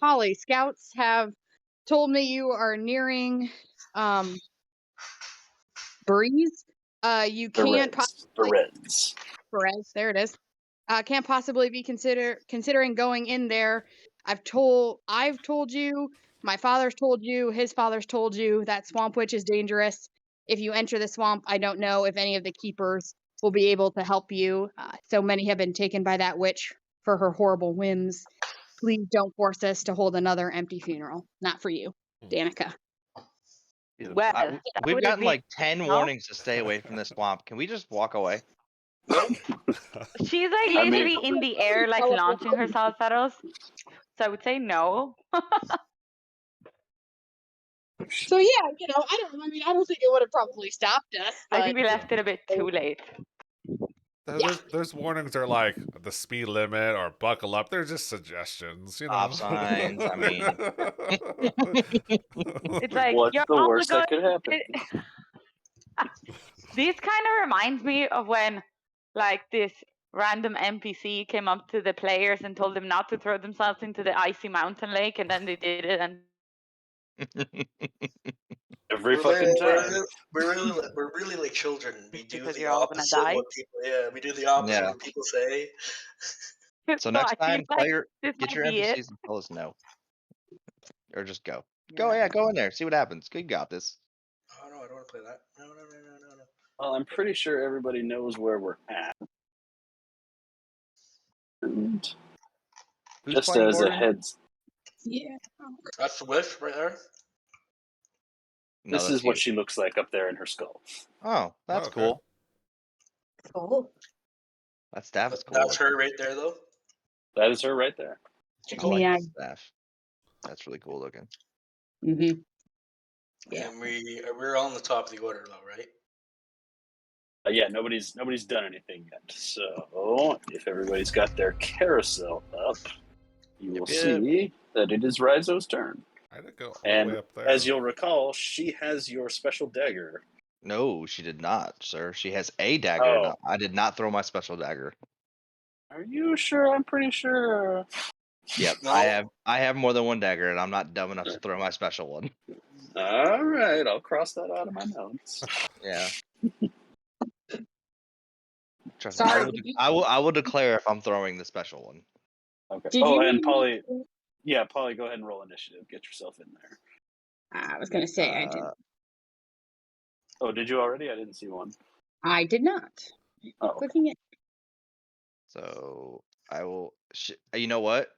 Polly, scouts have told me you are nearing Breeze. You can't Perez. Perez, there it is. Can't possibly be considering going in there. I've told you, my father's told you, his father's told you that swamp witch is dangerous. If you enter the swamp, I don't know if any of the keepers will be able to help you. So many have been taken by that witch for her horrible whims. Please don't force us to hold another empty funeral. Not for you, Danica. Well, we've gotten like 10 warnings to stay away from this swamp. Can we just walk away? she's like literally in the air, like launching herself at us. So I would say no. So yeah, I don't think it would have probably stopped us. I think we left it a bit too late. Those warnings are like the speed limit or buckle up. They're just suggestions, Stop signs. I mean, it's like what's the worst that could happen? This kind of reminds me of when, like, this random NPC came up to the players and told them not to throw themselves into the icy mountain lake, and then they did it. And every fucking time. We're really like children. We do Because the you're all gonna opposite die. of what people. Yeah, we do the opposite of what people say. So next I feel time, like get this your might be it. NPCs and tell us no. Or just go. Go in there. See what happens. You got this. Oh no, I don't want to play that. No. Well, I'm pretty sure everybody knows where we're at. And Who's just playing as a Gordon? heads, Yeah. That's the whiff right there. No, this that's is what you. she looks like up there in her skull. Oh, that's Okay. cool. Cool. That staff is cool. That's her right there, though. That is her right there. I like that staff. That's really cool looking. Mm-hmm. Yeah. And we're on the top of the order, though, right? Yeah, nobody's done anything yet. So if everybody's got their carousel up, you will see that it is Raizo's turn. I did go all And the way up there. as you'll recall, she has your special dagger. No, she did not, sir. She has a dagger. Oh. No, I did not throw my special dagger. Are you sure? I'm pretty sure. Yep, No. I have more than one dagger, and I'm not dumb enough to throw my special one. All right, I'll cross that out of my notes. Yeah. Trust me, Sorry. I will declare if I'm throwing the special one. Okay. And Polly, Polly, go ahead and roll initiative. Get yourself in there. I was gonna say I did. Oh, did you already? I didn't see one. I did not. Oh, Clicking it. So I will. You know what?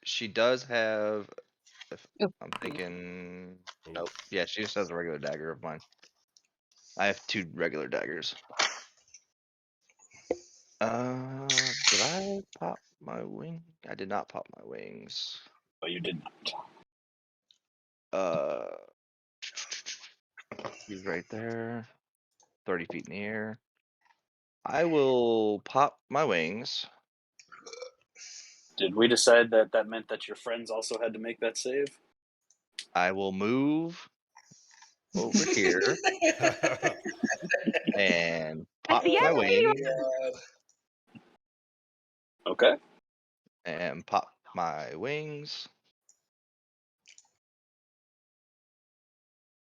She does have. I'm thinking. Nope. Yeah, she just has a regular dagger of mine. I have 2 regular daggers. Did I pop my wing? I did not pop my wings. Oh, you did not. He's right there. 30 feet in the air. I will pop my wings. Did we decide that meant that your friends also had to make that save? I will move over here and pop my wings. Okay. And pop my wings.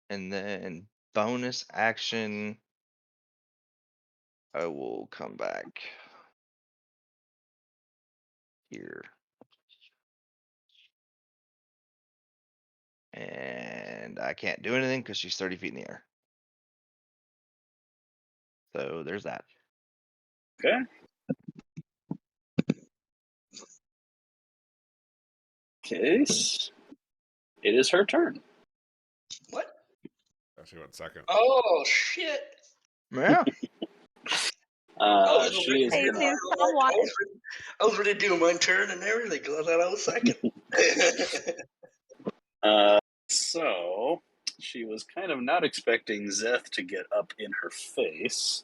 And then bonus action, I will come back here. And I can't do anything because she's 30 feet in the air. So there's that. Okay. Case. It is her turn. What? She went second. Oh shit! Yeah. She is gonna... I was ready to do my turn and everything. I thought I was second. So she was kind of not expecting Szeth to get up in her face.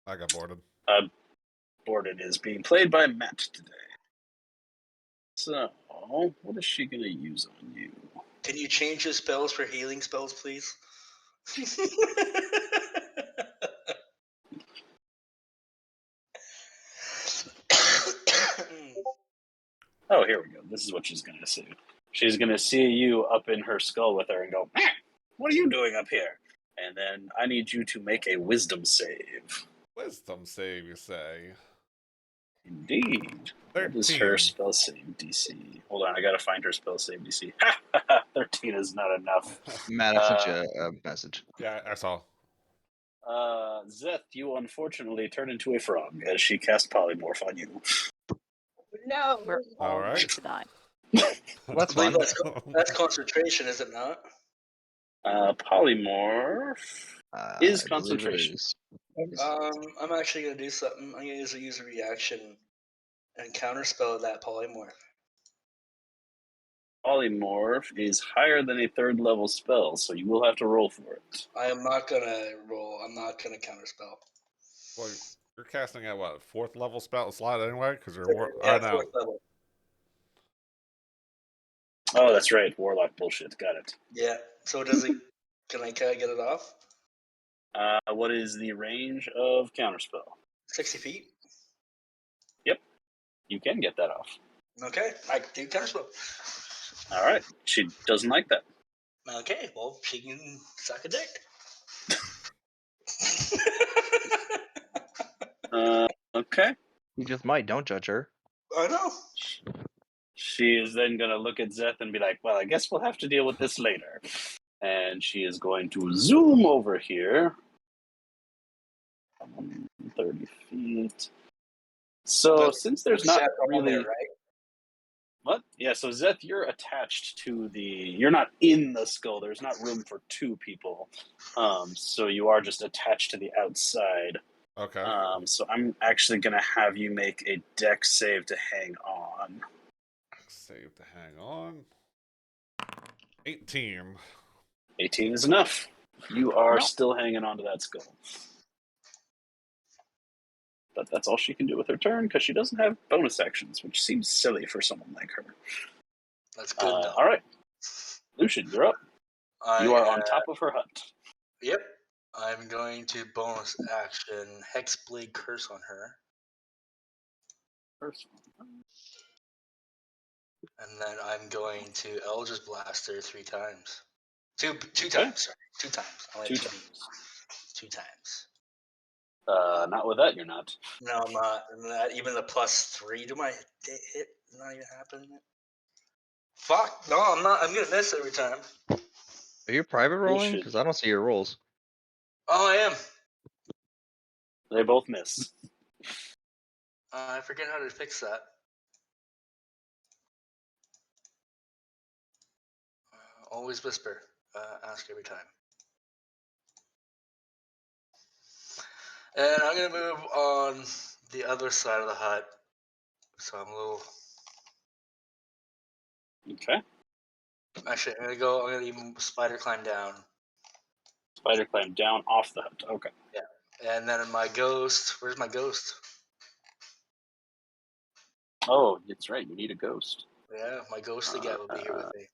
I got boarded. Boarded is being played by Matt today. So, what is she going to use on you? Can you change your spells for healing spells, please? here we go. This is what she's going to see. She's going to see you up in her skull with her and go, what are you doing up here? And then I need you to make a wisdom save. Wisdom save, you say? Indeed. What is her 13. spell save DC? Hold on, I gotta find her spell save DC. 13 is not enough. Matt, I sent you a message. Yeah, I saw. Szeth, you unfortunately turn into a frog as she cast polymorph on you. No. We're all All going right. to die. That's I believe fun. that's concentration, is it not? Polymorph is I believe it concentration. is. I'm actually gonna do something. I'm gonna use a reaction and counterspell that polymorph. Polymorph is higher than a 3rd level spell, so you will have to roll for it. I am not gonna roll. I'm not gonna counterspell. Well, you're casting at what, 4th level spell slot anyway? Because you're Yeah, I know. 4th level. Oh, that's right, warlock bullshit. Got it. Yeah. So does it? Can I get it off? What is the range of counterspell? 60 feet. You can get that off. Okay, I do counterspell. All right. She doesn't like that. Okay, well she can suck a dick. Okay. You just might. Don't judge her. I know. She is then going to look at Szeth and be like, well, I guess we'll have to deal with this later. And she is going to zoom over here. 30 feet. So since there's not really... there, right? What? Yeah, so Szeth, you're attached to the... You're not in the skull. There's not room for 2 people. So you are just attached to the outside. Okay. So I'm actually going to have you make a dex save to hang on. Save to hang on. 18. 18 is enough. You are No. still hanging on to that skull. But that's all she can do with her turn because she doesn't have bonus actions, which seems silly for someone like her. That's good though. All right. Lucian, you're up. You are on top of her hut. Yep. I'm going to bonus action Hexblade Curse on her. First one. And then I'm going to Eldritch Blast her 3 times. Two Okay. times, sorry. 2 times. I only 2 have 2 times. beats. 2 times. Not with that, you're not. No, I'm not. Even the +3 to my hit is not even happening. Fuck. No, I'm not. I'm going to miss every time. Are you private rolling? Bullshit. Because I don't see your rolls. Oh, I am. They both miss. I forget how to fix that. Always whisper. Ask every time. And I'm going to move on the other side of the hut. So I'm a little... Okay. Actually, I'm going to even spider climb down. Spider climb down off the hut. Okay. And then my ghost... Where's my ghost? Oh, that's right. You need a ghost. Yeah, my ghostly guy will be here with me.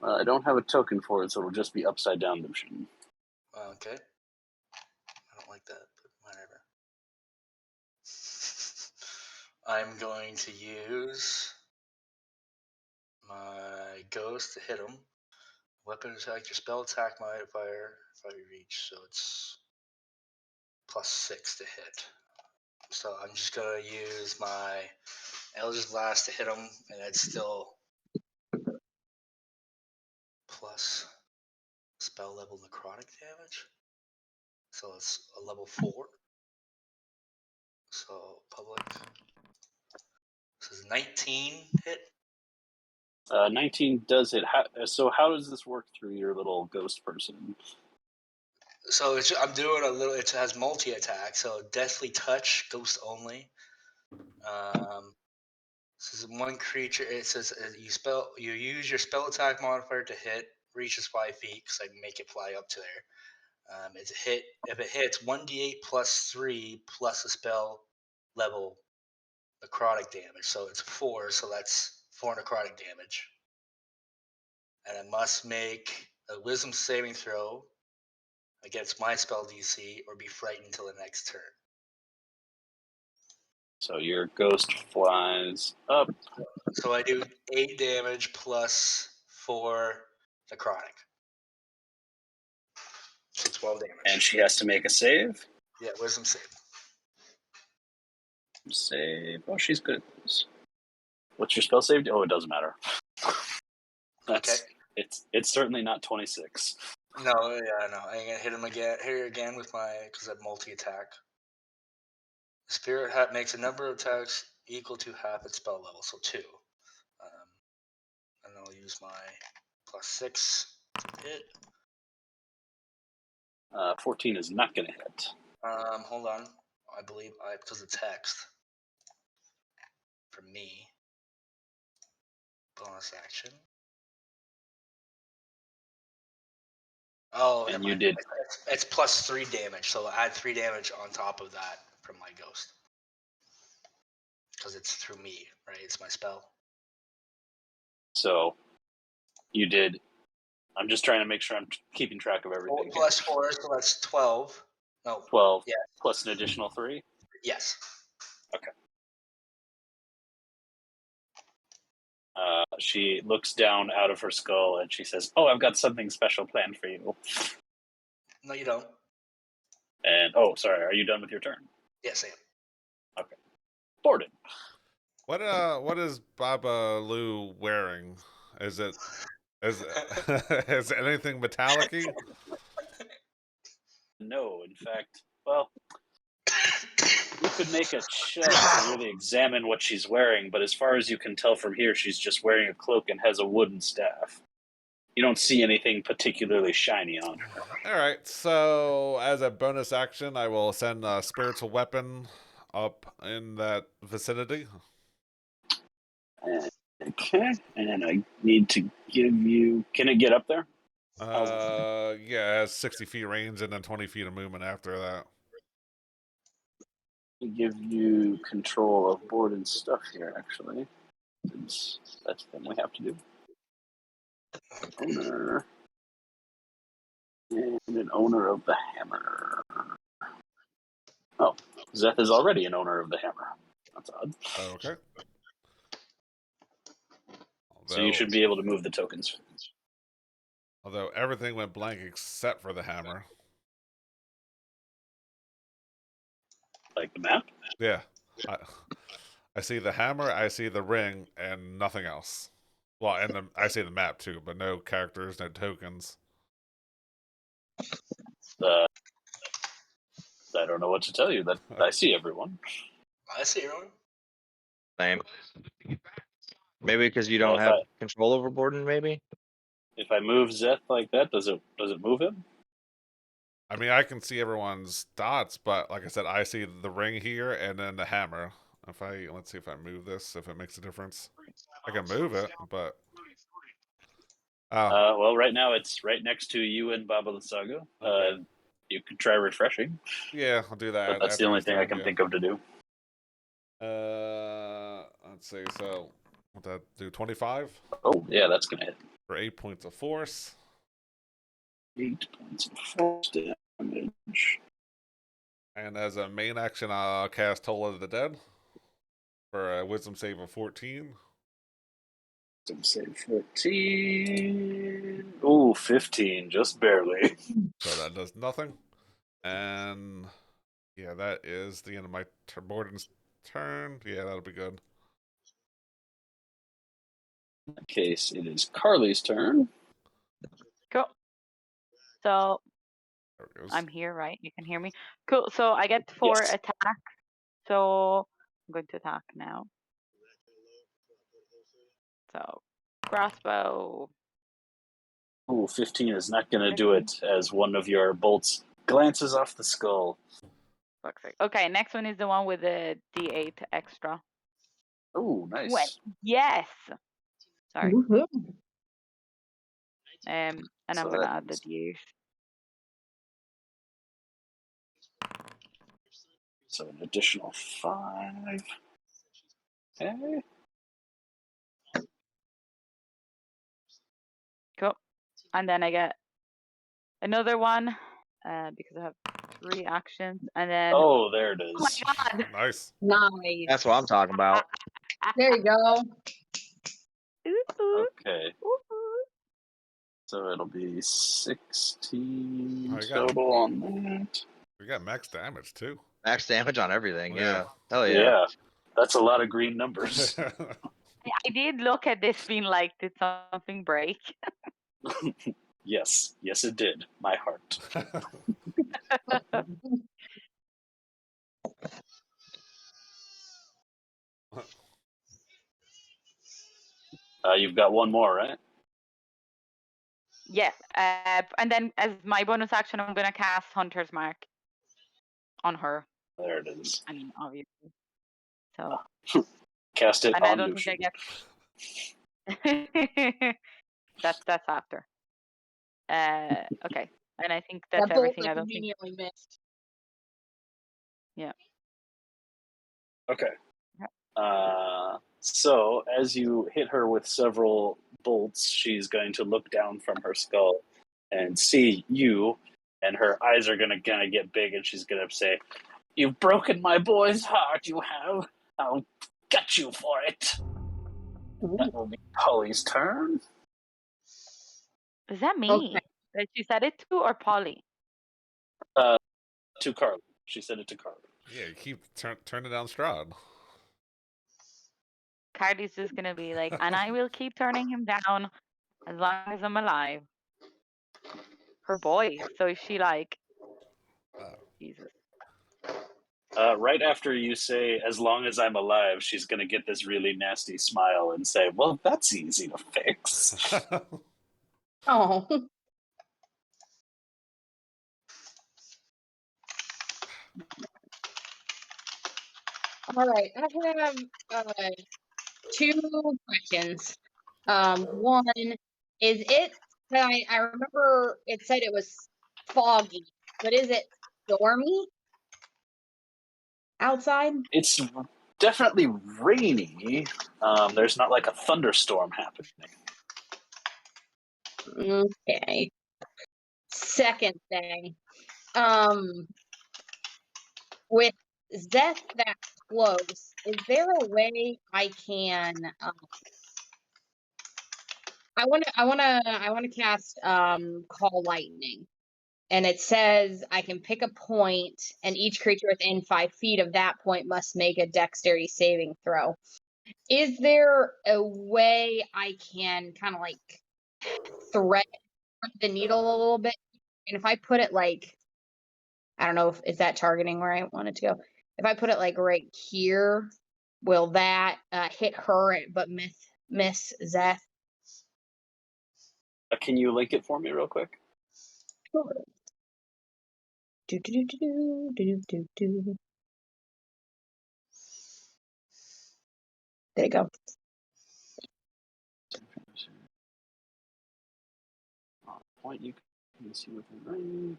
I don't have a token for it, so it'll just be upside down Lucian. Okay. I don't like that, but whatever. I'm going to use my ghost to hit him. Weapon attack, your spell attack modifier if I reach, so it's +6 to hit. So I'm just going to use my Eldritch Blast to hit him, and it's still plus spell level necrotic damage. So it's a level 4. So public. This is 19 hit. 19 does hit. So how does this work through your little ghost person? So I'm doing a little. It has multi attack. So Deathly Touch, Ghost only. This is one creature. It says you use your spell attack modifier to hit, reaches 5 feet because I make it fly up to there. It's a hit. If it hits, 1d8 +3 plus a spell level necrotic damage. So it's 4. So that's 4 necrotic damage. And I must make a Wisdom saving throw against my spell DC or be frightened until the next turn. So your ghost flies up. So I do 8 damage plus 4 necrotic. So 12 damage. And she has to make a save. Yeah, wisdom save. Save. Oh, she's good at this. What's your spell save? Oh, it doesn't matter. That's it's certainly not 26. No, yeah, no. I'm gonna hit him again. Hit her again with my because I multi-attack. Spirit hat makes a number of attacks equal to half its spell level, so 2. And I'll use my +6 to hit. 14 is not going to hit. Hold on. I believe because it's hexed. For me. Bonus action. Oh, And never you mind. did. It's +3 damage, so add 3 damage on top of that from my ghost. Because it's through me, right? It's my spell. So you did. I'm just trying to make sure I'm keeping track of everything. +4, so that's 12. No. 12 Yeah. plus an additional 3. Yes. Okay. She looks down out of her skull and she says, "Oh, I've got something special planned for you." No, you don't. And oh, sorry, are you done with your turn? Yes, I am. Okay. Borden. What is Baba Lou wearing? Is it is it anything metallic-y? No, in fact, well, you could make a check to really examine what she's wearing, but as far as you can tell from here, she's just wearing a cloak and has a wooden staff. You don't see anything particularly shiny on her. All right, so as a bonus action, I will send a spiritual weapon up in that vicinity. Okay, and I need to give you. Can it get up there? Yeah, it has 60 feet range and then 20 feet of movement after that. Give you control of board and stuff here, actually. Since that's the thing we have to do. Owner. And an owner of the hammer. Oh, Szeth is already an owner of the hammer. That's odd. Okay. So you should be able to move the tokens. Although everything went blank except for the hammer. Like the map? Yeah. I see the hammer, I see the ring, and nothing else. Well, and I see the map too, but no characters, no tokens. I don't know what to tell you. That I see everyone. I see everyone. Same. Maybe because you don't have control over Borden, maybe? If I move Szeth like that, does it move him? I mean, I can see everyone's dots, but like I said, I see the ring here and then the hammer. Let's see if I move this, if it makes a difference. I can move it, but well, right now it's right next to you and Baba Lysago. Okay. You could try refreshing. Yeah, I'll do that. But that's the only thing I can think of to do. Let's see. So, what that do? 25. Oh, yeah, that's gonna hit. For 8 points of force. 8 points of force damage. And as a main action, I'll cast Toll of the Dead for a wisdom save of 14. Wisdom save 14. Oh, 15, just barely. So that does nothing. And yeah, that is the end of my Borden's turn. Yeah, that'll be good. In that case, it is Karli's turn. Cool. So There it goes. I'm here, right? You can hear me. Cool. So I get 4 Yes. attacks. So I'm going to attack now. So crossbow. Oh, 15 is not going to do it as one of your bolts glances off the skull. Okay, next one is the one with the D8 extra. Oh, nice. Yes. Sorry. Woohoo. And So I'm gonna add the D8. So an additional 5. Okay. Cool. And then I get another one because I have reactions, and then Oh, there it oh my is. god! Nice. Nice. That's what I'm talking about. There you go. Okay. So it'll be 16 Oh, you got- total on that. We got max damage too. Max damage on everything. Yeah. Yeah. Hell yeah. Yeah, that's a lot of green numbers. I did look at this being like, did something break? Yes, it did. My heart. You've got one more, right? Yeah, and then as my bonus action, I'm gonna cast Hunter's Mark on her. There it is. I mean, obviously. So, Cast it and I on don't think Lucian. I get. That's after. Okay, and I think that's That bolt everything. I I don't think. conveniently missed. Yeah. Okay. Yeah. So as you hit her with several bolts, she's going to look down from her skull and see you, and her eyes are going to kind of get big, and she's going to say, "You've broken my boy's heart, you have. I'll get you for it." That will be Polly's turn. Is that me? Okay. That she said it to, or Polly? To Karli. She said it to Karli. Yeah, you keep turning down Strahd. Cardi's just gonna be like, and I will keep turning him down as long as I'm alive. Her boy. So is she like, Jesus? Right after you say, "As long as I'm alive," she's going to get this really nasty smile and say, "Well, that's easy to fix." Oh. All right. I have two questions. One is it. I remember it said it was foggy, but is it stormy outside? It's definitely rainy. There's not like a thunderstorm happening. Okay. Second thing, with Szeth that close, is there a way I can? I want to cast Call Lightning, and it says I can pick a point, and each creature within 5 feet of that point must make a Dexterity saving throw. Is there a way I can kind of like thread the needle a little bit? And if I put it like, I don't know if is that targeting where I want it to go. If I put it like right here, will that hit her but miss Szeth? Can you link it for me real quick? Sure. Do do do do do do do. There you go. Point you can see within range.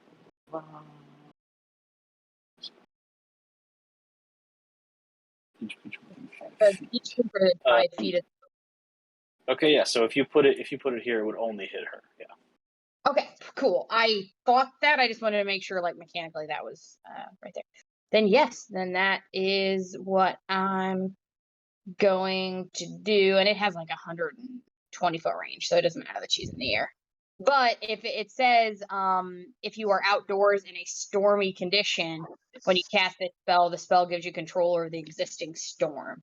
Blah, blah, blah. Each creature within 5 feet. Each creature is 5 feet. Okay, yeah. So if you put it here, it would only hit her. Yeah. Okay, cool. I thought that. I just wanted to make sure, like mechanically, that was right there. Then yes, then that is what I'm going to do, and it has like 120-foot range, so it doesn't matter that she's in the air. But if it says if you are outdoors in a stormy condition, when you cast this spell, the spell gives you control over the existing storm.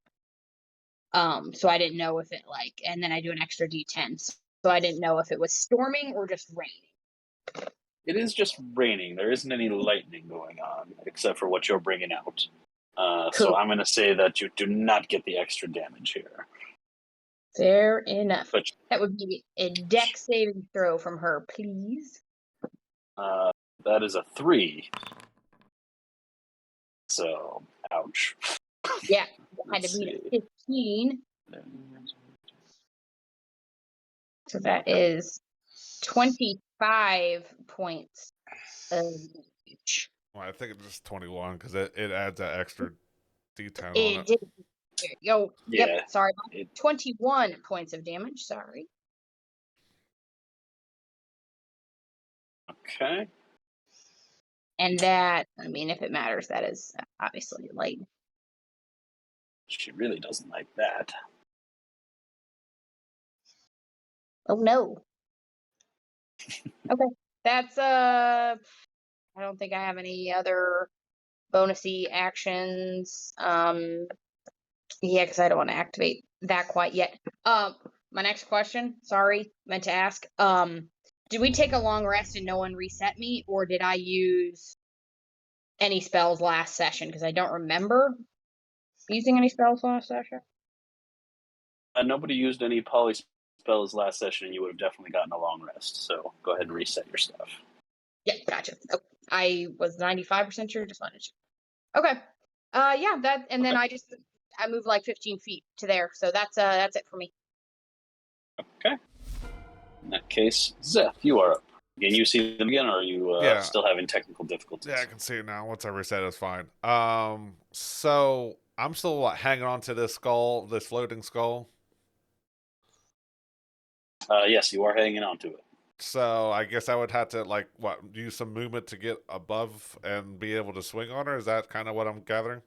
So I didn't know if it like, and then I do an extra D10. So I didn't know if it was storming or just raining. It is just raining. There isn't any lightning going on, except for what you're bringing out. So Cool. I'm going to say that you do not get the extra damage here. Fair enough. But That would be a Dex saving throw from her, please. that is a 3. So, ouch. Yeah, had Let's to beat see. a 15. So that is 25 points of damage. Well, I think it's just 21 because it adds that extra D10 on It it. did. There you go. Yeah, Yep, sorry. it- 21 points of damage, sorry. Okay. And that, I mean, if it matters, that is obviously light. She really doesn't like that. Oh no. Okay. That's I don't think I have any other bonusy actions. Yeah, because I don't want to activate that quite yet. My next question, sorry, meant to ask. Did we take a long rest and no one reset me, or did I use any spells last session? Because I don't remember using any spells last session. Nobody used any poly spells last session, and you would have definitely gotten a long rest. So go ahead and reset your stuff. Yeah, gotcha. Oh, I was 95% sure, just wanted to. Okay. Yeah, that, and then Okay. I moved like 15 feet to there, so that's it for me. Okay. In that case, Szeth, you are up. Can you see them again, or are you Yeah. still having technical difficulties? Yeah, I can see it now. Once I reset, it's fine. So I'm still hanging on to this skull, this floating skull. Yes, you are hanging on to it. So I guess I would have to use some movement to get above and be able to swing on her. Is that kind of what I'm gathering?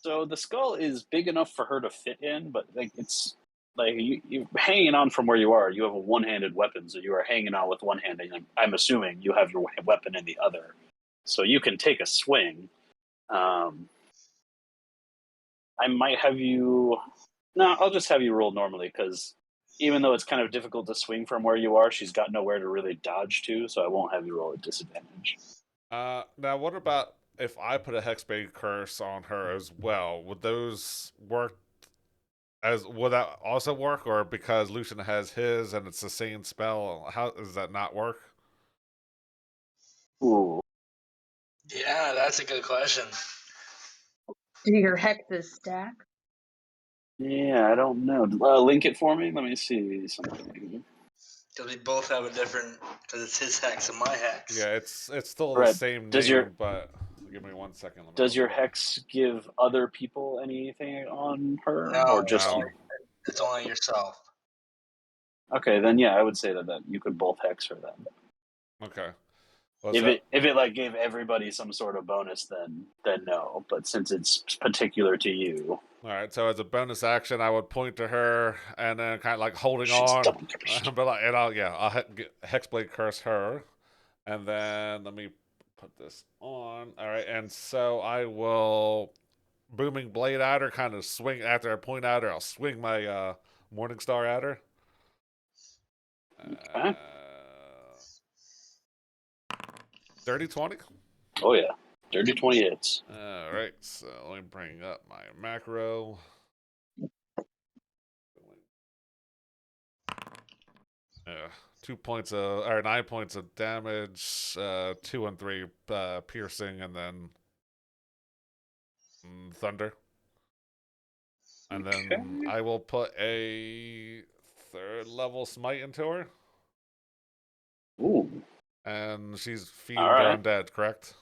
So the skull is big enough for her to fit in, but it's like you're hanging on from where you are. You have a one-handed weapon, so you are hanging on with one hand, and I'm assuming you have your weapon in the other, so you can take a swing. I might have you. No, I'll just have you roll normally because even though it's kind of difficult to swing from where you are, she's got nowhere to really dodge to, so I won't have you roll at disadvantage. Now, what about if I put a Hexblade curse on her as well? Would those work? Would that also work, or because Lucian has his and it's the same spell, how does that not work? Ooh. Yeah, that's a good question. Do your hexes stack? Yeah, I don't know. Link it for me. Let me see something. Because we both have a different, because it's his hex and my hex. Yeah, it's still Brett, the same does name, your- but give me 1 second. Does your hex give other people anything on her, No, or just No. you? It's only yourself. Okay, then yeah, I would say that you could both hex her then. Okay. Well, If it like gave everybody some sort of bonus, then no. But since it's particular to you, all right. So as a bonus action, I would point to her and then kind of like holding she's on, double cursed. but I'll Hexblade curse her, and then let me put this on. All right, and so I will booming blade at her, kind of swing after I point at her. I'll swing my Morning Star at her. Okay. Dirty 20. Oh yeah, dirty 20 hits. All right, so let me bring up my macro. Yeah, 2 points or 9 points of damage, 2 and 3 piercing, and then thunder. And then I will put a 3rd level smite into her. Ooh. And she's fiend All or right. undead, correct?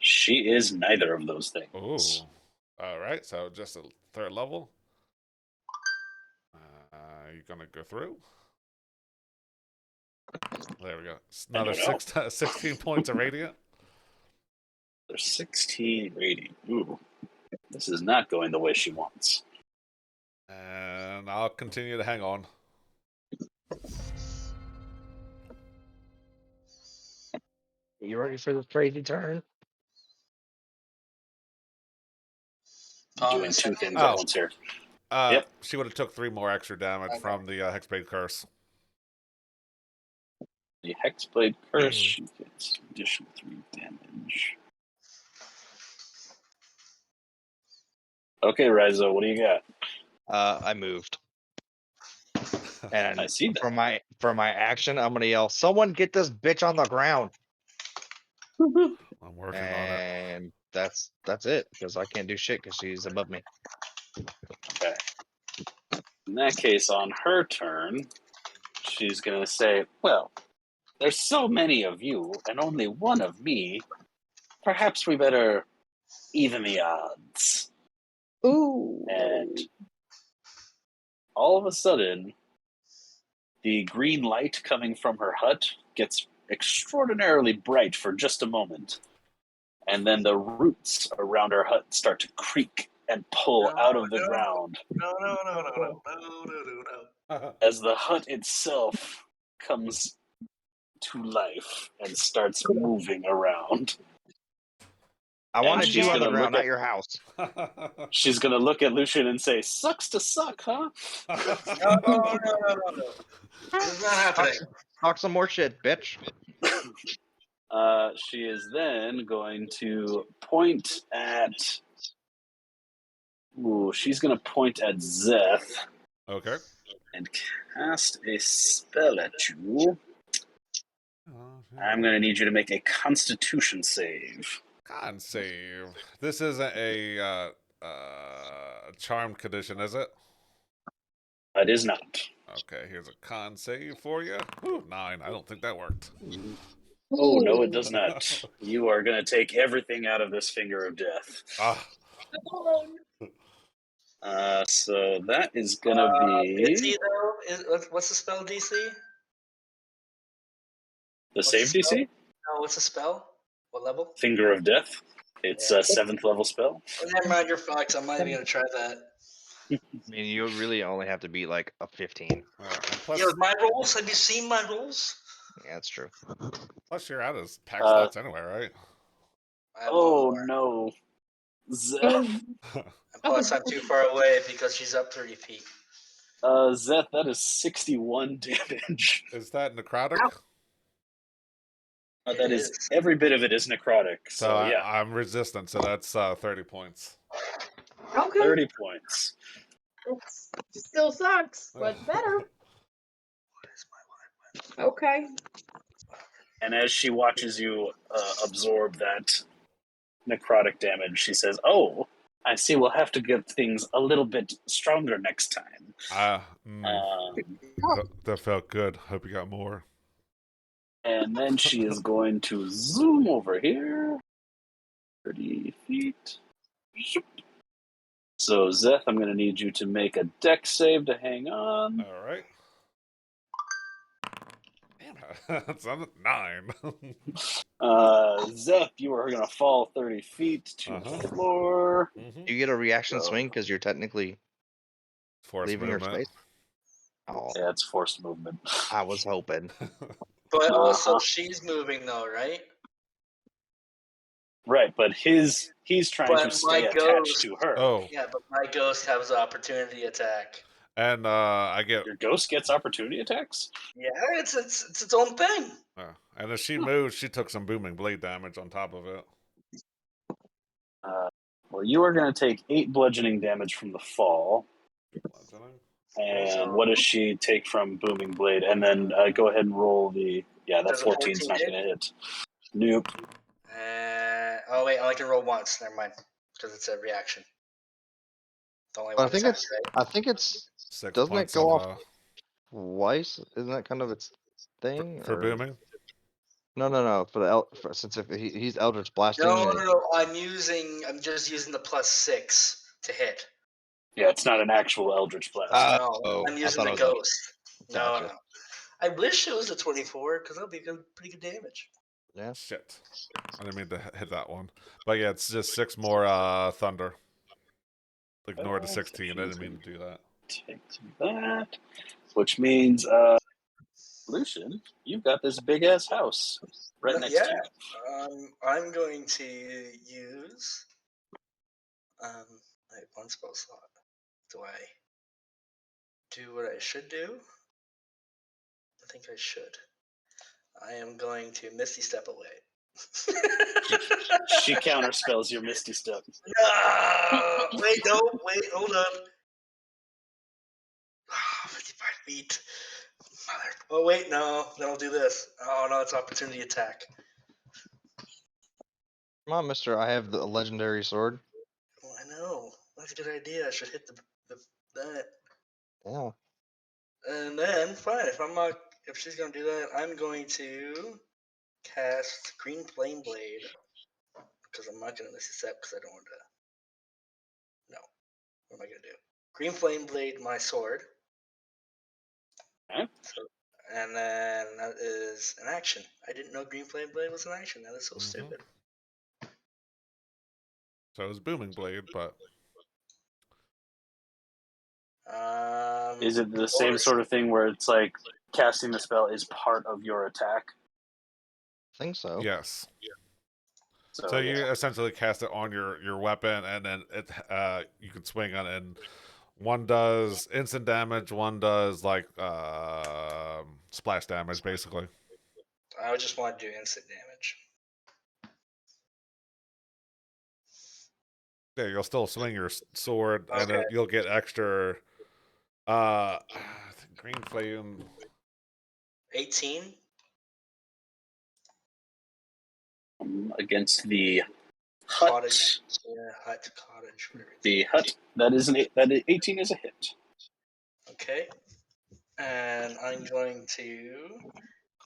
She is neither of those things. Ooh. All right, so just a 3rd level. You're gonna go through. There we go. Another 16 points of radiant. There's 16 radiant. Ooh. This is not going the way she wants. And I'll continue to hang on. You ready for this crazy turn? Doing two things at once here. Yep. She would have took 3 more extra damage from the Hexblade curse. The Hexblade curse, she gets additional 3 damage. Okay, Raizo, what do you got? I moved. And I see that. for my action, I'm gonna yell, "Someone get this bitch on the ground!" I'm working on it. And that's it because I can't do shit because she's above me. Okay. In that case, on her turn, she's gonna say, "Well, there's so many of you and only one of me. Perhaps we better even the odds." Ooh. And all of a sudden, the green light coming from her hut gets extraordinarily bright for just a moment. And then the roots around her hut start to creak and pull out of the ground No. as the hut itself comes to life and starts moving around. I And wanted she's you on the gonna ground, look not at- your house. She's going to look at Lucian and say, "Sucks to suck, huh?" No. This is not happening. Talk some more shit, bitch. She is then going to point at. Ooh, she's going to point at Szeth Okay. and cast a spell at you. I'm going to need you to make a Constitution save. Con save. This isn't a charmed condition, is it? It is not. Okay, here's a con save for you. Ooh, 9. I don't think that worked. Oh, no, it does not. You are going to take everything out of this finger of death. Ah, So that is going to DC be though? What's the spell DC? the save DC? No, what's the spell? What level? Finger of Death. It's a 7th level spell. Oh, never mind, you're fucked. I'm not even gonna try that. I mean, you really only have to beat like a 15. and plus, Yeah, with my rolls. Have you seen my rolls? Yeah, that's true. plus you're out of pack slots anyway, right? I have one Oh, more. no. Szeth, And plus, I'm too far away because she's up 30 feet. Szeth, that is 61 damage. Is that necrotic? That is every bit of it is necrotic. So So yeah, I'm resistant, so that's 30 points. Okay. 30 points. It still sucks, but better. Okay. And as she watches you absorb that necrotic damage, she says, "Oh, I see. We'll have to get things a little bit stronger next time." That felt good. Hope you got more. And then she is going to zoom over here. 30 feet. So, Szeth, I'm going to need you to make a dex save to hang on. All right. Damn, that's on 9. Szeth, you are going to fall 30 feet to the floor. You get a reaction swing because you're technically Force leaving movement. your space. Oh, Yeah, it's forced movement. I was hoping. But also, she's moving though, right? Right, but he's trying But to stay my attached ghost- to her. Oh, Yeah, but my ghost has an opportunity attack. and I get. Your ghost gets opportunity attacks? Yeah, it's its own thing. And as she moved, she took some booming blade damage on top of it. Well, you are going to take 8 bludgeoning damage from the fall. Bludgeoning. And what does she take from booming blade? And then go ahead and roll the... Yeah, that Does a 14 is 14 not hit? going to hit. Nope. Oh wait, I only can roll once. Never mind, because it's a reaction. It's only But one attack, I think it's 6 doesn't it points go of, off twice? Isn't that kind of its thing? for or- booming? No. For the since if he's Eldritch blasting. No. I'm just using the +6 to hit. Yeah, it's not an actual Eldritch Blast. No, I'm I using thought the it was a- ghost. Gotcha. No. I wish it was a 24 because that'll be pretty good damage. Yeah. Shit. I didn't mean to hit that one. But yeah, it's just 6 more thunder. Ignore the 16. I didn't mean to do that. Take that. Which means, Lucian, you've got this big-ass house right next to you. I'm going to use I have one spell slot. Do I do what I should do? I think I should. I am going to Misty Step away. She counterspells your Misty Step. No! Wait, hold on. 55 feet. Mother. Oh, wait, no. Then I'll do this. Oh, no, it's opportunity attack. Come on, Mister. I have the legendary sword. Oh, I know. That's a good idea. I should hit that. Yeah. And then, fine. If she's gonna do that, I'm going to cast Green Flame Blade because I'm not gonna miss a step because I don't want to. No. What am I gonna do? Green Flame Blade, my sword. Okay. So And then that is an action. I didn't know Green Flame Blade was an action. That is so stupid. So it was Booming Blade, but Is it the same bonus- sort of thing where it's like casting the spell is part of your attack? I think so. yes. So, So you yeah. essentially cast it on your weapon, and then it you can swing on it. And one does instant damage, one does like splash damage, basically. I just want to do instant damage. Yeah, you'll still swing your sword, and Okay. you'll get extra. I think Green Flame. 18. Against the hut. Cottage. Yeah, hut, cottage. Whatever. The hut. That is 18 is a hit. Okay. And I'm going to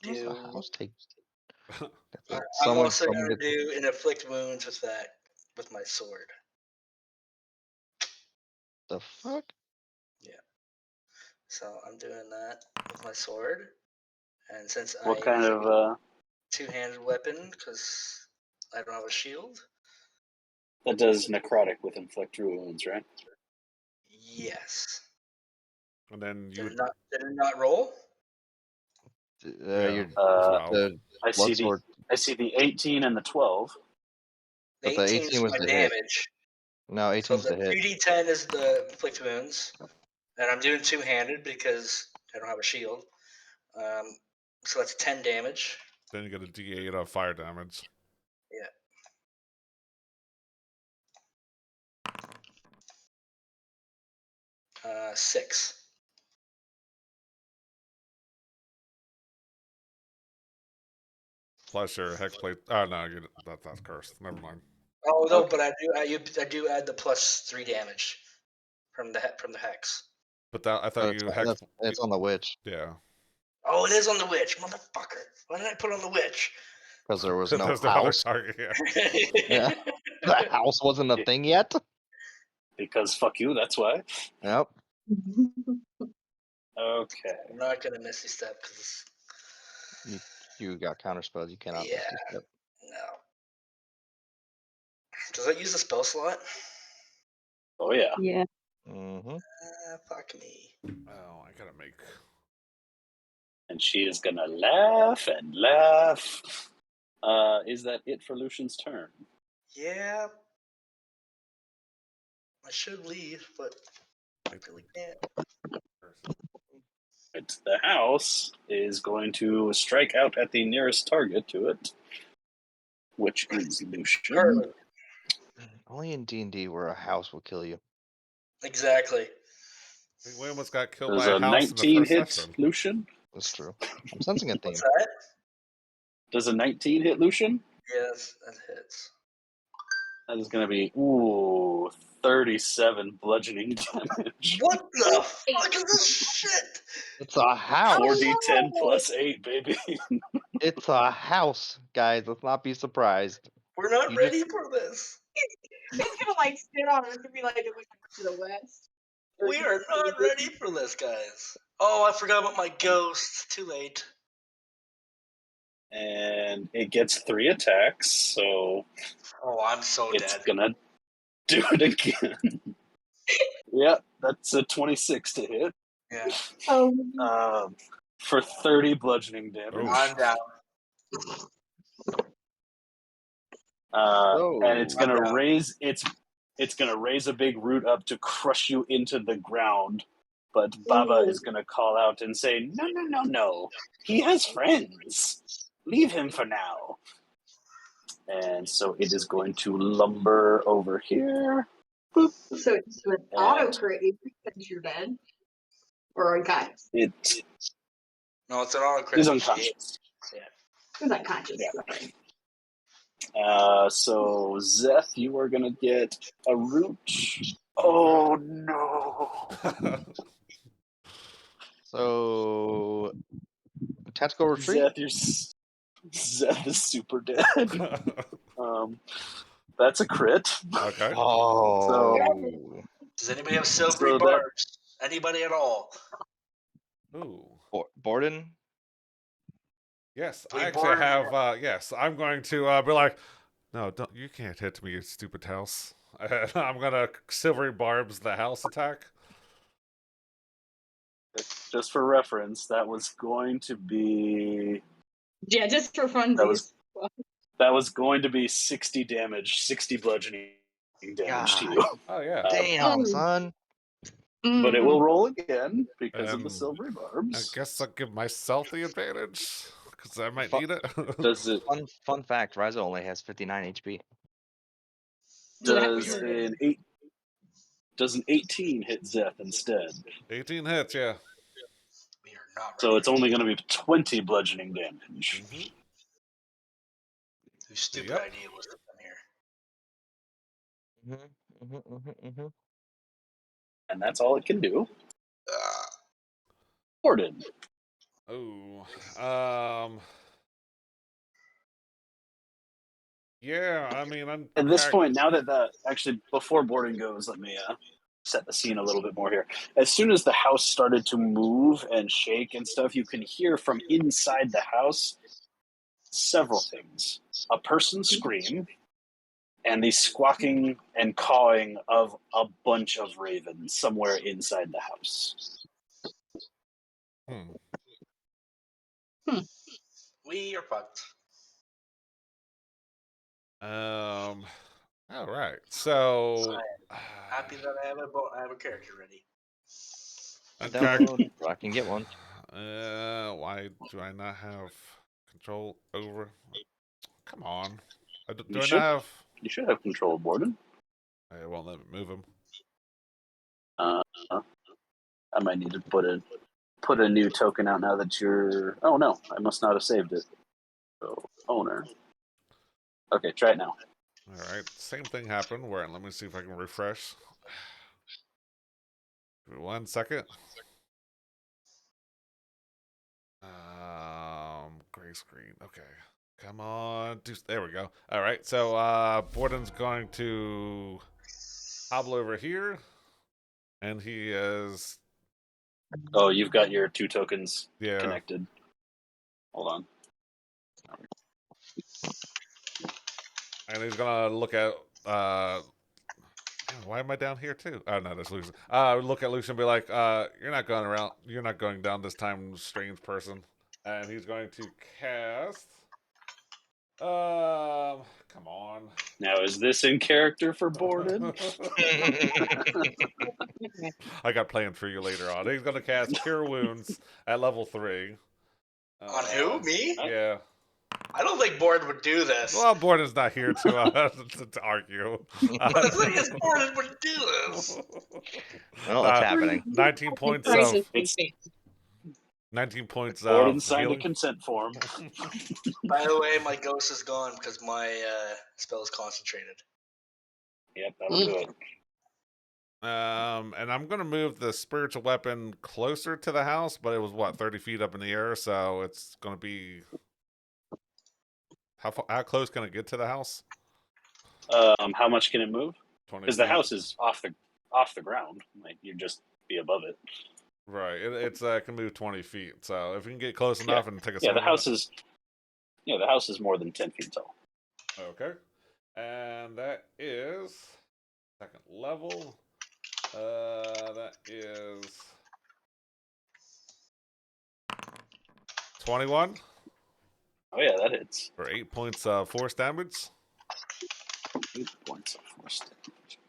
How does do. a house take? I'm Someone also going to gets do an inflict wounds with that, with my sword. the fuck? So I'm doing that with my sword. And since What I kind of two-handed weapon, because I don't have a shield. that does necrotic with inflict wounds, right? Yes. And then you Did it not roll? Your 12. the I see blood the sword. 18 and the 12. But the 18 is 18 was my the hit. damage. No, So 18's the the hit. 3d10 is the inflict wounds. And I'm doing two-handed because I don't have a shield. So that's 10 damage. Then you get a D8 of fire damage. Yeah. 6. Plus your hexblade. Oh no, that's cursed. Never mind. Oh no, Okay. but I do add the plus 3 damage from the hex. But that I thought you hex. It's on the witch Yeah. Oh, it is on the witch, motherfucker. Why did I put on the witch? because there was no There's no other house. target. Yeah. Yeah, the house wasn't a thing yet. Because fuck you, that's why. Yep. Okay. I'm not gonna Misty Step because You got counterspelled. You cannot Yeah. miss this step. no. Does that use a spell slot? Oh yeah. Yeah. Mm-hmm. Fuck me. Oh, I gotta make. And she is gonna laugh and laugh. Is that it for Lucian's turn? Yeah. I should leave, but I really can't. The house is going to strike out at the nearest target to it, which is Lucian. Karli. Only in D&D where a house will kill you. Exactly. We almost got killed Does by a a house in the 19 first hit session. Lucian? That's true. I'm sensing a theme. What's that? Does a 19 hit Lucian? Yes, that hits. That is going to be 37 bludgeoning damage. What the fuck is this shit? It's a house. 4d10 plus 8, baby. It's a house, guys. Let's not be surprised. We're not You ready for this. It's gonna like sit on it. It's gonna be like it went to the west. We are not ready for this, guys. Oh, I forgot about my ghost. Too late. And it gets 3 attacks, so Oh, I'm so it's dead. gonna do it again. Yep, that's a 26 to hit. Yeah, For 30 bludgeoning damage. Oh. I'm down. And it's I'm gonna down. raise it's gonna raise a big root up to crush you into the ground. But Baba is gonna call out and say, "No, no, no, no! He has friends. Leave him for now." And so it is going to lumber over here. So it's an And auto crit since you're dead. Or unconscious. it No, it's an auto crit. is unconscious. It was unconscious. Yeah. So Szeth, you are gonna get a root. Oh no! So, tactical retreat. Szeth is super dead. That's a crit. Okay. Oh, Does anybody have silvery So that- barbs? Anybody at all? Ooh. Borden. Yes, I We actually born- have. Yes, I'm going to be like, no, don't. You can't hit me, you stupid house. I'm gonna silvery barbs the house attack. Just for reference, that was going to be Yeah, just for funsies. that was going to be 60 damage, 60 bludgeoning damage to God. you. Oh yeah. Damn, son. But it Mhm. will roll again because of the Um, silvery I barbs. guess I'll give myself the advantage because I might Fu- need it. Does it? Fun fact: Raizo only has 59 HP. Does That's an 8? Does an 18 hit Szeth instead? 18 hits, yeah. We are not So ready. it's only going to be 20 bludgeoning damage. Mm-hmm. Whose stupid Yep. idea was to come here? And that's all it can do. Ah, Borden. Oh, yeah. I mean, At this point, now that actually before Borden goes, let me set the scene a little bit more here. As soon as the house started to move and shake and stuff, you can hear from inside the house several things: a person scream, and the squawking and cawing of a bunch of ravens somewhere inside the house. we are fucked. All right. So, Happy that I have a character ready. okay. I can get one. Why do I not have control over? Come on. Do You I should. not have? You should have control of Borden. It won't let me move him. I might need to put a new token out now that you're. Oh no, I must not have saved it. So owner. Okay, try it now. All right. Same thing happened. Where? Let me see if I can refresh. Give me 1 second. Gray screen. Okay. Come on. There we go. All right. So Borden's going to hobble over here, and he is. Oh, you've got your 2 tokens Yeah. connected. Hold on. And he's gonna look at. Why am I down here too? Oh no, that's Lucian. Look at Lucian and be like, "You're not going around. You're not going down this time, strange person." And he's going to cast. Come on. Now, is this in character for Borden? I got plans for you later on. He's gonna cast Cure Wounds at level 3. On who? Me? Yeah. I don't think Borden would do this. Well, Borden's not here to argue. I think Borden would do this. Well, it's happening. 19 points Raizo of thinks he- 19 points Borden of signed a healing. consent form. By the way, my ghost is gone because my spell is concentrated. Yep, that'll do it. And I'm gonna move the spiritual weapon closer to the house, but it was what 30 feet up in the air, so it's gonna be how close can it get to the house? How much can it move? 20 Because the feet. house is off the ground. Like you just be above it. Right. It's can move 20 feet. So if you can get close enough and take a Yeah, swing the at house is. Yeah, the house is more than 10 feet tall. it. Okay. And that is second level. That is 21 Oh yeah, that hits. for 8 points of force damage. 8 points of force damage.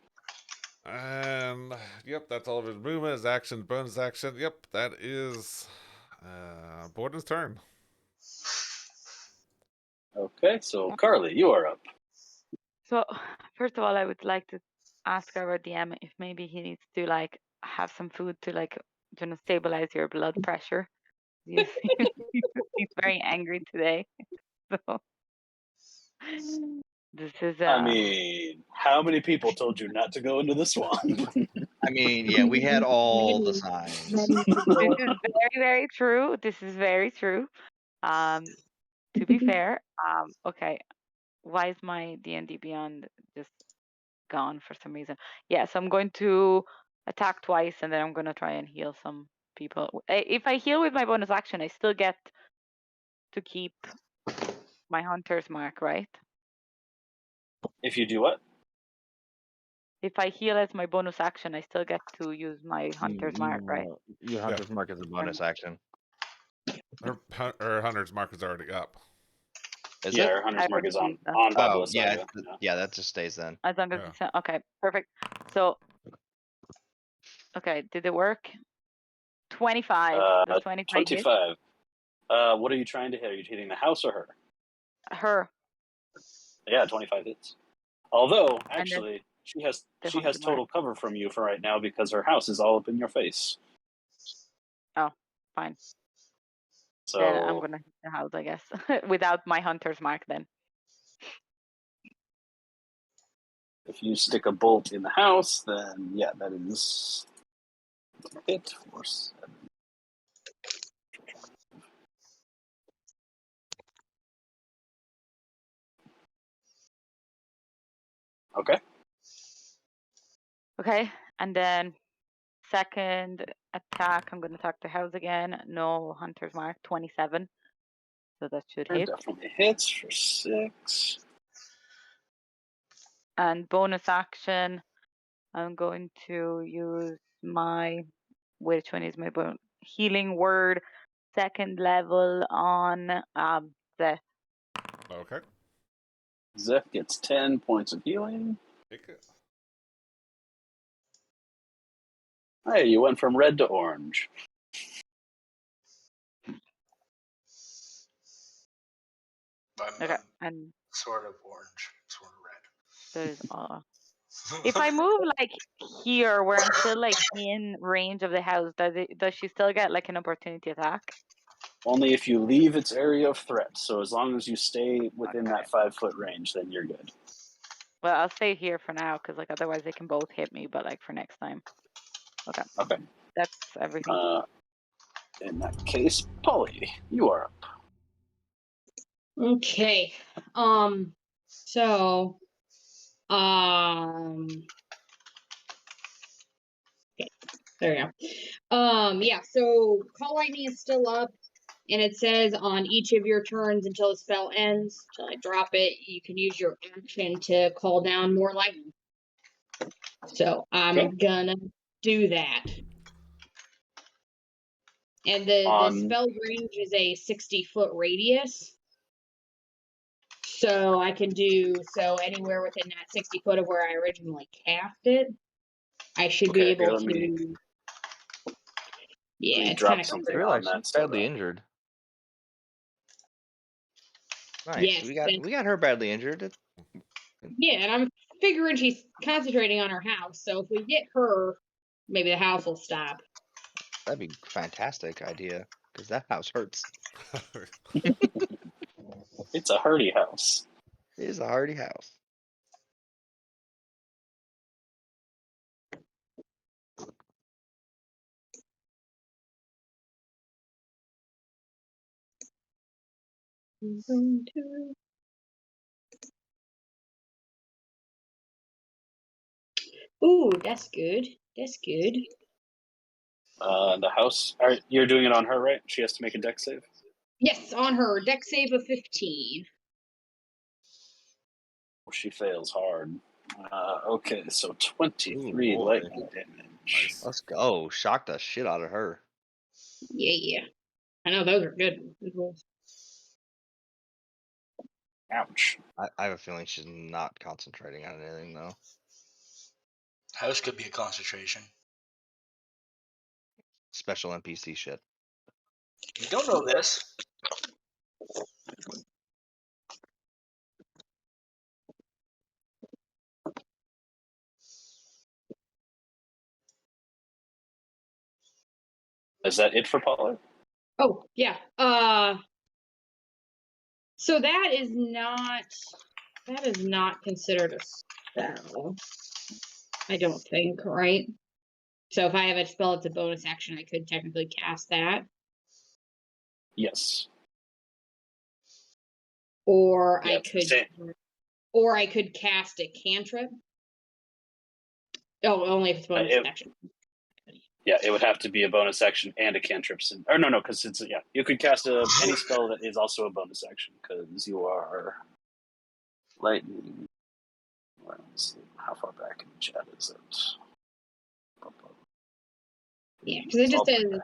And yep, that's all of his movement, his action, bonus action. Yep, that is Borden's turn. Okay, so Karli, you are up. So, first of all, I would like to ask our DM if maybe he needs to like have some food to like stabilize your blood pressure. He's, he's very angry today. So this is I mean, how many people told you not to go into the swamp? I mean, yeah, we had all the signs. this is very, very true. This is very true. To be fair, okay. Why is my D&D Beyond just gone for some reason? Yeah, so I'm going to attack twice, and then I'm going to try and heal some people. If I heal with my bonus action, I still get to keep my hunter's mark, right? If you do what? If I heal as my bonus action, I still get to use my hunter's mark, right? Your hunter's mark is a bonus action. Her hunter's mark is already up. Is Yeah, it? her hunter's I mark is already on used that. Babua Oh, yeah, Saga. yeah, that just stays then. As long as Yeah. it's okay, perfect. So, okay, did it work? 25. Does 25 hit? 25. What are you trying to hit? Are you hitting the house or her? Her. Yeah, 25 hits. Although, then actually, she the has hunter's total cover from you for right now because her house is all up in your face. Oh, fine. So Then I'm gonna hit the house, I guess, without my hunter's mark. Then if you stick a bolt in the house, then yeah, that is hit for 7. Okay. okay, and then second attack, I'm gonna attack the house again. No hunter's mark. 27. So that should hit. Definitely hits for 6. And bonus action, I'm going to use my, which one is my healing word, second level on Szeth. Okay. Szeth gets 10 points of healing. Take it. Hey, you went from red to orange. Okay, and Sort of orange, sort of red. there's if I move like here where I'm still like in range of the house, does she still get like an opportunity attack? Only if you leave its area of threat. So as long as you stay within that 5-foot range, then you're good. Well, I'll stay here for now because like otherwise they can both hit me, but like for next time. Okay. Okay. That's everything. In that case, Polly, you are up. Okay. So, okay, there we go. Yeah, so Call Lightning is still up, and it says on each of your turns until the spell ends, until I drop it, you can use your action to call down more lightning. So I'm gonna do that. And the spell range is a 60-foot radius. So I can do so anywhere within that 60 foot of where I originally cast it. I should be able to. Yeah, it's kind of something I realize on she's that. badly injured. Nice. Yes, We got her badly injured. yeah, and I'm figuring she's concentrating on her house. So if we get her, maybe the house will stop. That'd be a fantastic idea because that house hurts. It's a hardy house. It is a hardy house. Ooh, that's good. That's good. The house. You're doing it on her, right? She has to make a dex save. Yes, on her dex save of 15. She fails hard. Okay, so 23 lightning damage. Nice. Let's go. Shock the shit out of her. Yeah. I know those are good. Ouch. I have a feeling she's not concentrating on anything though. House could be a concentration. Special NPC shit. You don't know this. Is that it for Paula? Oh, yeah. So that is not considered a spell. I don't think, right? So if I have a spell, it's a bonus action. I could technically cast that. Yes. Or Yeah, I could cast a cantrip. Oh, only if it's bonus action. Yeah, it would have to be a bonus action and a cantrip. Or no, because it's you could cast any spell that is also a bonus action because you are lightning. Let's see, how far back in the chat is it? Yeah, because it It's all just the way says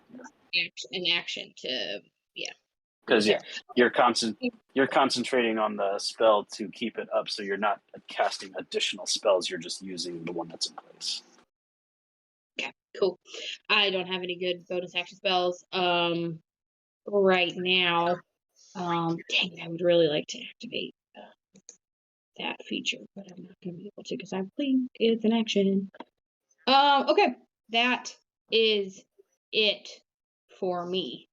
back, an action to because there. you're concentrating on the spell to keep it up, so you're not casting additional spells. You're just using the one that's in place. Okay, cool. I don't have any good bonus action spells right now. Dang, I would really like to activate that feature, but I'm not going to be able to because I think it's an action. Okay, that is it for me.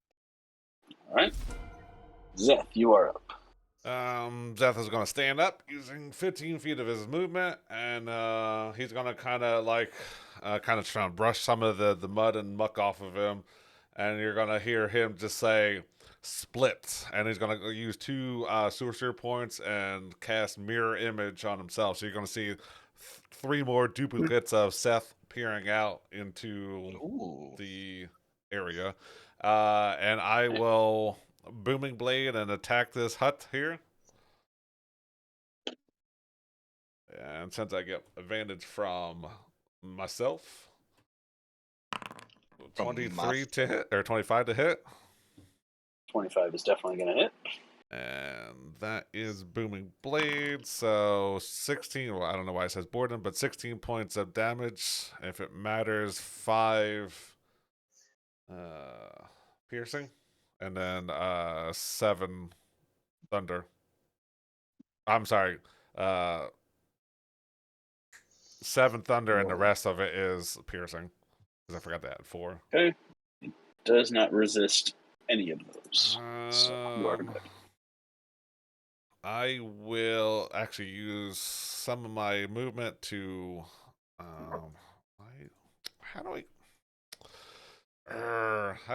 All right, Szeth, you are up. Szeth is going to stand up using 15 feet of his movement, and he's going to kind of try to brush some of the mud and muck off of him, and you're going to hear him just say split, and he's going to use 2 sorcerer points and cast mirror image on himself. So you're going to see 3 more duplicates of Szeth peering out into the area, and I will booming blade and attack this hut here. And since I get advantage from myself, 23 to hit, or 25 to hit. 25 is definitely going to hit. And that is booming blade, so 16. Well, I don't know why it says boredom, but 16 points of damage. If it matters, 5 piercing, and then 7 thunder. I'm sorry, 7 thunder, and the rest of it is piercing. Because I forgot to add 4. Okay. It does not resist any of those. So you are good. I will actually use some of my movement to. How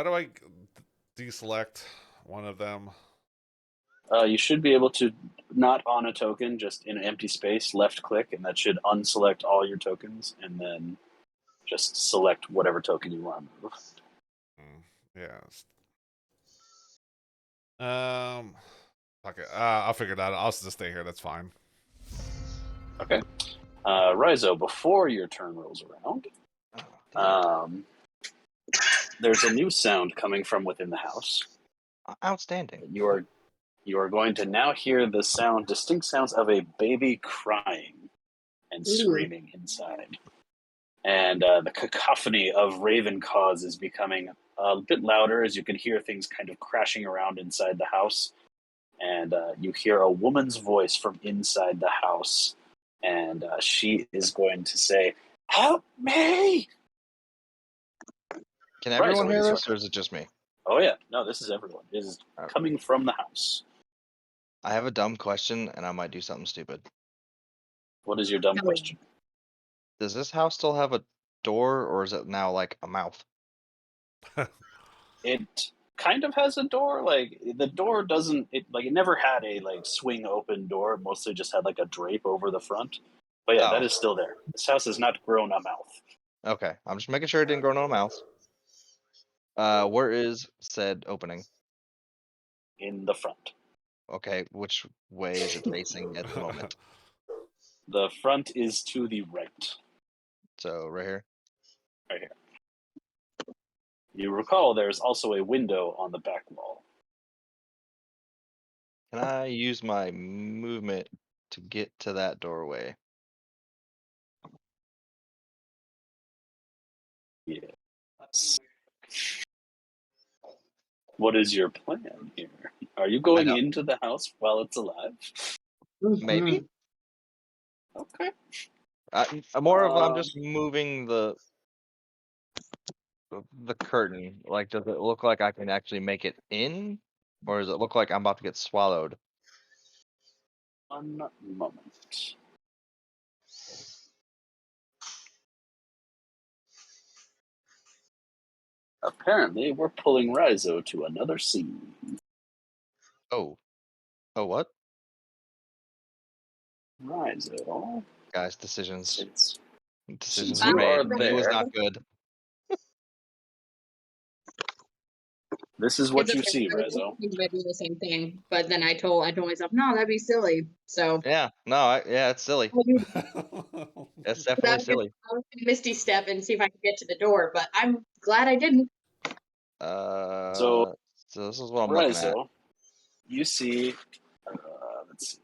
do I deselect one of them? You should be able to, not on a token, just in an empty space, left click, and that should unselect all your tokens, and then just select whatever token you want to move. Yes. Okay. I'll figure it out. I'll just stay here. That's fine. Okay. Raizo, before your turn rolls around, there's a new sound coming from within the house. Outstanding. You are going to now hear the distinct sounds of a baby crying and screaming inside. And the cacophony of raven caws is becoming a bit louder as you can hear things kind of crashing around inside the house. And you hear a woman's voice from inside the house. And she is going to say, "Help me!" Can everyone hear this, or is it just me? Oh, yeah. No, this is everyone. It is coming from the house. I have a dumb question, and I might do something stupid. What is your dumb question? Does this house still have a door, or is it now like a mouth? It kind of has a door. Like the door doesn't. It never had a swing open door. It mostly just had like a drape over the front. But yeah, that is still there. This house has not grown a mouth. Okay, I'm just making sure it didn't grow no mouth. Where is said opening? In the front. Okay, which way is it facing at the moment? The front is to the right. So right here? Right here. You recall there's also a window on the back wall. Can I use my movement to get to that doorway? Yes. What is your plan here? Are you going into the house while it's alive? Maybe. Okay. I'm just moving the curtain. Like, does it look like I can actually make it in, or does it look like I'm about to get swallowed? One moment. Apparently, we're pulling Raizo to another scene. Oh. Oh, what? Raizo. Guys, decisions. Decisions you were are made. It was there. not good. This is what you see, I was Raizo. thinking I do the same thing, but then I told myself, no, that'd be silly. So Yeah, no, yeah, it's silly. I'll do It's that. definitely silly. I was gonna Misty step and see if I could get to the door, but I'm glad I didn't. So this is what I'm looking at. Raizo, you see. Let's see.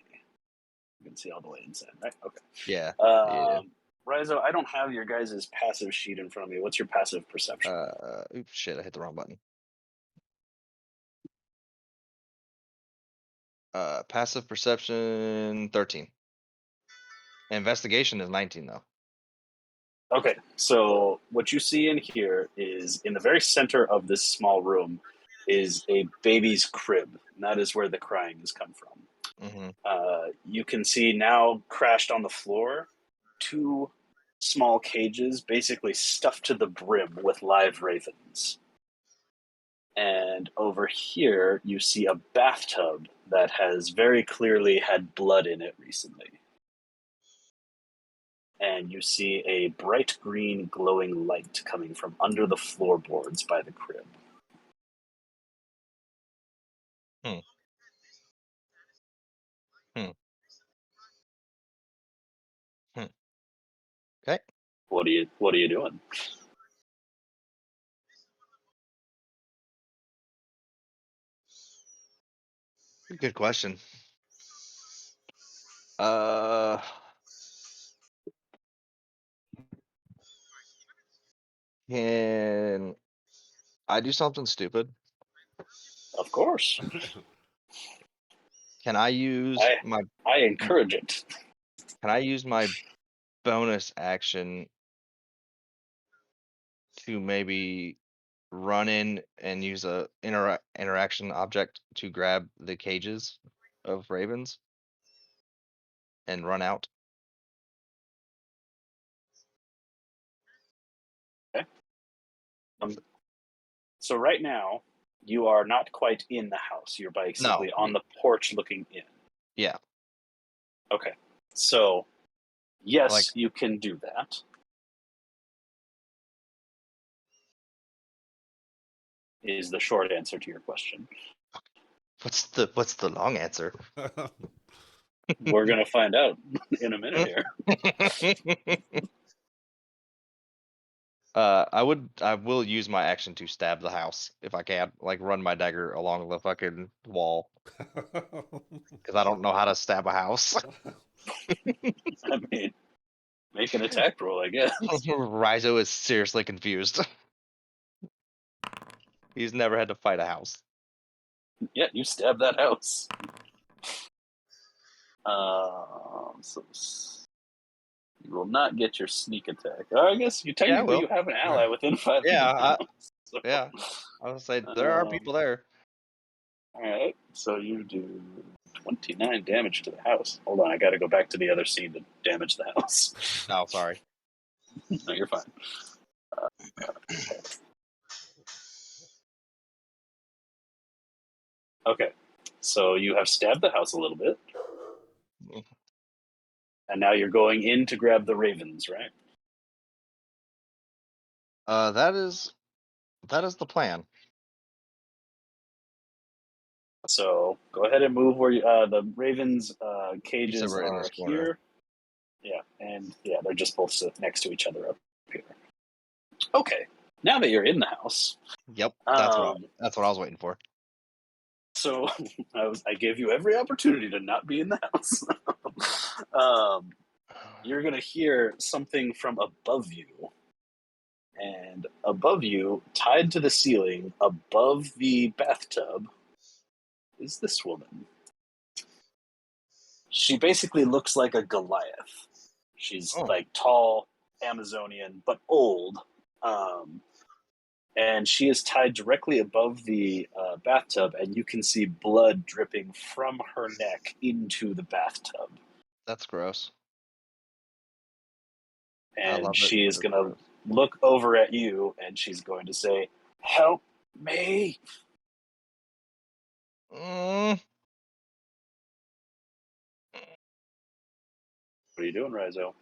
You can see all the way inside, right? Okay. Yeah. Raizo, I don't have your guys' passive sheet in front of me. What's your passive perception? Oops, shit, I hit the wrong button. Passive perception 13. Investigation is 19 though. Okay, so what you see in here is in the very center of this small room is a baby's crib, and that is where the crying has come from. Mm-hmm. You can see now crashed on the floor 2 small cages, basically stuffed to the brim with live ravens. And over here, you see a bathtub that has very clearly had blood in it recently. And you see a bright green glowing light coming from under the floorboards by the crib. Hmm. Okay. What are you doing? Good question. Can I do something stupid? Of course. Can I use I encourage it. Can I use my bonus action to maybe run in and use a interaction object to grab the cages of ravens and run out? Okay. So right now, you are not quite in the house. You're basically on the porch looking in. Yeah. Okay. So, yes, Like- you can do that. Is the short answer to your question. What's the long answer? We're gonna find out in a minute here. I will use my action to stab the house if I can, like run my dagger along the fucking wall because I don't know how to stab a house. I mean, make an attack roll, I guess. Raizo is seriously confused. He's never had to fight a house. Yeah, you stab that house. So you will not get your sneak attack. I guess you technically you have an ally within 5 feet. Yeah, So, yeah. I was say there are people there. All right, so you do 29 damage to the house. Hold on, I got to go back to the other scene to damage the house. Oh, sorry. No, you're fine. Okay, so you have stabbed the house a little bit, and now you're going in to grab the ravens, right? That is the plan. So go ahead and move where the ravens' cages we're in are this corner. here. Yeah, and yeah, they're just both next to each other up here. Okay, now that you're in the house. Yep, that's what I was waiting for. So I gave you every opportunity to not be in the house. You're gonna hear something from above you, and above you, tied to the ceiling, above the bathtub, is this woman. She basically looks like a Goliath. She's like tall, Amazonian, but old. And she is tied directly above the bathtub, and you can see blood dripping from her neck into the bathtub. That's gross. And she is going to look over at you, and she's going to say, "Help me!" What are you doing, Raizo?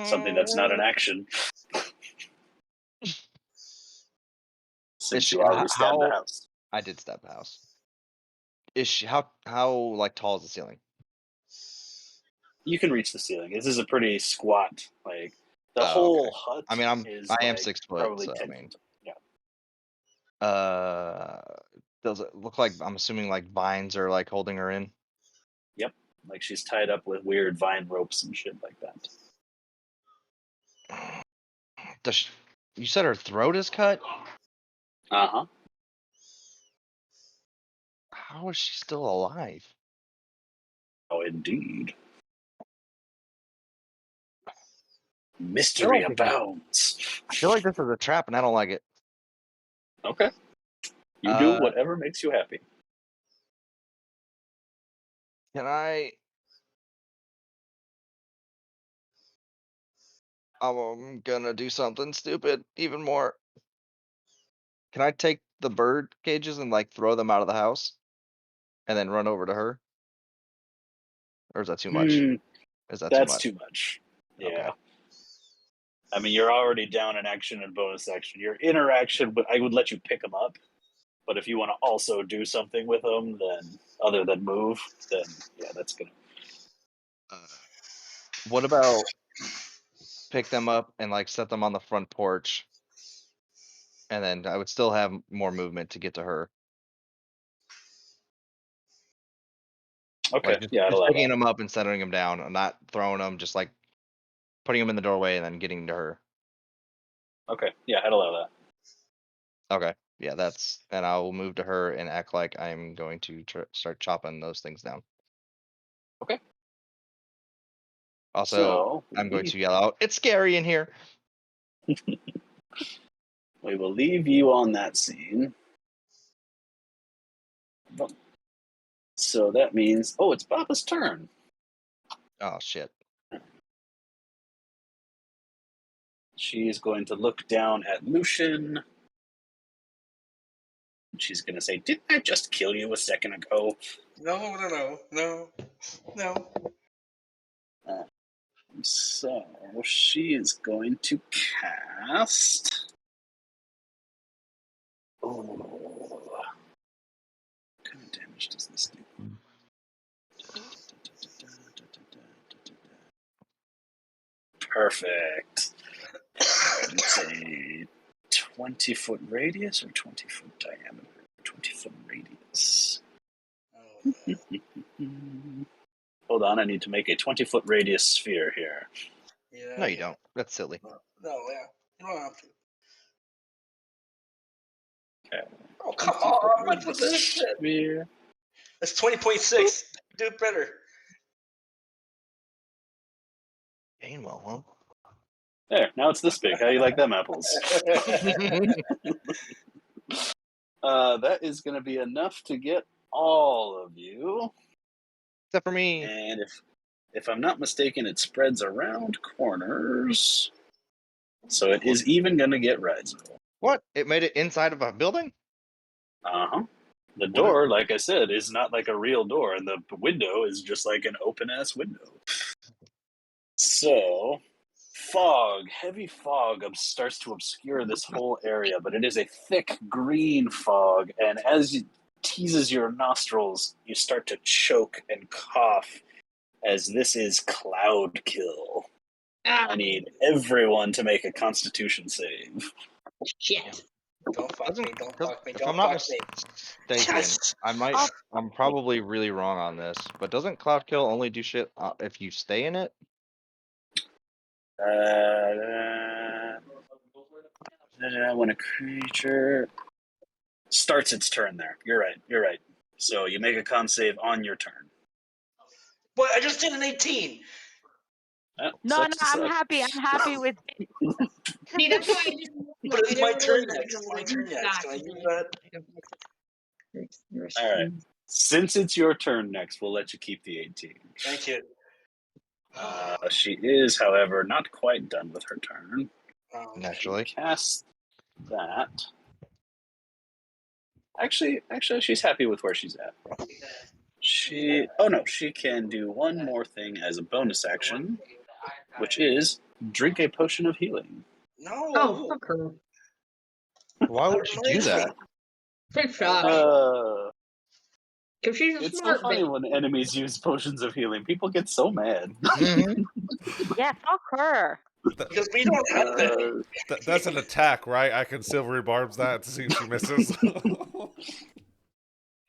Something that's not an action. since you already stabbed the house. I did stab the house. Is she how like tall is the ceiling? You can reach the ceiling. This is a pretty squat, like the Oh, whole okay. hut. I mean, is I am like 6 foot, probably so 10 I mean, feet. Yeah. does it look like I'm assuming like vines are like holding her in? Yep. Like she's tied up with weird vine ropes and shit like that. You said her throat is cut? Uh-huh. How is she still alive? Oh, indeed. Mystery abounds. I feel like this is a trap and I don't like it. Okay. You do whatever makes you happy. Can I'm gonna do something stupid even more. Can I take the bird cages and like throw them out of the house and then run over to her? Or is that too much? Is that That's too too much. Yeah. Okay. I mean, you're already down an action and bonus action. Your interaction, I would let you pick them up. But if you want to also do something with them, then other than move, then yeah, that's gonna. What about pick them up and like set them on the front porch, and then I would still have more movement to get to her. Okay, Like just yeah, I'd allow picking that. them up and setting them down, and not throwing them, just like putting them in the doorway and then getting to her. Okay, yeah, I'd allow that. Okay, yeah, and I will move to her and act like I'm going to start chopping those things down. Okay. Also, So I'm going to yell out, "It's scary in here!" we will leave you on that scene. So that means, it's Papa's turn. Oh shit! She is going to look down at Lucian. She's going to say, "Didn't I just kill you a second ago?" No. So she is going to cast. Oh, what kind of damage does this do? Perfect. It's a 20-foot radius or 20-foot diameter? 20-foot radius. Hold on, I need to make a 20-foot radius sphere here. Yeah. No, you don't. That's silly. No, yeah. You don't have to. Okay. Oh, come on. What's with this shit? Sphere. That's 20.6. Do it better. Gainwell, huh? There, now it's this big. How you like them apples? That is going to be enough to get all of you. Except for me. And if I'm not mistaken, it spreads around corners. So it is even going to get Raizo. What? It made it inside of a building? Uh-huh. The door, like I said, is not like a real door, and the window is just like an open-ass window. So, heavy fog starts to obscure this whole area, but it is a thick green fog, and as it teases your nostrils, you start to choke and cough, as this is cloud kill. I need everyone to make a Constitution save. Shit. Don't fuck me. If I'm not mistaken, I'm probably really wrong on this, but doesn't cloud kill only do shit if you stay in it? When a creature starts its turn there. You're right. So you make a con save on your turn. But I just did an 18. No, I'm happy. I'm happy with. See, that's why I just. But it's my turn next. Can I use that? All right. Since it's your turn next, we'll let you keep the 18. Thank you. She is, however, not quite done with her turn. Naturally. She casts that. Actually, she's happy with where she's at. She can do one more thing as a bonus action, which is drink a potion of healing. No. Oh, fuck her. Why would you do that? Quick shot. Because she's a It's so smart funny bitch. when enemies use potions of healing. People get so mad. Mhm. Yeah, fuck her. Because we don't have that. That's an attack, right? I can silvery barbs that to see if she misses.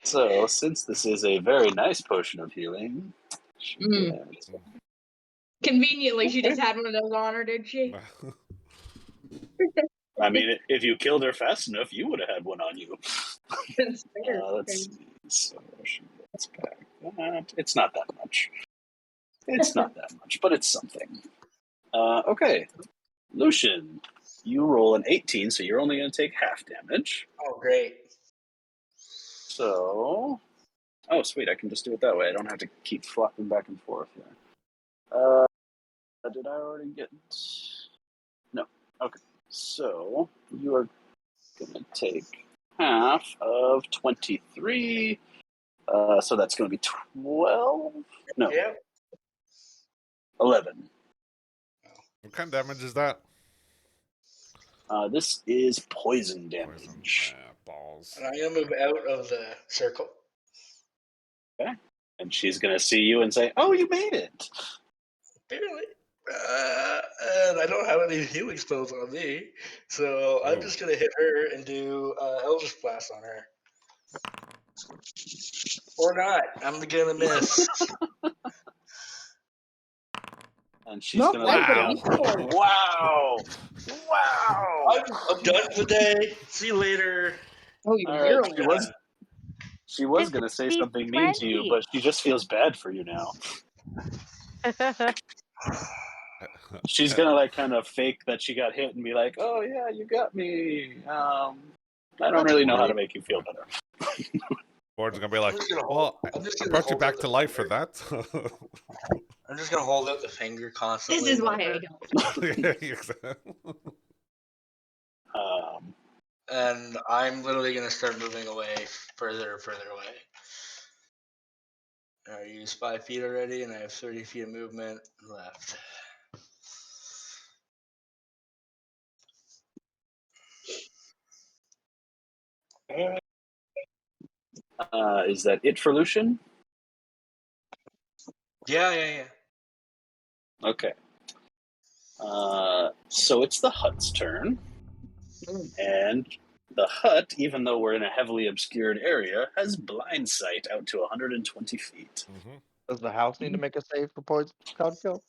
So, since this is a very nice potion of healing, she Mhm. gets Conveniently, she just had one of those on her, did she? I mean, if you killed her fast enough, you would have had one on you. That's fair. Let's see. So she gets back that. It's not that much. It's not that much, but it's something. Okay. Lucian, you roll an 18, so you're only going to take half damage. Oh, great. So. Oh, sweet. I can just do it that way. I don't have to keep flopping back and forth here. Did I already get. No. Okay. So you are going to take half of 23. So that's going to be 12? No, Yeah. 11. What kind of damage is that? This is poison damage. Poison. Balls. And I'm going to move out of the circle. Okay. And she's going to see you and say, "Oh, you made it." Barely. And I don't have any healing spells on me. So I'm just going to hit her and do Eldritch Blast on her. Or not. I'm going to miss. And she's Nope, going to that's look a down. D4. Wow. Wow. I'm done for the day. See you later. Oh, All you're right. She was This going to is say something mean to you, D20. but she just feels bad for you now. She's going to like kind of fake that she got hit and be like, "Oh yeah, you got me. I don't That's really know how rude. to make you feel better." Board's gonna be like, I'm just gonna well, I'm just I gonna brought you hold back out to the life for finger. that. I'm just going to hold out the finger constantly. This is why I don't. Yeah, exactly. And I'm literally going to start moving away further and further away. I used 5 feet already, and I have 30 feet of movement left. Is that it for Lucian? Yeah. Okay. So it's the hut's turn. And the hut, even though we're in a heavily obscured area, has blind sight out to 120 feet. Mm-hmm. Does the house need to make a save for poison kill?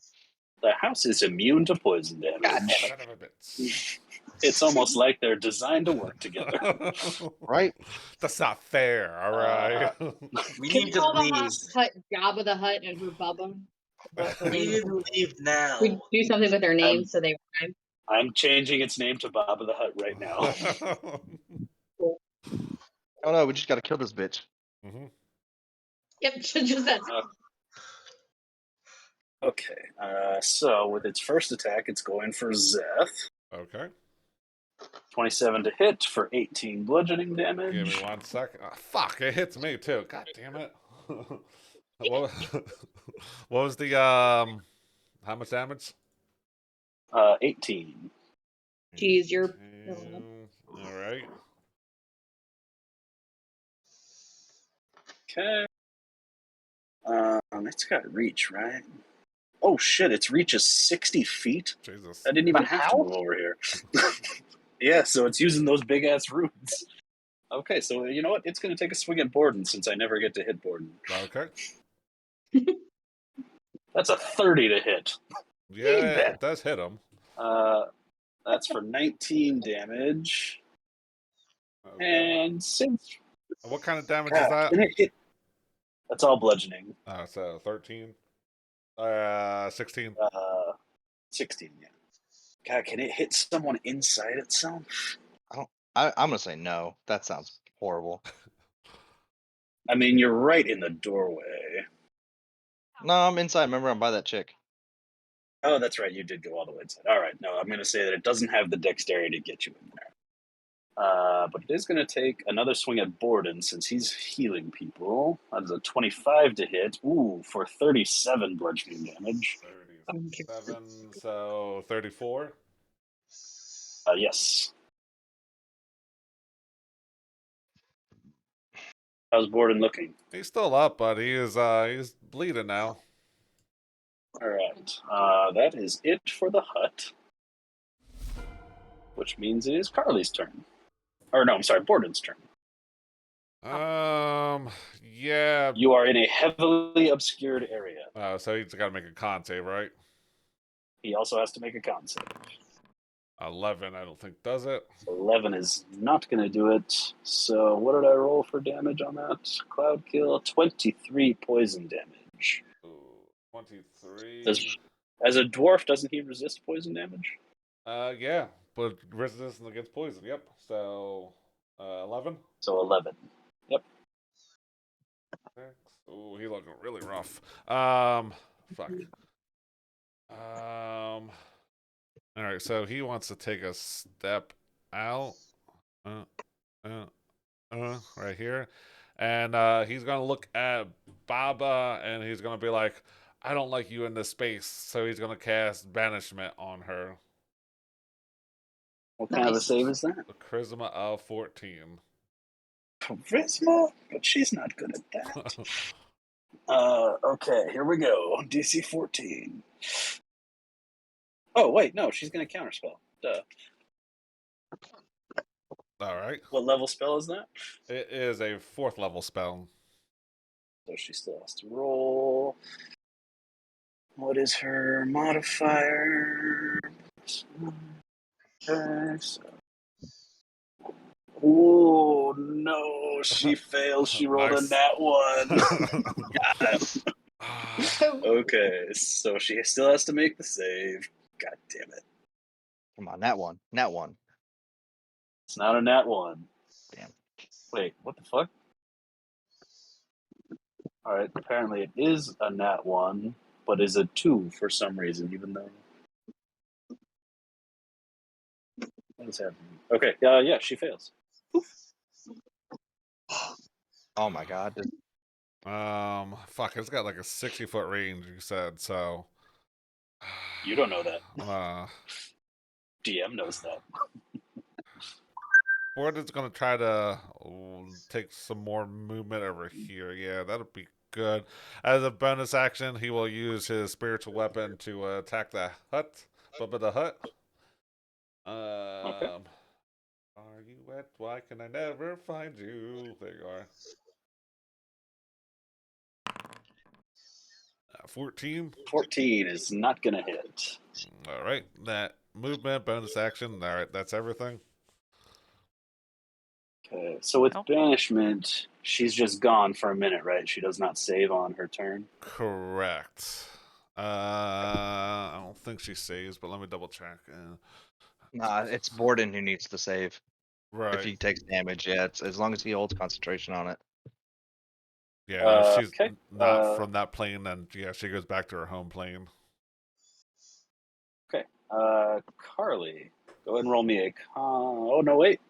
The house is immune to poison God damage. damn it. Son of a bitch. It's almost like they're designed to work together. Right? That's not fair, alright? We Can need we to call the leave. hut Jabba the Hut and her Bubba? What the We name? need to leave now. We do something with their names so they rhyme. I'm changing its name to Bob of the Hut right now. Oh no, we just gotta kill this bitch. Mm-hmm. Yep, just that. Okay, so with its first attack, it's going for Szeth. Okay. 27 to hit for 18 bludgeoning Give me damage. 1 second. Oh, fuck, it hits me too. God damn it. what, what was the how much damage? 18. Jeez, you're. Alright. Okay. It's got reach, right? Oh shit, its reach is 60 feet? Jesus. I didn't even The have to move over here. Yeah, so it's using those big ass roots. Okay, so you know what? It's going to take a swing at Borden since I never get to hit Borden. Okay. That's a 30 to hit. Yeah, it does hit him. That's for 19 damage. Okay. And since What kind of damage is that? can it hit? That's all bludgeoning. So 13. 16. 16, yeah. God, can it hit someone inside itself? I'm gonna say no. That sounds horrible. I mean, you're right in the doorway. No, I'm inside. Remember, I'm by that chick. Oh, that's right. You did go all the way inside. All right. No, I'm going to say that it doesn't have the dexterity to get you in there. But it is going to take another swing at Borden since he's healing people. That is a 25 to hit. Ooh, for 37 bludgeoning damage. 37, so 34. Yes. How's Borden looking? He's still up, but he's bleeding now. All right. That is it for the hut, which means it is Karli's turn. Or no, I'm sorry, Borden's turn. Yeah. You are in a heavily obscured area. So he's got to make a con save, right? He also has to make a con save. 11, I don't think does it. 11 is not going to do it. So what did I roll for damage on that? Cloud kill, 23 poison damage. Ooh, 23. As a dwarf, doesn't he resist poison damage? Yeah, but resistance against poison. Yep. So, 11. So 11. Yep. Oh, he looking really rough. Fuck. All right. So he wants to take a step out. Right here, and he's gonna look at Baba, and he's gonna be like, "I don't like you in this space." So he's gonna cast banishment on her. What kind of a save is that? A charisma of 14. Charisma? But she's not good at that. Okay, here we go. DC 14. Oh, wait, no, she's going to counterspell. Duh. All right. What level spell is that? It is a 4th level spell. So she still has to roll. What is her modifier? Okay, so. Oh, no, she failed. She rolled Nice. a nat 1. Got him. Ah, Okay, so she still has to make the save. God damn it. Come on, nat one. Nat one. It's not a nat 1. Damn. Wait, what the fuck? Alright, apparently it is a nat 1, but is a 2 for some reason, even though. What is happening? Okay, yeah, she fails. Oh my god. fuck, it's got like a 60-foot range, you said, so. You don't know that. Uh, DM knows that. Borden's gonna try to take some more movement over here. Yeah, that'll be good. As a bonus action, he will use his spiritual weapon to attack the hut. Bubba the hut. Okay. Are you wet? Why can I never find you? There you are. 14. 14 is not going to hit. All right. That movement, bonus action. All right. That's everything. Okay, so with Nope. banishment, she's just gone for a minute, right? She does not save on her turn. Correct. I don't think she saves, but let me double check. Nah, it's Borden who needs to save. Right. If he takes damage, yeah, it's as long as he holds concentration on it. Yeah, no, if she's okay. not from that plane, then yeah, she goes back to her home plane. Okay. Karli, go ahead and roll me a Oh, no, wait.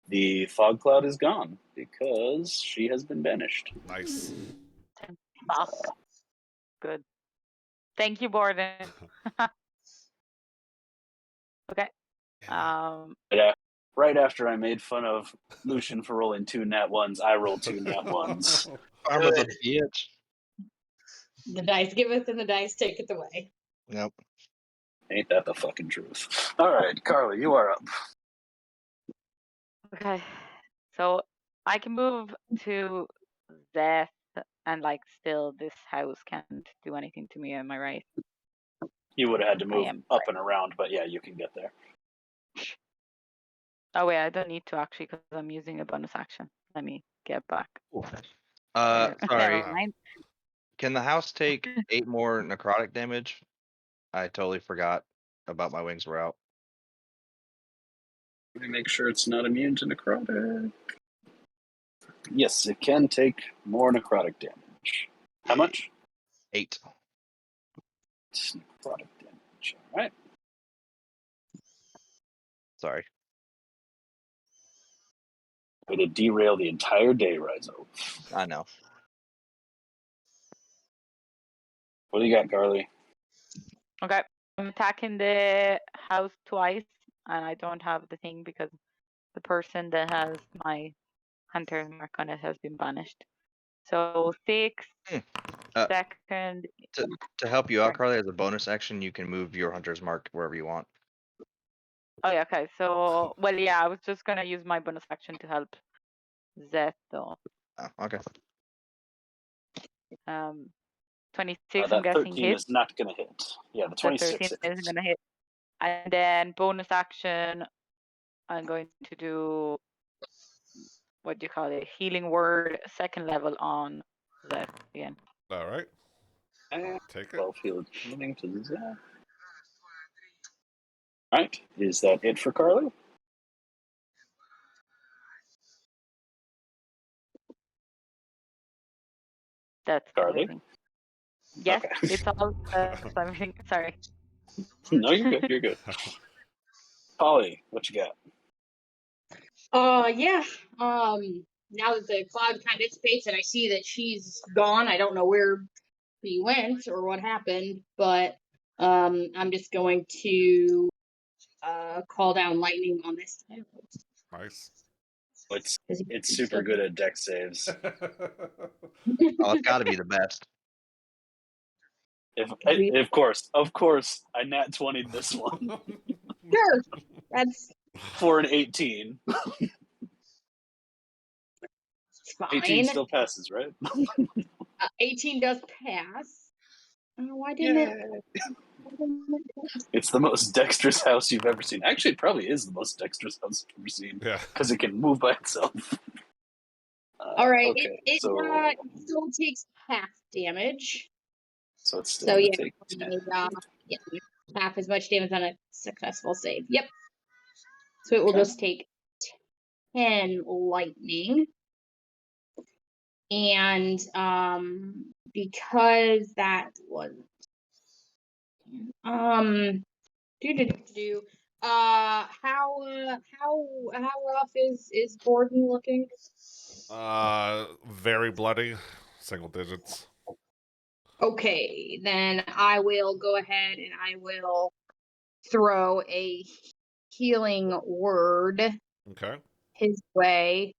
The fog cloud is gone because she has been banished. Nice. Fuck. Good. Thank you, Borden. Okay. Yeah. Right after I made fun of Lucian for rolling 2 nat 1s, I rolled 2 nat 1s. Arm of the bitch. The dice giveth and the dice taketh away. Yep. Ain't that the fucking truth? All right, Karli, you are up. Okay. So I can move to Szeth, and like still this house can't do anything to me, am I right? You would have had to move am up and around, but yeah, you can get there. Oh wait, I don't need to actually because I'm using a bonus action. Let me get back. Sorry. Never mind. Can the house take 8 more necrotic damage? I totally forgot about my wings were out. Let me make sure it's not immune to necrotic. Yes, it can take more necrotic damage. How much? 8. It's necrotic damage. All right. Sorry. Way to derail the entire day, Raizo. I know. What do you got, Karli? Okay. I'm attacking the house twice, and I don't have the thing because the person that has my hunter's mark on it has been banished. So 6 Uh, second. To help you out, Sorry. Karli, as a bonus action, you can move your hunter's mark wherever you want. Oh yeah, okay. So well, yeah, I was just gonna use my bonus action to help Szeth though. Oh, okay. 26, I'm That guessing 13 hits. is not going to hit. Yeah, the The 26 13 hits. isn't gonna hit. And then bonus action, I'm going to do what do you call it? Healing word, second level on Szeth again. All right. And Take it. 12 field healing to the Zap. Alright, is that it for Karli? That's Karli? everything. Yes, Okay. it's all everything. Sorry. No, you're good. You're good. Polly, what you got? Yeah. Now that the cloud kind of dissipates and I see that she's gone, I don't know where she went or what happened, but I'm just going to call down lightning on this time. Nice. It's super good at deck saves. Oh, it's got to be the best. Of course, I nat 20'd this one Sure, that's for an 18. fine. 18 still passes, right? 18 does pass. Why didn't it? It's the most dexterous house you've ever seen. Actually, it probably is the most dexterous house you've ever seen Yeah. because it can move by itself. All right, Okay, it so still takes half damage. so it's still So gonna yeah, take 10. yeah, half as much damage on a successful save. Yep. So it will Okay. just take 10 lightning. And because that was how rough is Gordon looking? Very bloody. Single digits. Okay, then I will go ahead and I will throw a healing word Okay. his way.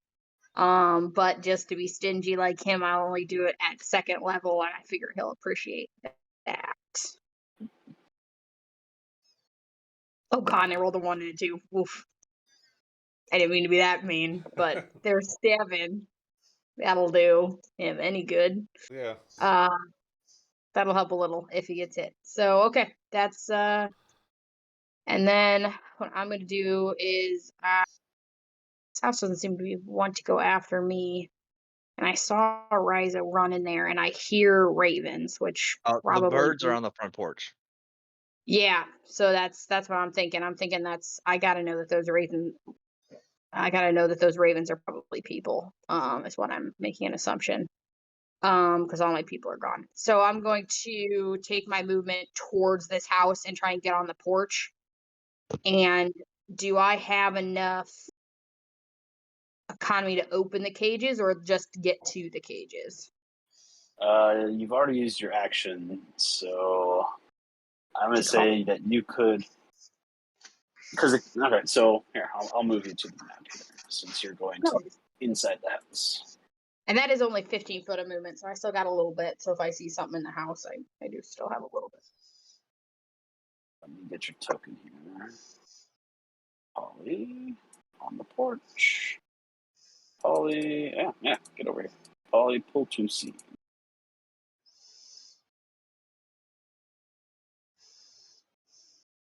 But just to be stingy like him, I'll only do it at second level, and I figure he'll appreciate that. Oh god, and I rolled a 1 and a 2. Oof. I didn't mean to be that mean, but there's 7. That'll do him any good. Yeah. That'll help a little if he gets hit. So okay, that's and then what I'm gonna do is this house doesn't seem to want to go after me. And I saw Raizo run in there, and I hear ravens, which The probably birds are on the front porch. yeah. So that's what I'm thinking. I'm thinking that's I gotta know that those ravens. I gotta know that those ravens are probably people. Is what I'm making an assumption. Because all my people are gone. So I'm going to take my movement towards this house and try and get on the porch. And do I have enough economy to open the cages, or just get to the cages? You've already used your action, so I'm gonna say that you could. Okay, so here I'll move you to the map here since you're going to inside the house. And that is only 15 foot of movement, so I still got a little bit. So if I see something in the house, I do still have a little bit. Let me get your token here. Polly on the porch. Polly, yeah, get over here. Polly, pull 2C.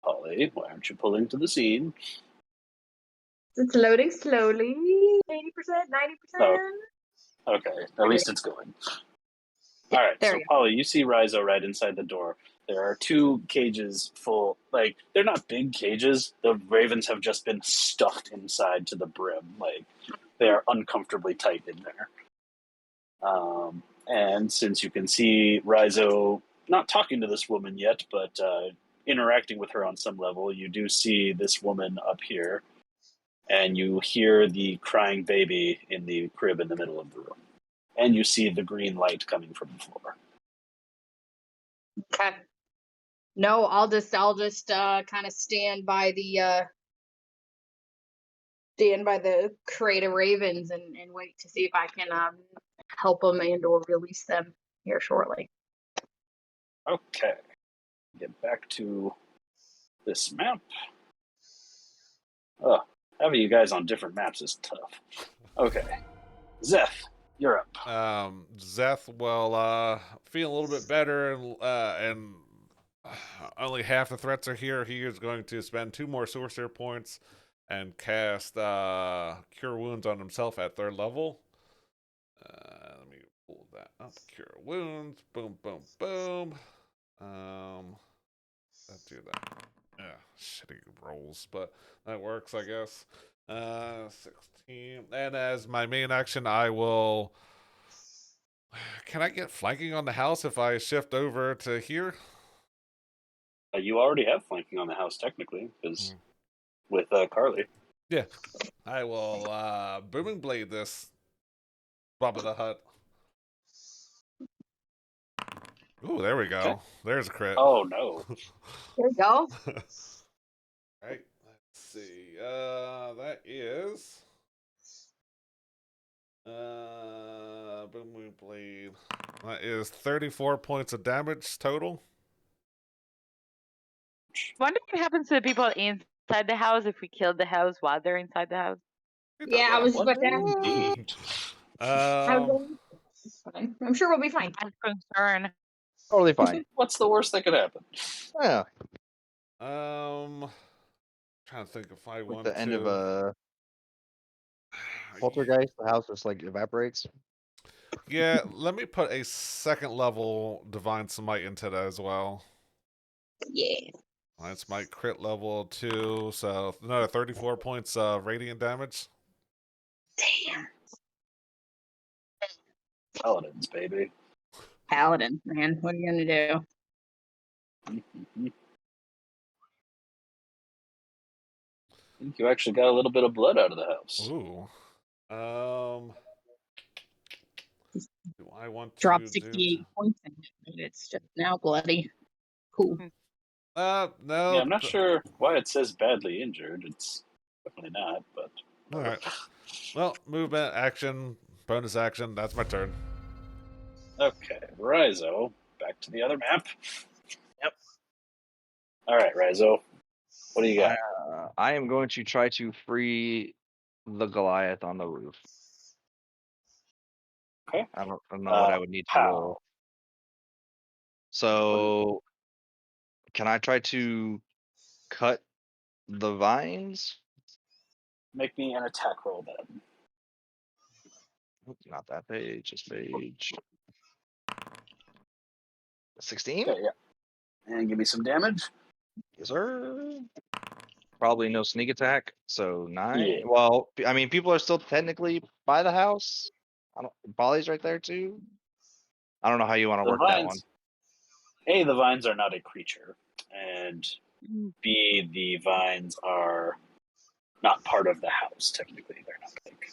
Polly, why aren't you pulling to the scene? It's loading slowly. 80%, 90%. Oh, okay, at least it's going. All right, so Polly, you see Raizo right inside the door. There are 2 cages full, like, they're not big cages. The ravens have just been stuffed inside to the brim. Like, they are uncomfortably tight in there. And since you can see Raizo not talking to this woman yet, but interacting with her on some level, you do see this woman up here, and you hear the crying baby in the crib in the middle of the room. And you see the green light coming from the floor. Okay. No, I'll just kind of stand by the stand by the crate of ravens and wait to see if I can help them and/or release them here shortly. Okay. Get back to this map. Oh, having you guys on different maps is tough. Okay. Szeth, you're up. Szeth will feel a little bit better, and only half the threats are here. He is going to spend 2 more sorcerer points and cast Cure Wounds on himself at 3rd level. Let me pull that up. Cure Wounds. Boom, boom, boom. Let's do that. Yeah, shitty rolls, but that works, I guess. 16. And as my main action, I will. Can I get flanking on the house if I shift over to here? You already have flanking on the house, technically, because with Karli. Yeah. I will Booming Blade this Bubba the Hut. Ooh, there we go. Okay. There's a crit. Oh, no. There you go. Right. Let's see. That is Booming Blade. That is 34 points of damage total. Wonder what happens to the people inside the house if we killed the house while they're inside the house. Yeah, I was just about to ask. Indeed. I'm sure we'll be fine. I'm concerned. Totally fine. What's the worst that could happen? Yeah. Trying to think if I With want the end of to. a poltergeist, the house just like evaporates. Yeah, let me put a 2nd level Divine Smite into that as well. Yeah. That's my crit level 2, so another 34 points radiant damage. Damn. Paladins, baby. Paladin, man. What are you gonna do? I think you actually got a little bit of blood out of the house. Ooh. Do I want Drop to 68 points in it, but it's just now bloody. Cool. no. Yeah, I'm not sure why it says badly injured. It's definitely not, but. All right. Well, movement, action, bonus action. That's my turn. Okay, Raizo, back to the other map. Yep. All right, Raizo, what do you got? I am going to try to free the Goliath on the roof. Okay. I don't know what I would need to How? roll. So, can I try to cut the vines? Make me an attack roll then. Oops, not that page, just page 16? Okay, yeah. And give me some damage. Yes, sir. Probably no sneak attack, so 9. Yeah. Well, I mean, people are still technically by the house. Polly's right there too. I don't know how you want to The work that one. vines. A, the vines are not a creature, and B, the vines are not part of the house. Technically, they're not like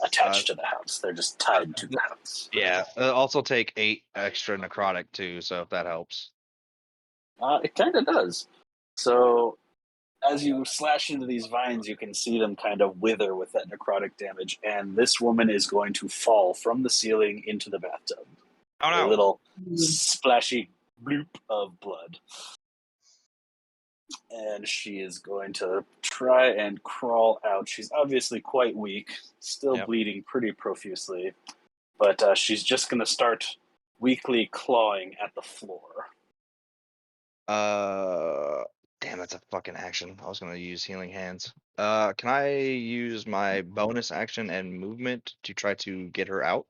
attached to the house. They're just tied to the house. Yeah. Also take 8 extra necrotic too, so if that helps. It kind of does. So, as you slash into these vines, you can see them kind of wither with that necrotic damage, and this woman is going to fall from the ceiling into the bathtub. Oh A no! little splashy bloop of blood. And she is going to try and crawl out. She's obviously quite weak, still bleeding pretty profusely, but she's just going to start weakly clawing at the floor. Damn, that's a fucking action. I was gonna use healing hands. Can I use my bonus action and movement to try to get her out?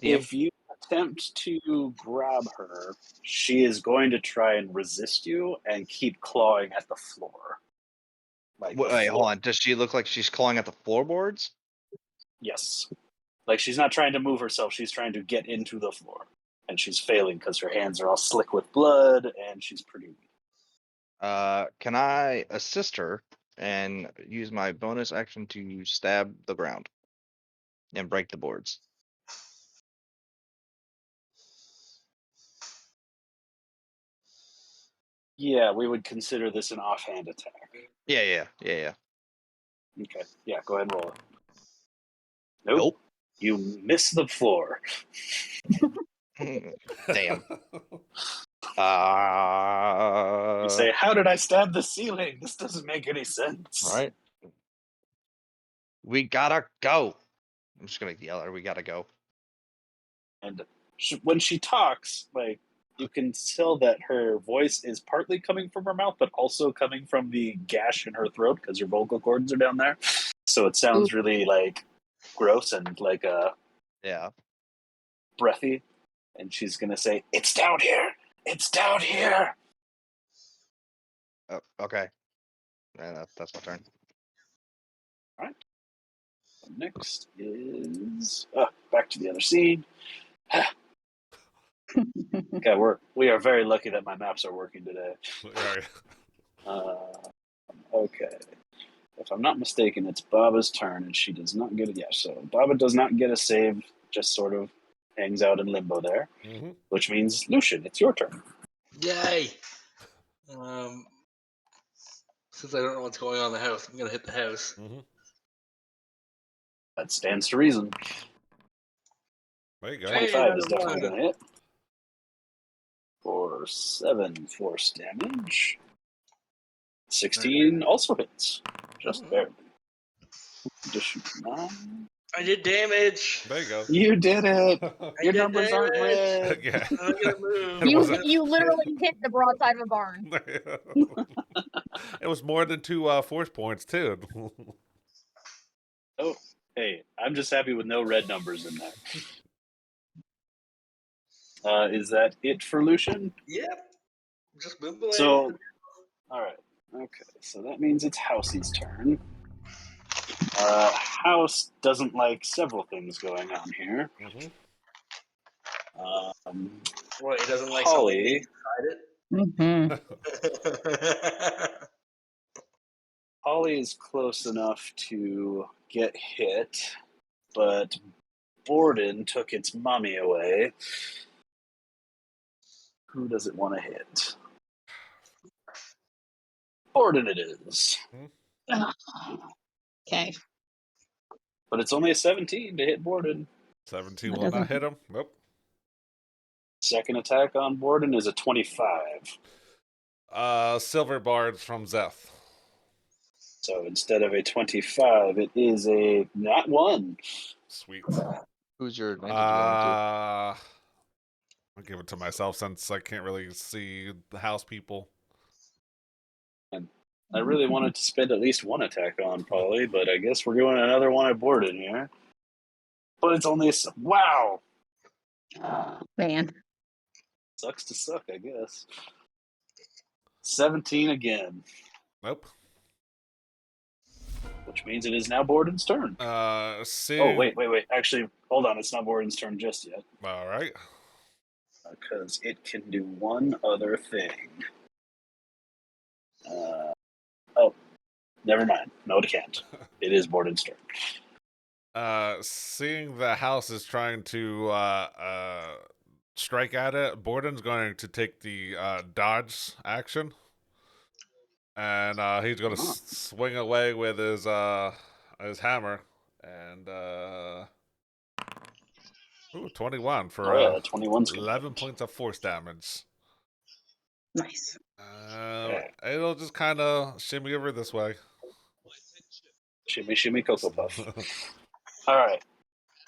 If you attempt to grab her, she is going to try and resist you and keep clawing at the floor. Like Wait, hold on. Does she look like she's clawing at the floorboards? Yes. Like she's not trying to move herself, she's trying to get into the floor. And she's failing because her hands are all slick with blood and she's pretty weak. Can I assist her and use my bonus action to stab the ground and break the boards? Yeah, we would consider this an offhand attack. Yeah. Okay. Yeah, go ahead and roll it. Nope. You miss the floor. Damn. You say, "How did I stab the ceiling? This doesn't make any sense." Right. We gotta go. I'm just gonna yell at her. We gotta go. And when she talks, like, you can tell that her voice is partly coming from her mouth, but also coming from the gash in her throat because her vocal cords are down there. So it sounds really like gross and like Yeah. breathy. And she's gonna say, "It's down here. It's down here." Oh, okay. Yeah, that's my turn. All right. Next is back to the other scene. Okay, we are very lucky that my maps are working today. Okay. If I'm not mistaken, it's Baba's turn, and she does not get it. Yeah, so Baba does not get a save, just sort of hangs out in limbo there, which means, Lucian, it's your turn. Yay! Since I don't know what's going on in the house, I'm gonna hit the house. That stands to reason. There you go. 25 is definitely going to hit. For 7 force damage. 16 also hits. Just barely. Addition 9. I did damage. There you go. You did it. Your did numbers aren't red. Yeah. I'm gonna move. You literally hit the broadside of a barn. It was more than 2 force points too. Oh, hey, I'm just happy with no red numbers in there. Is that it for Lucian? Yep. Just move away. So, all right. Okay, so that means it's Housey's turn. House doesn't like several things going on here. What, he doesn't like Holly. something Holly is close enough to get hit, but Borden took its mommy away. Who does it want to hit? Borden it is. Okay. But it's only a 17 to hit Borden. 17 will not hit him. Nope. Second attack on Borden is a 25. Silver bards from Szeth. So instead of a 25, it is a not 1. Sweet. Who's your advantage going to? I'll give it to myself since I can't really see the house people. And I really wanted to spend at least one attack on Polly, but I guess we're going another one at Borden here. But it's only wow. Man. Sucks to suck, I guess. 17 again. Nope. Which means it is now Borden's turn. Oh, wait. Actually, hold on. It's not Borden's turn just yet. All right. Because it can do one other thing. Never mind. No, it can't. It is Borden's turn. Seeing the house is trying to strike at it, Borden's going to take the dodge action. And he's going to swing away with his hammer. And 21 for 21's 11 points of force damage. Nice. It'll just kind of shimmy over this way. Shimmy, shimmy, Cocoa Puff. All right.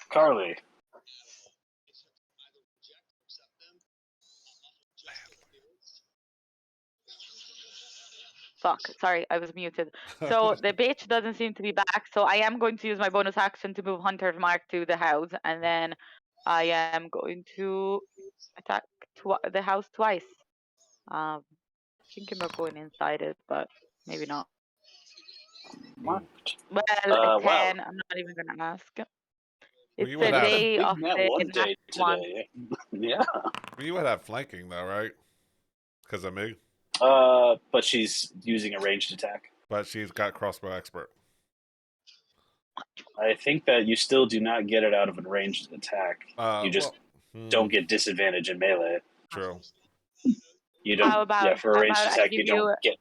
Karli. Fuck, sorry, I was muted. So the bitch doesn't seem to be back, so I am going to use my bonus action to move Hunter's Mark to the house, and then I am going to attack the house twice. Thinking about going inside it, but maybe not. Marked. Well, a 10, wow. I'm not even going to ask. It's would the have- day Big of nat the one nat day one. today. Yeah. You would have flanking though, right? Because of me. But she's using a ranged attack. But she's got crossbow expert. I think that you still do not get it out of a ranged attack. You just don't get disadvantage in melee. True. You don't. How about Yeah, for a ranged I attack, give you don't you? get.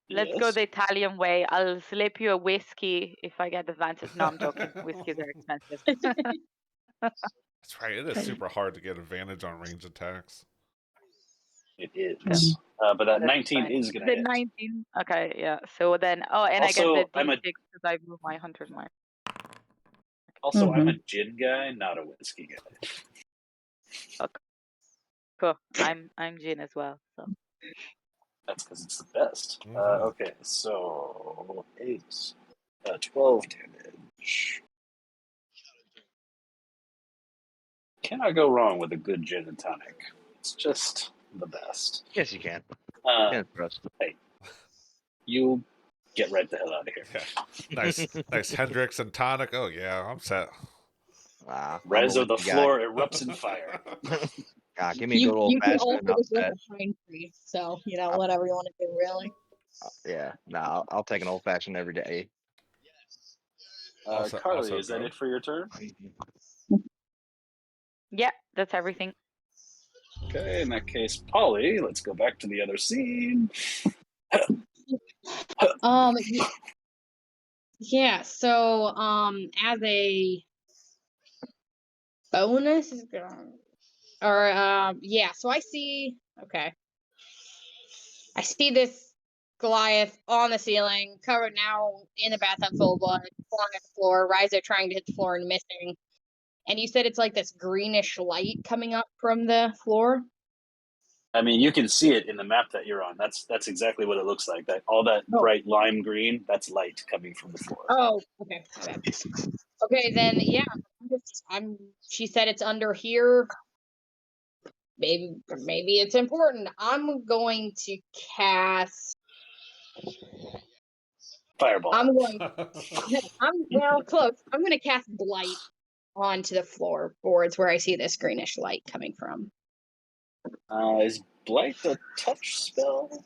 Let's go Yes. the Italian way. I'll slip you a whiskey if I get advantage. No, I'm joking. Whiskeys are expensive. That's right. It is super hard to get advantage on range attacks. It is. But that That's 19 fine. is going to The hit. 19. Okay, yeah. So then, and I get Also, the I'm a D6 because I move my hunter's mark. I'm a gin guy, not a whiskey guy. Cool. I'm Jin as well. So That's because it's the best. Mhm. Okay, so 8, 12 damage. Cannot go wrong with a good gin and tonic. It's just the best. Yes, you can. Uh, Trust. you get right the hell out of here. Yeah. Nice Hendrix and tonic. Oh yeah, I'm set. I'm a Raizo, the whiskey guy. floor erupts in fire. Give me a good old You can fashioned also and I'm just set. like a pine tree, so whatever you want to do, really. Yeah, no, I'll take an old fashioned every day. Karli, is that good. it for your turn? yeah, that's everything. Okay, in that case, Polly, let's go back to the other scene. Yeah, so as a bonus so I see this Goliath on the ceiling, covered now in a bathtub full of blood, falling at the floor, Raizo trying to hit the floor and missing. And you said it's like this greenish light coming up from the floor? I mean, you can see it in the map that you're on. That's exactly what it looks like. That all that bright lime green, that's light coming from the floor. Oh, okay. My bad. Okay, then yeah, she said it's under here. Maybe it's important. I'm going to cast Fireball. well close. I'm going to cast blight onto the floorboards where I see this greenish light coming from. Is Blight a touch spell?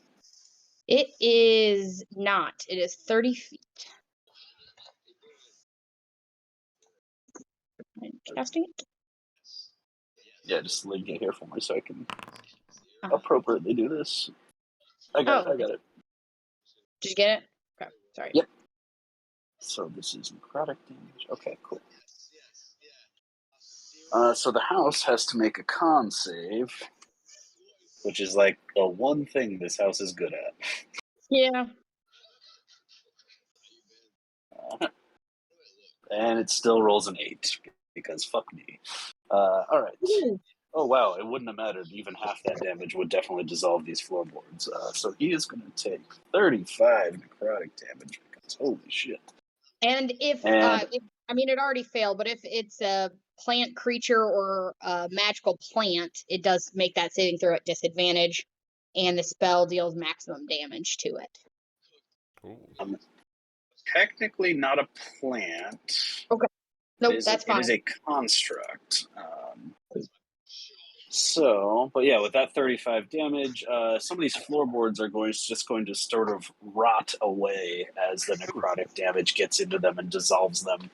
It is not. It is 30 feet. I'm casting it. Yeah, just link it here for me so I can appropriately do this. I got it. Did you get it? Okay, sorry. Yep. So this is necrotic damage. Okay, cool. So the house has to make a con save, which is like the one thing this house is good at. Yeah. And it still rolls an 8 because fuck me. All right. Ooh. Oh wow, it wouldn't have mattered. Even half that damage would definitely dissolve these floorboards. So he is going to take 35 necrotic damage because holy shit. And it already failed, but if it's a plant creature or a magical plant, it does make that saving throw at disadvantage, and the spell deals maximum damage to it. Technically not a plant. Okay. Nope, that's fine. It is a construct. But yeah, with that 35 damage, some of these floorboards are just going to sort of rot away as the necrotic damage gets into them and dissolves them.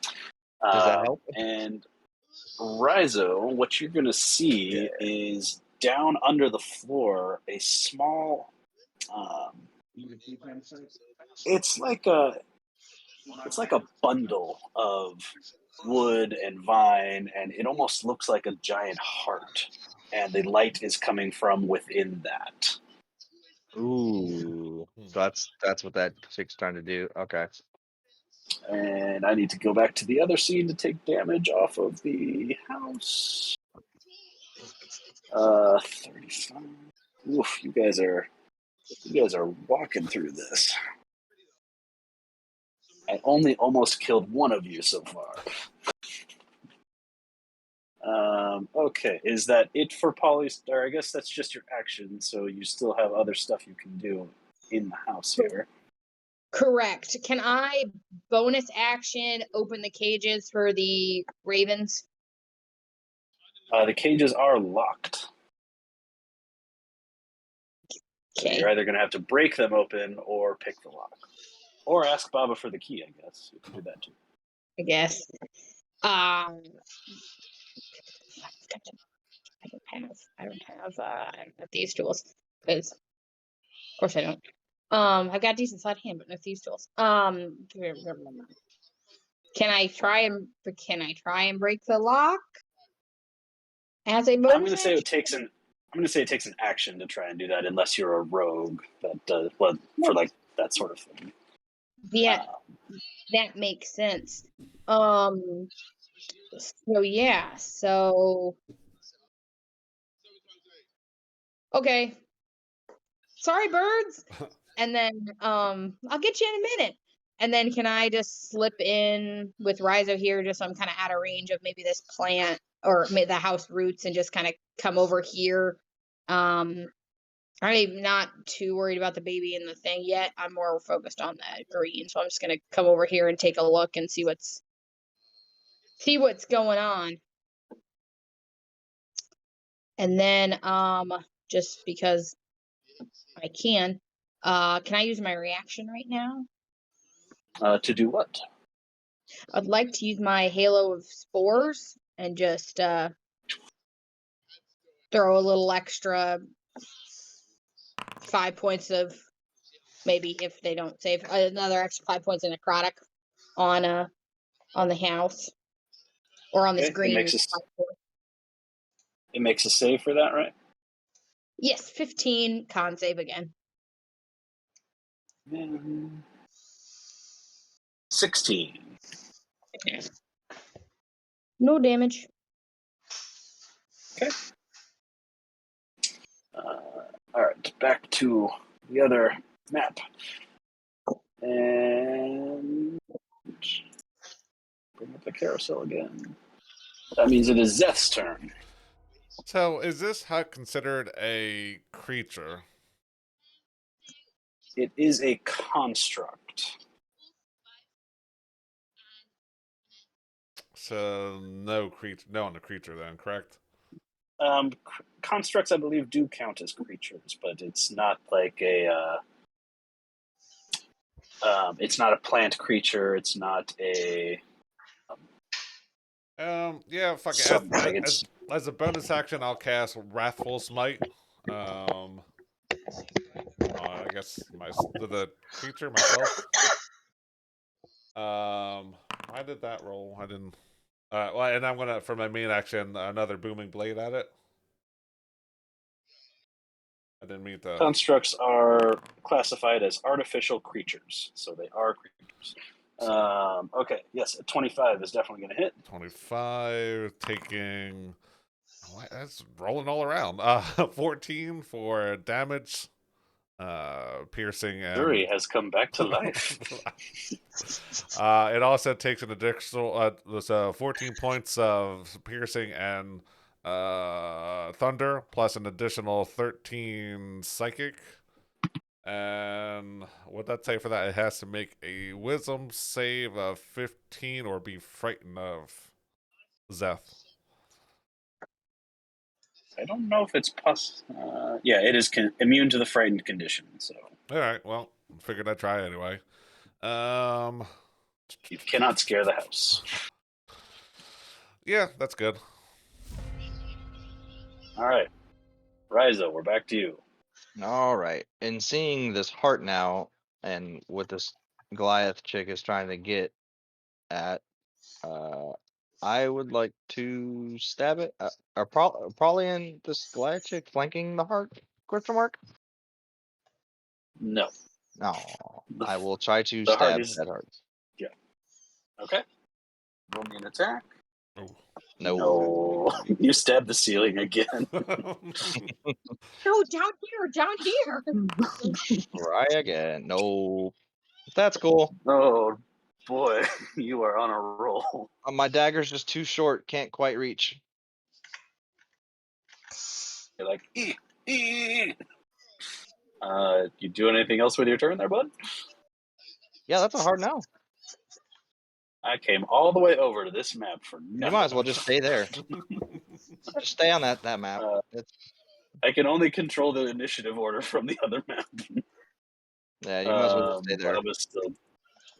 Does that help? And Raizo, what you're going to see is down under the floor a small. It's like a bundle of wood and vine, and it almost looks like a giant heart. And the light is coming from within that. Ooh, so that's what that chick's trying to do. Okay. And I need to go back to the other scene to take damage off of the house. 35. Oof, you guys are walking through this. I only almost killed one of you so far. Okay, is that it for Polystar? I guess that's just your action, so you still have other stuff you can do in the house here. Correct. Can I bonus action open the cages for the ravens? The cages are locked. So Okay. you're either going to have to break them open or pick the lock. Or ask Baba for the key, I guess. You can do that too. I guess. I don't have these tools. Because of course I don't. I've got decent sleight of hand, but no thieves tools. Can I try and break the lock as a bonus I'm going to say action? it takes an. I'm going to say it takes an action to try and do that, unless you're a rogue that does for like that sort of thing. Yeah, that makes sense. So yeah, so okay. Sorry, birds. And then I'll get you in a minute. And then can I just slip in with Raizo here, just so I'm kind of out of range of maybe this plant or the house roots, and just kind of come over here. I'm not too worried about the baby and the thing yet. I'm more focused on that green, so I'm just gonna come over here and take a look and see what's going on. And then just because I can I use my reaction right now? To do what? I'd like to use my Halo of Spores and just throw a little extra 5 points of, maybe if they don't save, another extra 5 points of necrotic on the house or on this Okay, green. It makes a save for that, right? Yes, 15 con save again. 16. No damage. Okay. All right, back to the other map. And bring up the carousel again. That means it is Szeth's turn. So, is this hut considered a creature? It is a construct. So, no on the creature then, correct? Constructs, I believe, do count as creatures, but it's not like a. It's not a plant creature. It's not a. Yeah, fuck it. As a bonus action, I'll cast Wrathful Smite. I guess the creature myself. Why did that roll? I didn't. Well, and I'm gonna, for my main action, another booming blade at it. I didn't mean to. Constructs are classified as artificial creatures, so they are creatures. Okay, yes, 25 is definitely going to hit. 25, taking. That's rolling all around. 14 for damage, piercing, and Yuri has come back to life. It also takes an additional 14 points of piercing and thunder, plus an additional 13 psychic. And what'd that say for that? It has to make a wisdom save of 15 or be frightened of Szeth. I don't know if it's yeah, it is immune to the frightened condition. So. All right. Well, figured I'd try anyway. You cannot scare the house. Yeah, that's good. All right, Raizo, we're back to you. All right. And seeing this heart now, and what this Goliath chick is trying to get at, I would like to stab it. Are probably in this Goliath chick flanking the heart? Question mark. No. No. I will try to The stab heart is. that heart. Yeah. Okay. Roll me an attack. Oh. No. You stabbed the ceiling again. No, down here. Try again. No. That's cool. Oh boy, you are on a roll. My dagger's just too short. Can't quite reach. You're like, you doing anything else with your turn there, bud? Yeah, that's a hard no. I came all the way over to this map for nothing. You might as well just stay there. Just stay on that map. I can only control the initiative order from the other map. Yeah, you might as well just stay there. I was still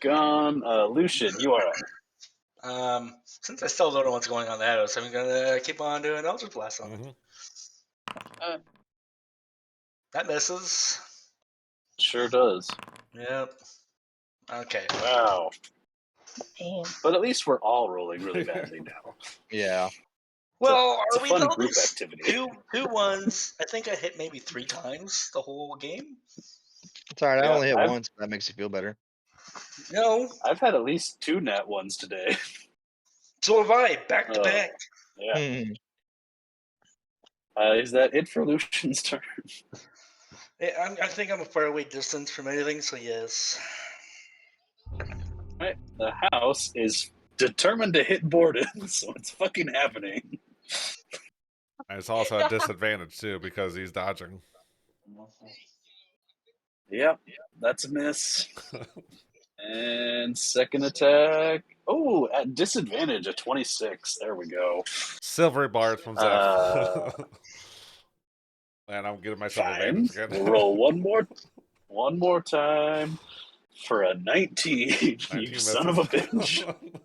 gone. Lucian, you are up. Since I still don't know what's going on in the house, I'm gonna keep on doing Eldritch Blast on it. Uh, That misses. Sure does. Yep. Okay. Wow. damn. But at least we're all rolling really badly now. Yeah. Well, It's a are we fun though? group It's activity. two ones. I think I hit maybe 3 times the whole game. It's all right. I Yeah, only hit I've- once, but that makes you feel better. No, I've had at least 2 nat ones today. so have I. Back to back. Yeah. Hmm. Is that it for Lucian's turn? I think I'm a far away distance from anything, so yes. Right. The house is determined to hit Borden, so it's fucking happening. And it's also a disadvantage too because he's dodging. Yep, that's a miss. And second attack. Oh, at disadvantage, a 26. There we go. Silvery bars from Szeth. Uh, And I'm giving myself Fine. advantage again. We'll roll one more time for a 19. 19 You son of a misses. bitch.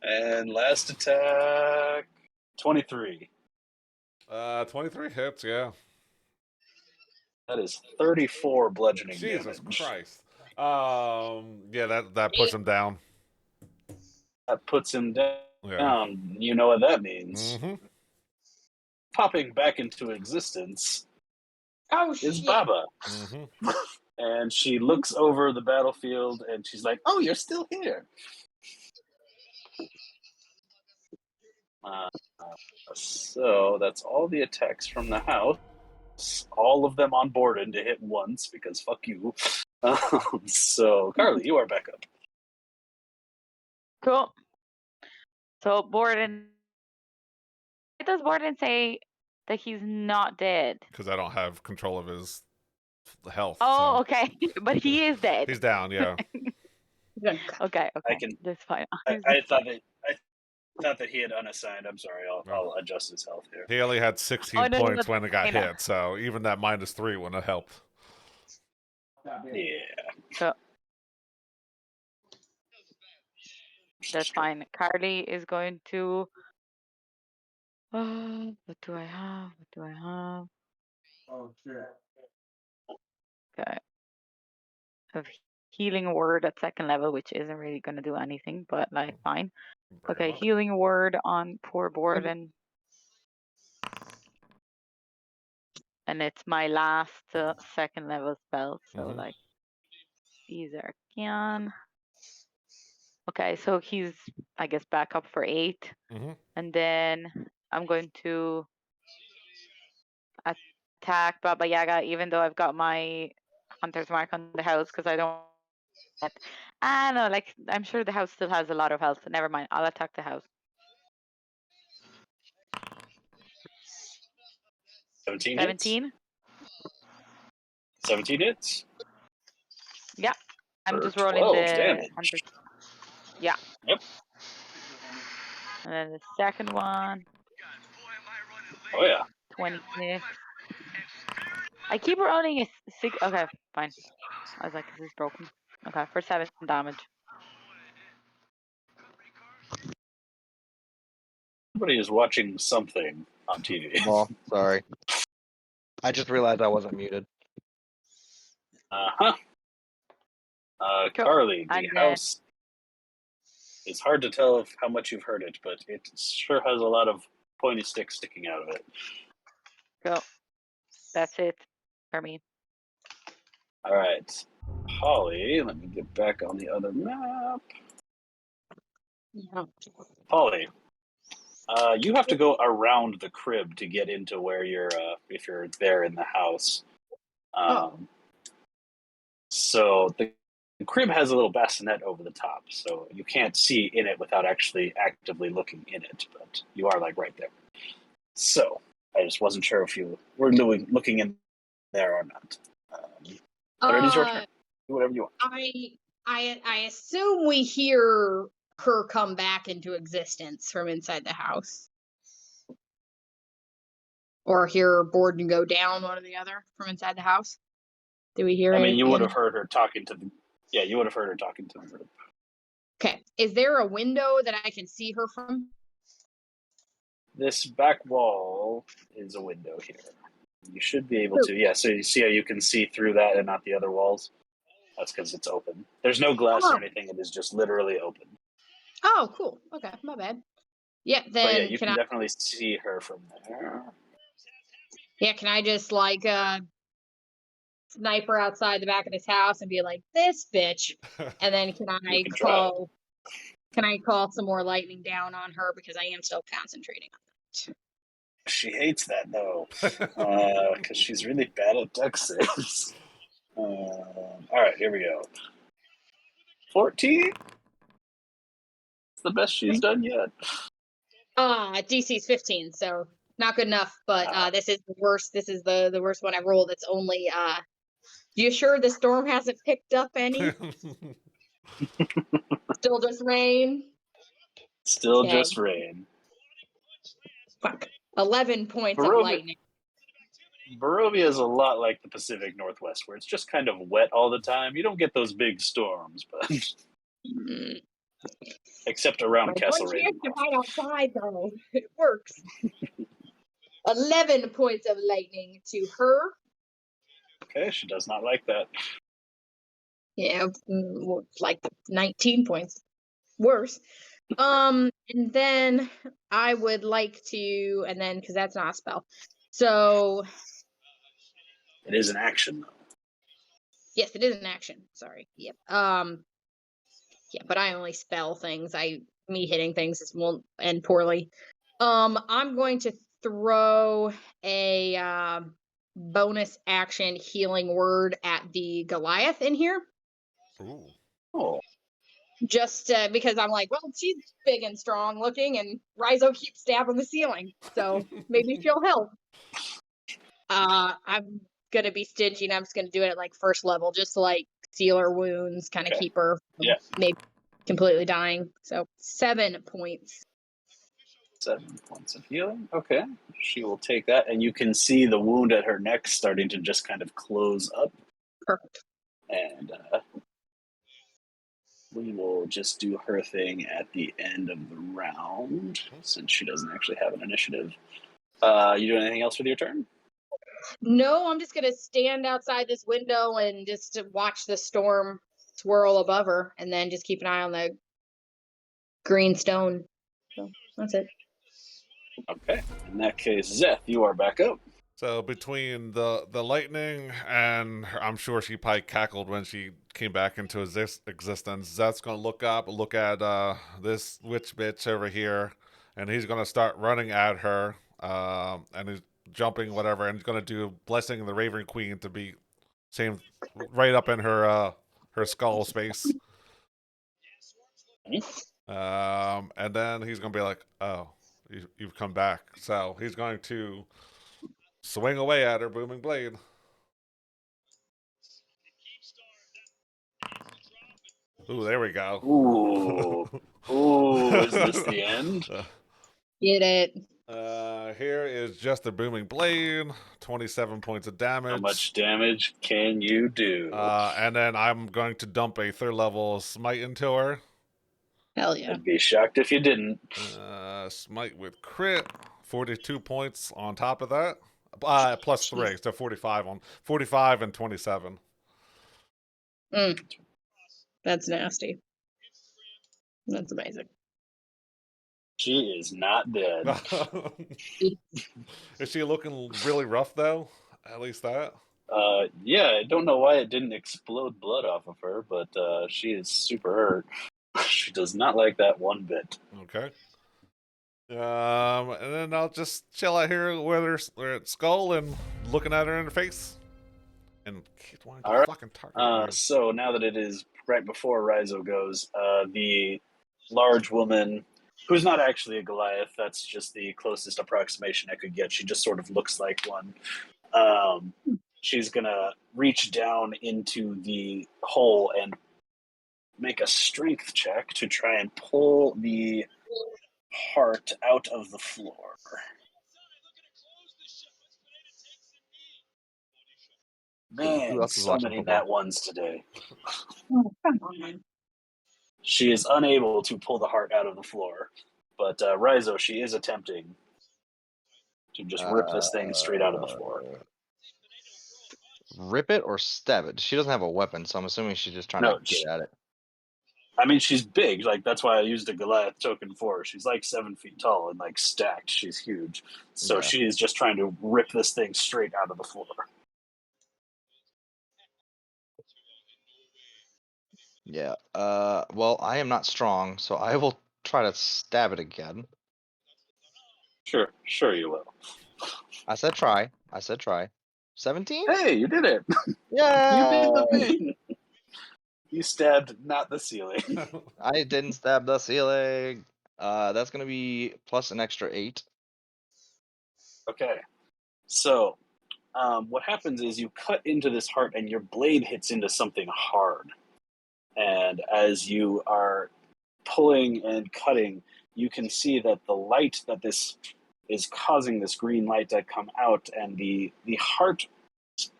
And last attack, 23. 23 hits, yeah. That is 34 bludgeoning Jesus damage. Christ. Yeah, that puts him down. That puts him down. Yeah. You know what that means. Mm-hmm. Popping back into existence Oh is shit! Baba. Mm-hmm. And she looks over the battlefield and she's like, "Oh, you're still here." So that's all the attacks from the house. All of them on board and to hit once because fuck you. So Karli, you are back up. Cool. So Borden. Why does Borden say that he's not dead? Because I don't have control of his health. Oh, so. okay. But he is dead. He's down, yeah. Okay. I can. That's fine. I thought that he had unassigned. I'm sorry. I'll adjust his health here. He only had 16 Oh, no, points when it got I know. hit, so even that -3 wouldn't have helped. Yeah. So that's fine. Karli is going to. What do I have? What do I have? Oh shit. Okay. Have healing word at 2nd level, which isn't really going to do anything, but like fine. Okay, healing word on poor Borden. And it's my last 2nd level spell, so Mhm. like these are again. Okay, so he's I guess back up for 8. Mhm. And then I'm going to attack Baba Yaga, even though I've got my hunter's mark on the house because I don't. No, like I'm sure the house still has a lot of health. Never mind, I'll attack the house. 17 hits. 17. 17 hits. Yeah, I'm For just rolling 12 the damage. hunter's. Yeah. Yep. And then the second one. Oh yeah. 26. I keep rolling a 6. Okay, fine. I was like, is this broken? Okay, for 7 damage. Somebody is watching something on TV. Well, sorry. I just realized I wasn't muted. Uh-huh. Cool. Karli, the And then- house. It's hard to tell how much you've heard it, but it sure has a lot of pointy sticks sticking out of it. Cool. That's it for me. All right. Holly, let me get back on the other map. Holly, you have to go around the crib to get into where you're, if you're there in the house. So the crib has a little bassinet over the top, so you can't see in it without actually actively looking in it, but you are like right there. So I just wasn't sure if you were looking in there or not. But it is your turn. Do whatever you want. I assume we hear her come back into existence from inside the house. Or hear Borden go down, one or the other, from inside the house. Do we hear I mean, you would have anything? heard her talking to the. Yeah, you would have heard her talking to the group. Okay. Is there a window that I can see her from? This back wall is a window here. You should be able to. Yeah, so you see how you can see through that and not the other walls? That's because it's open. There's no glass or anything. It is just literally open. Oh, cool. Okay, my bad. Yeah, But yeah, then you can can I? definitely see her from there. Yeah, can I just like snipe her outside the back of this house and be like, "This bitch," and then can You I can try. call? Can I call some more lightning down on her because I am still concentrating on that? She hates that though, because she's really bad at dex saves. All right, here we go. 14. It's the best she's done yet. DC's 15, so not good enough. But this is the worst. This is the worst one I rolled. It's only. You sure the storm hasn't picked up any? Still just rain. Still Okay. just rain. Fuck. 11 points of Barovia, lightning. Barovia is a lot like the Pacific Northwest, where it's just kind of wet all the time. You don't get those big storms, but Mm. except around My Castle one chance to Ravenloft. fight outside, though. It works. 11 points of lightning to her. Okay, she does not like that. Yeah, like 19 points. Worse. And then I would like to, and then because that's not a spell. So It is an action, though. yes, it is an action. Sorry. Yep. Yeah, but I only spell things. Me hitting things won't end poorly. I'm going to throw a bonus action healing word at the Goliath in here. Ooh. Oh, Just because I'm like, well, she's big and strong looking, and Raizo keeps stabbing the ceiling, so maybe she'll help. I'm gonna be stingy, and I'm just gonna do it at like first level, just to like seal her wounds, kind of Okay. keep her from Yeah. maybe completely dying. So 7 points. 7 points of healing. Okay. She will take that, and you can see the wound at her neck starting to just kind of close up. Perfect. And we will just do her thing at the end of the round, since she doesn't actually have an initiative. You doing anything else with your turn? No, I'm just gonna stand outside this window and just to watch the storm swirl above her, and then just keep an eye on the green stone. So that's it. Okay. In that case, Szeth, you are back up. So between the lightning and I'm sure she probably cackled when she came back into existence. Zeth's gonna look up, look at this witch bitch over here, and he's gonna start running at her. And he's jumping whatever, and he's gonna do blessing the Raven Queen to be same right up in her skull space. And then he's gonna be like, "Oh, you've come back." So he's going to swing away at her booming blade. Ooh, there we go. Ooh, is this the end? Get it. Here is just the booming blade, 27 points of damage. How much damage can you do? And then I'm going to dump a 3rd level smite into her. Hell yeah. I'd be shocked if you didn't. Smite with crit, 42 points on top of that. Plus 3, so 45 and 27. That's nasty. That's amazing. She is not dead. Is she looking really rough though? At least that. Yeah, I don't know why it didn't explode blood off of her, but she is super hurt. She does not like that one bit. Okay. And then I'll just chill out here with her skull and looking at her in the face. And keep wanting to All right. fucking target So now that it is right before Raizo goes, the large woman, who's not actually a Goliath, that's just the closest approximation I could get. She just sort of looks like one. She's gonna reach down into the hole and make a strength check to try and pull the heart out of the floor. Who Man, else is so watching many football? nat ones today. Oh, come on. She is unable to pull the heart out of the floor. But Raizo, she is attempting to just rip this thing straight out of the floor. Rip it or stab it? She doesn't have a weapon, so I'm assuming she's just trying No, to get at it. I mean, she's big. Like, that's why I used a Goliath token for her. She's like 7 feet tall and like stacked. She's huge. So Yeah. she is just trying to rip this thing straight out of the floor. Yeah. Well, I am not strong, so I will try to stab it again. Sure you will. I said try. 17? Hey, you did it. Yeah. You did the thing. You stabbed not the ceiling. I didn't stab the ceiling. That's gonna be plus an extra 8. Okay. So, what happens is you cut into this heart and your blade hits into something hard. And as you are pulling and cutting, you can see that the light that this is causing this green light to come out, and the heart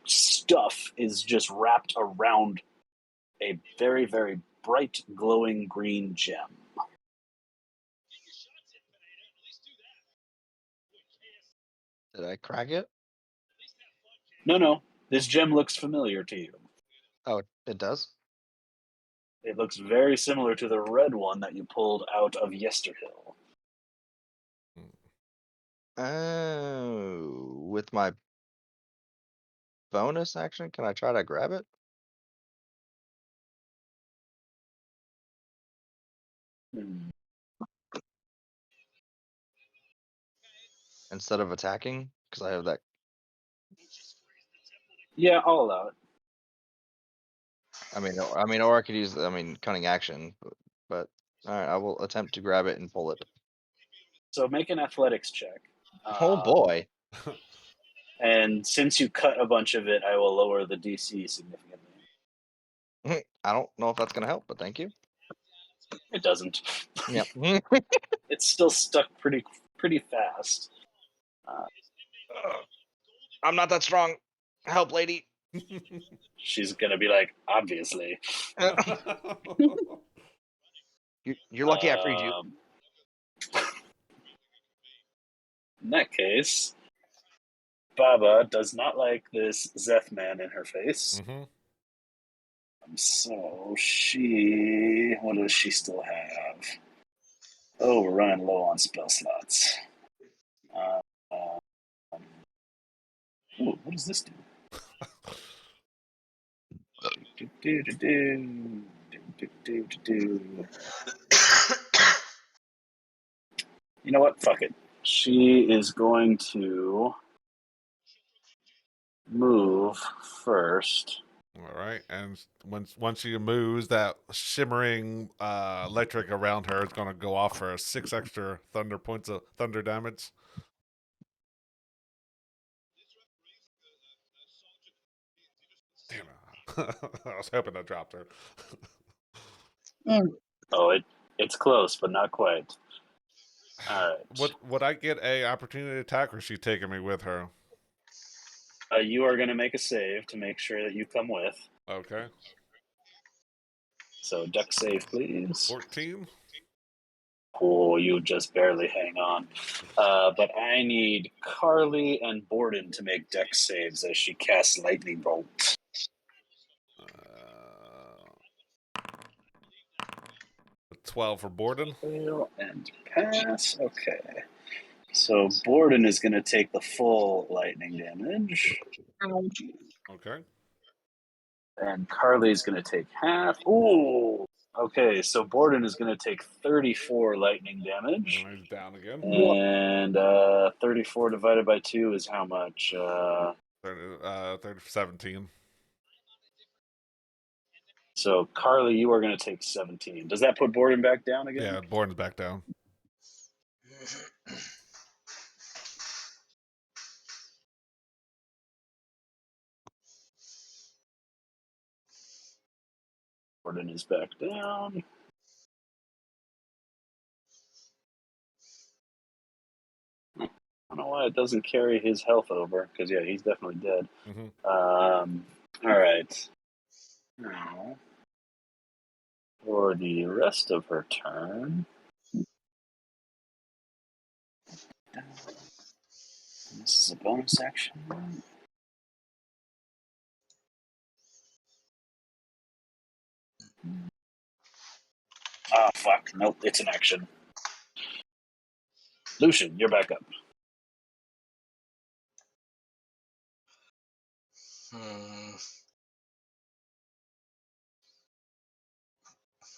stuff is just wrapped around a very, very bright, glowing green gem. Did I crack it? No, this gem looks familiar to you. Oh, it does? It looks very similar to the red one that you pulled out of Yesterhill. Oh, with my bonus action, can I try to grab it? Instead of attacking? Because I have that. Yeah, I'll allow it. I mean, or I could use, cunning action, but all right, I will attempt to grab it and pull it. So make an athletics check. Oh boy. And since you cut a bunch of it, I will lower the DC significantly. I don't know if that's gonna help, but thank you. It doesn't. Yep. It's still stuck pretty fast. I'm not that strong. Help, lady. She's gonna be like, obviously. You're lucky I freed you. In that case, Baba does not like this Szeth man in her face. Mhm. So what does she still have? Oh, we're running low on spell slots. Ooh, what does this do? You know what? Fuck it. She is going to move first. All right, and once she moves, that shimmering electric around her is going to go off for 6 extra thunder points of thunder damage. Damn it! I was hoping that dropped her. Oh, it's close, but not quite. All right. Would I get a opportunity attack, or is she taking me with her? You are going to make a save to make sure that you come with. Okay. So dex save, please. 14. Oh, you just barely hang on. But I need Karli and Borden to make dex saves as she casts lightning bolt. 12 for Borden. Fail and pass. Okay. So Borden is going to take the full lightning damage, Okay. and Karli is going to take half. Ooh. Okay, so Borden is going to take 34 lightning damage. And he's down again. And 34 divided by 2 is how much? 17. So Karli, you are going to take 17. Does that put Borden back down again? Yeah, Borden's back down. Borden is back down. I don't know why it doesn't carry his health over, because, yeah, he's definitely dead. Mm-hmm. All right. Now, For the rest of her turn, this is a bonus action. Ah, fuck. Nope, it's an action. Lucian, you're back up.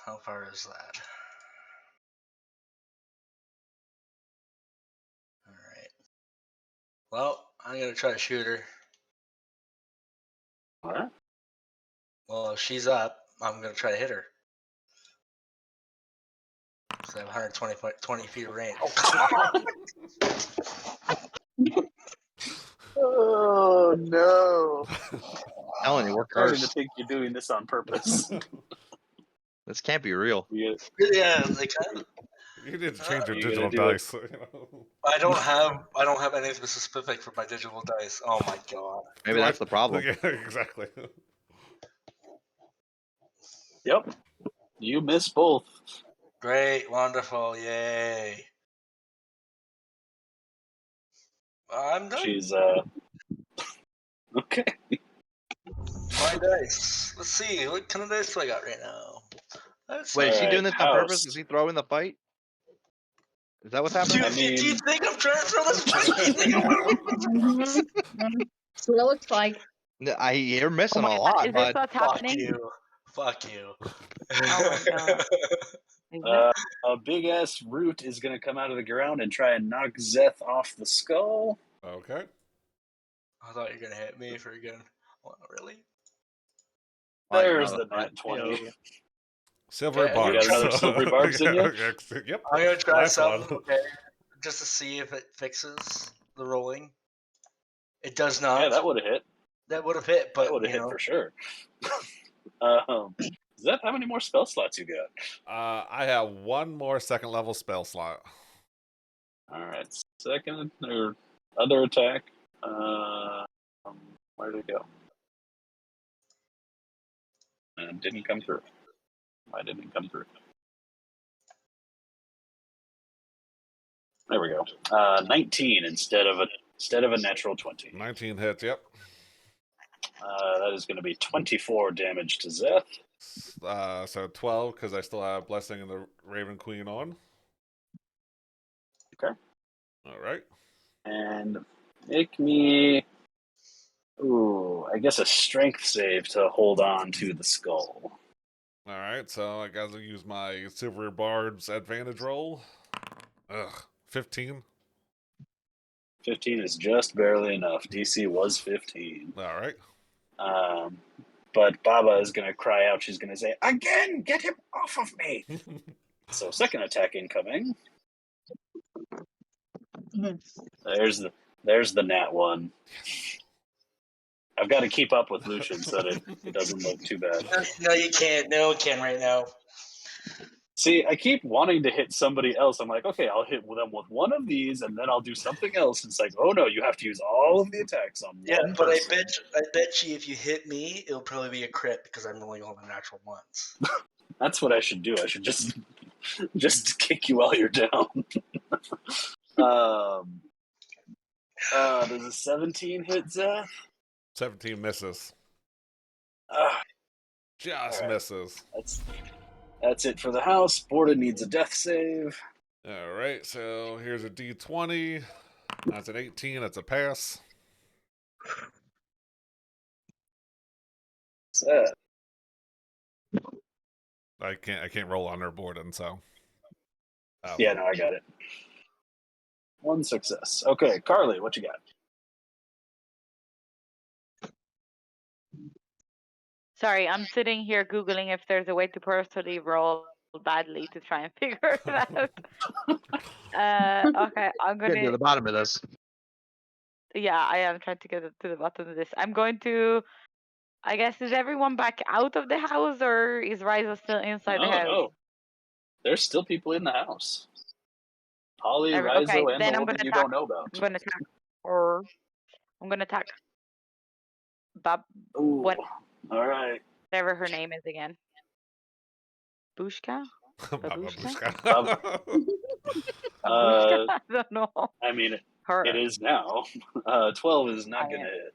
How far is that? All right. Well, I'm gonna try to shoot her. What? Well, if she's up, I'm gonna try to hit her. So I have 120 feet of range. Oh, come on! Oh, no. Telling you, we're Starting to cursed. think you're doing this on purpose. This can't be real. Yeah, like You need to change your you digital gonna do it? dice. You know? I don't have anything specific for my digital dice. Oh my god. Maybe that's the problem. Yeah, exactly. Yep. You miss both. Great, wonderful, yay. I'm done. She's, okay. My dice. Let's see, what kind of dice do I got right now? Wait, is she doing this on purpose? House. Is he throwing the fight? Is that what's Do happening? you think I'm trying to throw this fight? That's what it looks like. You're missing Oh a my lot, God, is this bud. what's Fuck happening? you. Fuck you. Oh my God. Is it? A big ass root is going to come out of the ground and try and knock Szeth off the skull. Okay. I thought you were gonna hit me for again. Well, really? There's the nat 20. Silver Okay, You got barbs. another silvery barbs in you? Yep. I'm gonna try Last something, one. okay, just to see if it fixes the rolling. It does not. Yeah, that would have hit. That would have hit, but That would have hit for sure. Szeth, how many more spell slots you got? I have one more second level spell slot. All right, second or other attack. Where did it go? And it didn't come through. Why didn't it come through? There we go. 19 instead of a natural 20. 19 hits. Yep. That is going to be 24 damage to Szeth. So 12 because I still have Blessing and the Raven Queen on. Okay. All right. And make me, I guess a strength save to hold on to the skull. All right. So I got to use my Silver Barb's advantage roll. 15. 15 is just barely enough. DC was 15. All right. But Baba is going to cry out. She's going to say, "Again, get him off of me!" So second attack incoming. There's the nat 1. I've got to keep up with Lucian so that it doesn't look too bad. No, you can't. No one can right now. See, I keep wanting to hit somebody else. I'm like, okay, I'll hit them with one of these, and then I'll do something else. It's like, oh no, you have to use all of the attacks on one But person. I bet you if you hit me, it'll probably be a crit because I'm rolling all the natural ones. That's what I should do. I should just kick you while you're down. Does a 17 hit, Szeth? 17 misses. Just right. misses. That's it for the house. Borda needs a death save. All right. So here's a D20. That's an 18. That's a pass. Szeth. I can't roll on her board, and so. Oh. Yeah, no, I got it. One success. Okay, Karli, what you got? Sorry, I'm sitting here Googling if there's a way to personally roll badly to try and figure it out. Okay, I'm Get to gonna. the bottom of this. Yeah, I am trying to get to the bottom of this. I'm going to. I guess is everyone back out of the house, or is Raizo still inside the house? No. There's still people in the house. Polly, Raizo, Okay, and then the I'm woman gonna you attack. don't know about. I'm gonna attack. Or I'm gonna attack. Ooh, all right. Whatever her name is again. Babushka? Babushka? Babushka. Babushka? I don't know. I mean, Her. it is now. 12 is not going to hit.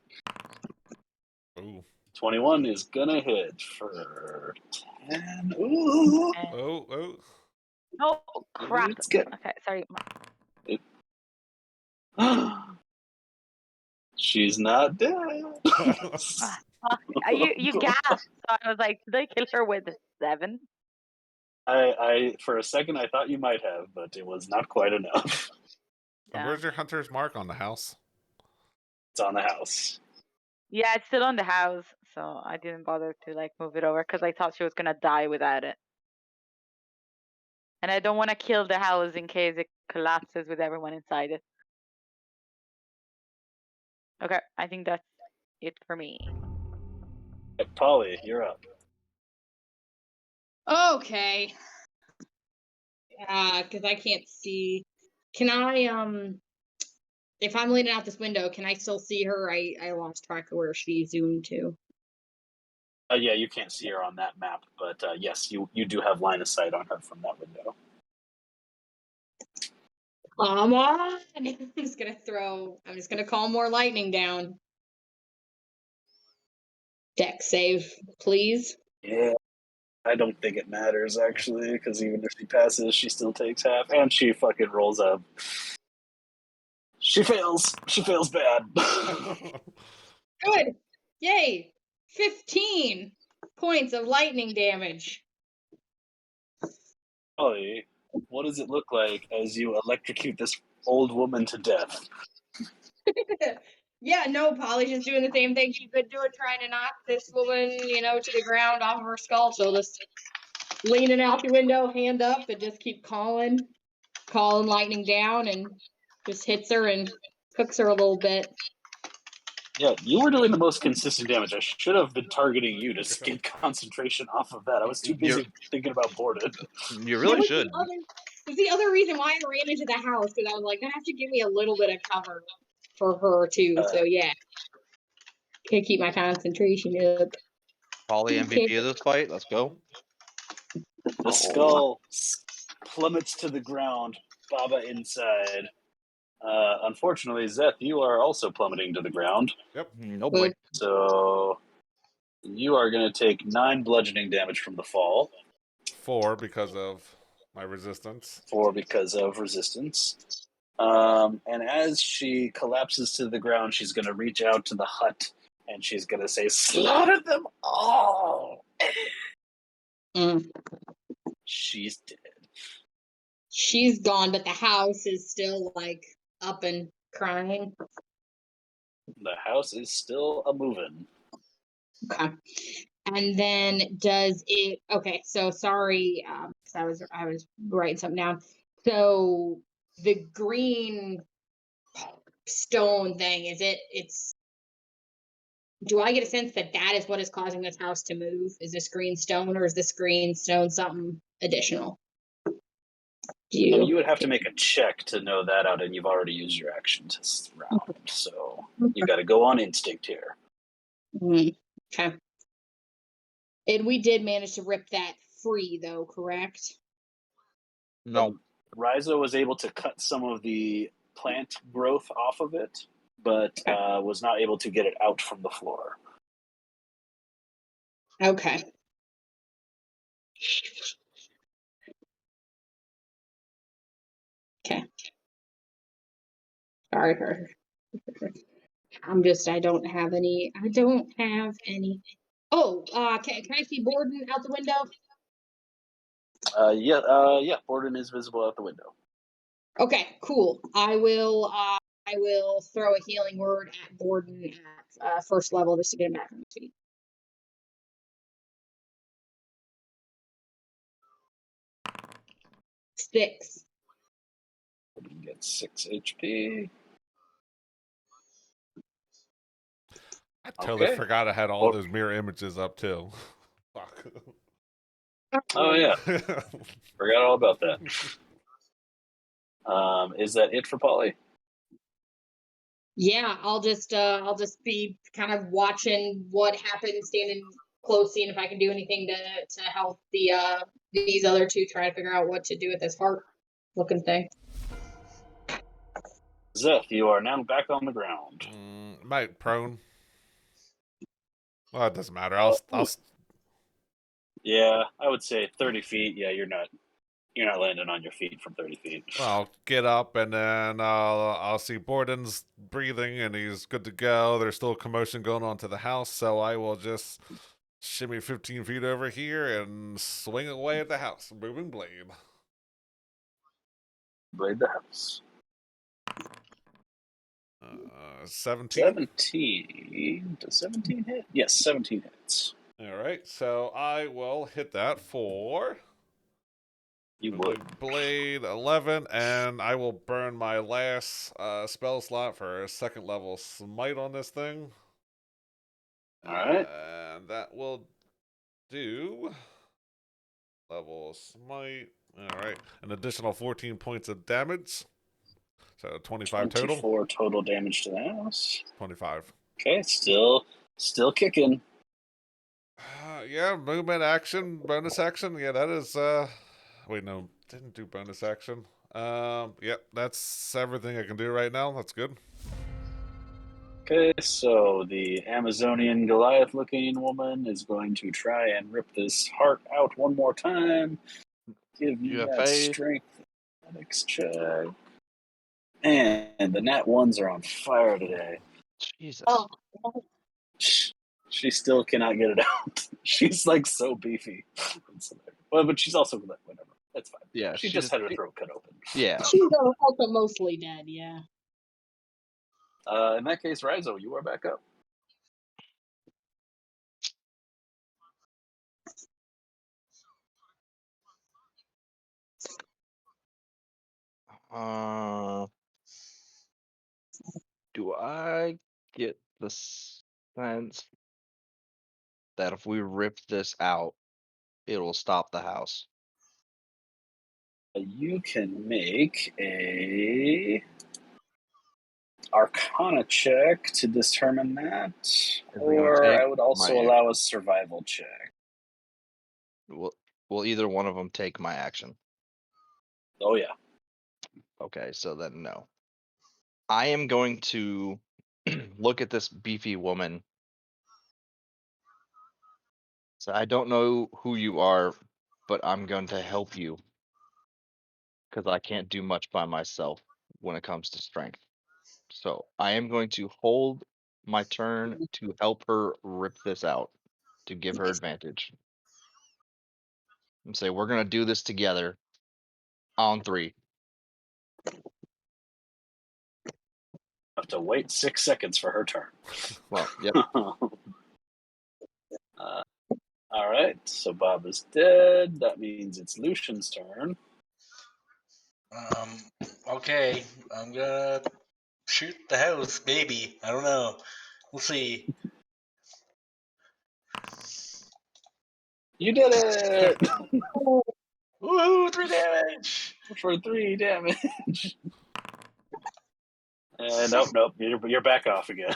Ooh. 21 is going to hit for 10. Ooh. Oh. Oh, crap. It's good. Okay, sorry. She's not dead. You gasped. So I was like, did I kill her with 7? I for a second I thought you might have, but it was not quite enough. And where's your hunter's mark on the house? It's on the house. Yeah, it's still on the house, so I didn't bother to like move it over because I thought she was gonna die without it. And I don't want to kill the house in case it collapses with everyone inside it. Okay, I think that's it for me. Polly, you're up. Okay. Because I can't see. Can I, if I'm leaning out this window, can I still see her? I lost track of where she zoomed to. Yeah, you can't see her on that map, but yes, you do have line of sight on her from that window. Come on! I'm just gonna call more lightning down. Deck save, please. Yeah, I don't think it matters actually, because even if she passes, she still takes half, and she fucking rolls up. She fails. She fails bad. Good! Yay! 15 points of lightning damage. Polly, what does it look like as you electrocute this old woman to death? Yeah, no, Polly's just doing the same thing she's been doing, trying to knock this woman, to the ground off of her skull. So just leaning out the window, hand up, and just keep calling lightning down, and just hits her and cooks her a little bit. Yeah, you were doing the most consistent damage. I should have been targeting you to get concentration off of that. I was too busy thinking about Borden. You really should. It was the other reason why I ran into the house, because I was like, gonna have to give me a little bit of cover for her too. So yeah, can't keep my concentration up. Polly MVP of this fight. Let's go. The skull plummets to the ground. Baba inside. Unfortunately, Szeth, you are also plummeting to the ground. Yep. No boy. So you are going to take 9 bludgeoning damage from the fall. 4 because of my resistance. 4 because of resistance. And as she collapses to the ground, she's going to reach out to the hut and she's going to say, "Slaughter them all!" She's dead. She's gone, but the house is still like up and crying. The house is still a moving. Okay. And then does it? Okay, so sorry, I was writing something down. So the green stone thing, is it? It's. Do I get a sense that that is what is causing this house to move? Is this green stone, or is this green stone something additional? You would have to make a check to know that out, and you've already used your action this round, so you got to go on instinct here. Okay. And we did manage to rip that free, though, correct? No. Raizo was able to cut some of the plant growth off of it, but was not able to get it out from the floor. Okay. Okay. Sorry for. I don't have any. Oh, can I see Borden out the window? Yeah, Borden is visible out the window. Okay, cool. I will throw a healing word at Borden at first level just to get him back on his feet. Six. Borden gets 6 HP. I totally forgot I had all those mirror images up too. Fuck. Oh yeah, forgot all about that. Is that it for Polly? Yeah, I'll just be kind of watching what happens, standing close, seeing if I can do anything to help the these other two try to figure out what to do with this heart-looking thing. Szeth, you are now back on the ground. Might prone. Well, it doesn't matter. I'll Yeah, I would say 30 feet. Yeah, you're not landing on your feet from 30 feet. I'll get up and then I'll see Borden's breathing and he's good to go. There's still commotion going on to the house, so I will just shimmy 15 feet over here and swing away at the house. Moving blade. Blade the house. 17. 17. Does 17 hit? Yes, 17 hits. All right, so I will hit that for. You would. Blade 11, and I will burn my last spell slot for a second level smite on this thing. All right. And that will do level smite. All right, an additional 14 points of damage. So 25 total. 24 total damage to the house. 25. Okay, still kicking. Yeah, movement action, bonus action. Yeah, that is. Wait, no, didn't do bonus action. Yep, that's everything I can do right now. That's good. Okay, so the Amazonian Goliath-looking woman is going to try and rip this heart out one more time. Give me that UFA. strength athletics check. And the nat ones are on fire today. Jesus. Oh, She still cannot get it out. She's like so beefy. Well, but she's also like whatever. That's fine. Yeah, She just had her throat cut open. Yeah. she's also mostly dead, yeah. In that case, Raizo, you are back up. Do I get the sense that if we rip this out, it will stop the house? You can make a Arcana check to determine that, or I would also allow a survival check. Will either one of them take my action? Oh yeah. Okay, so then no. I am going to look at this beefy woman. So I don't know who you are, but I'm going to help you because I can't do much by myself when it comes to strength. So I am going to hold my turn to help her rip this out, to give her advantage. And say, we're going to do this together on 3. Have to wait 6 seconds for her turn. Well, yep. All right, so Bob is dead. That means it's Lucian's turn. Okay, I'm gonna shoot the house, maybe. I don't know. We'll see. You did it! Woohoo! 3 damage. For 3 damage. And nope, you're back off again.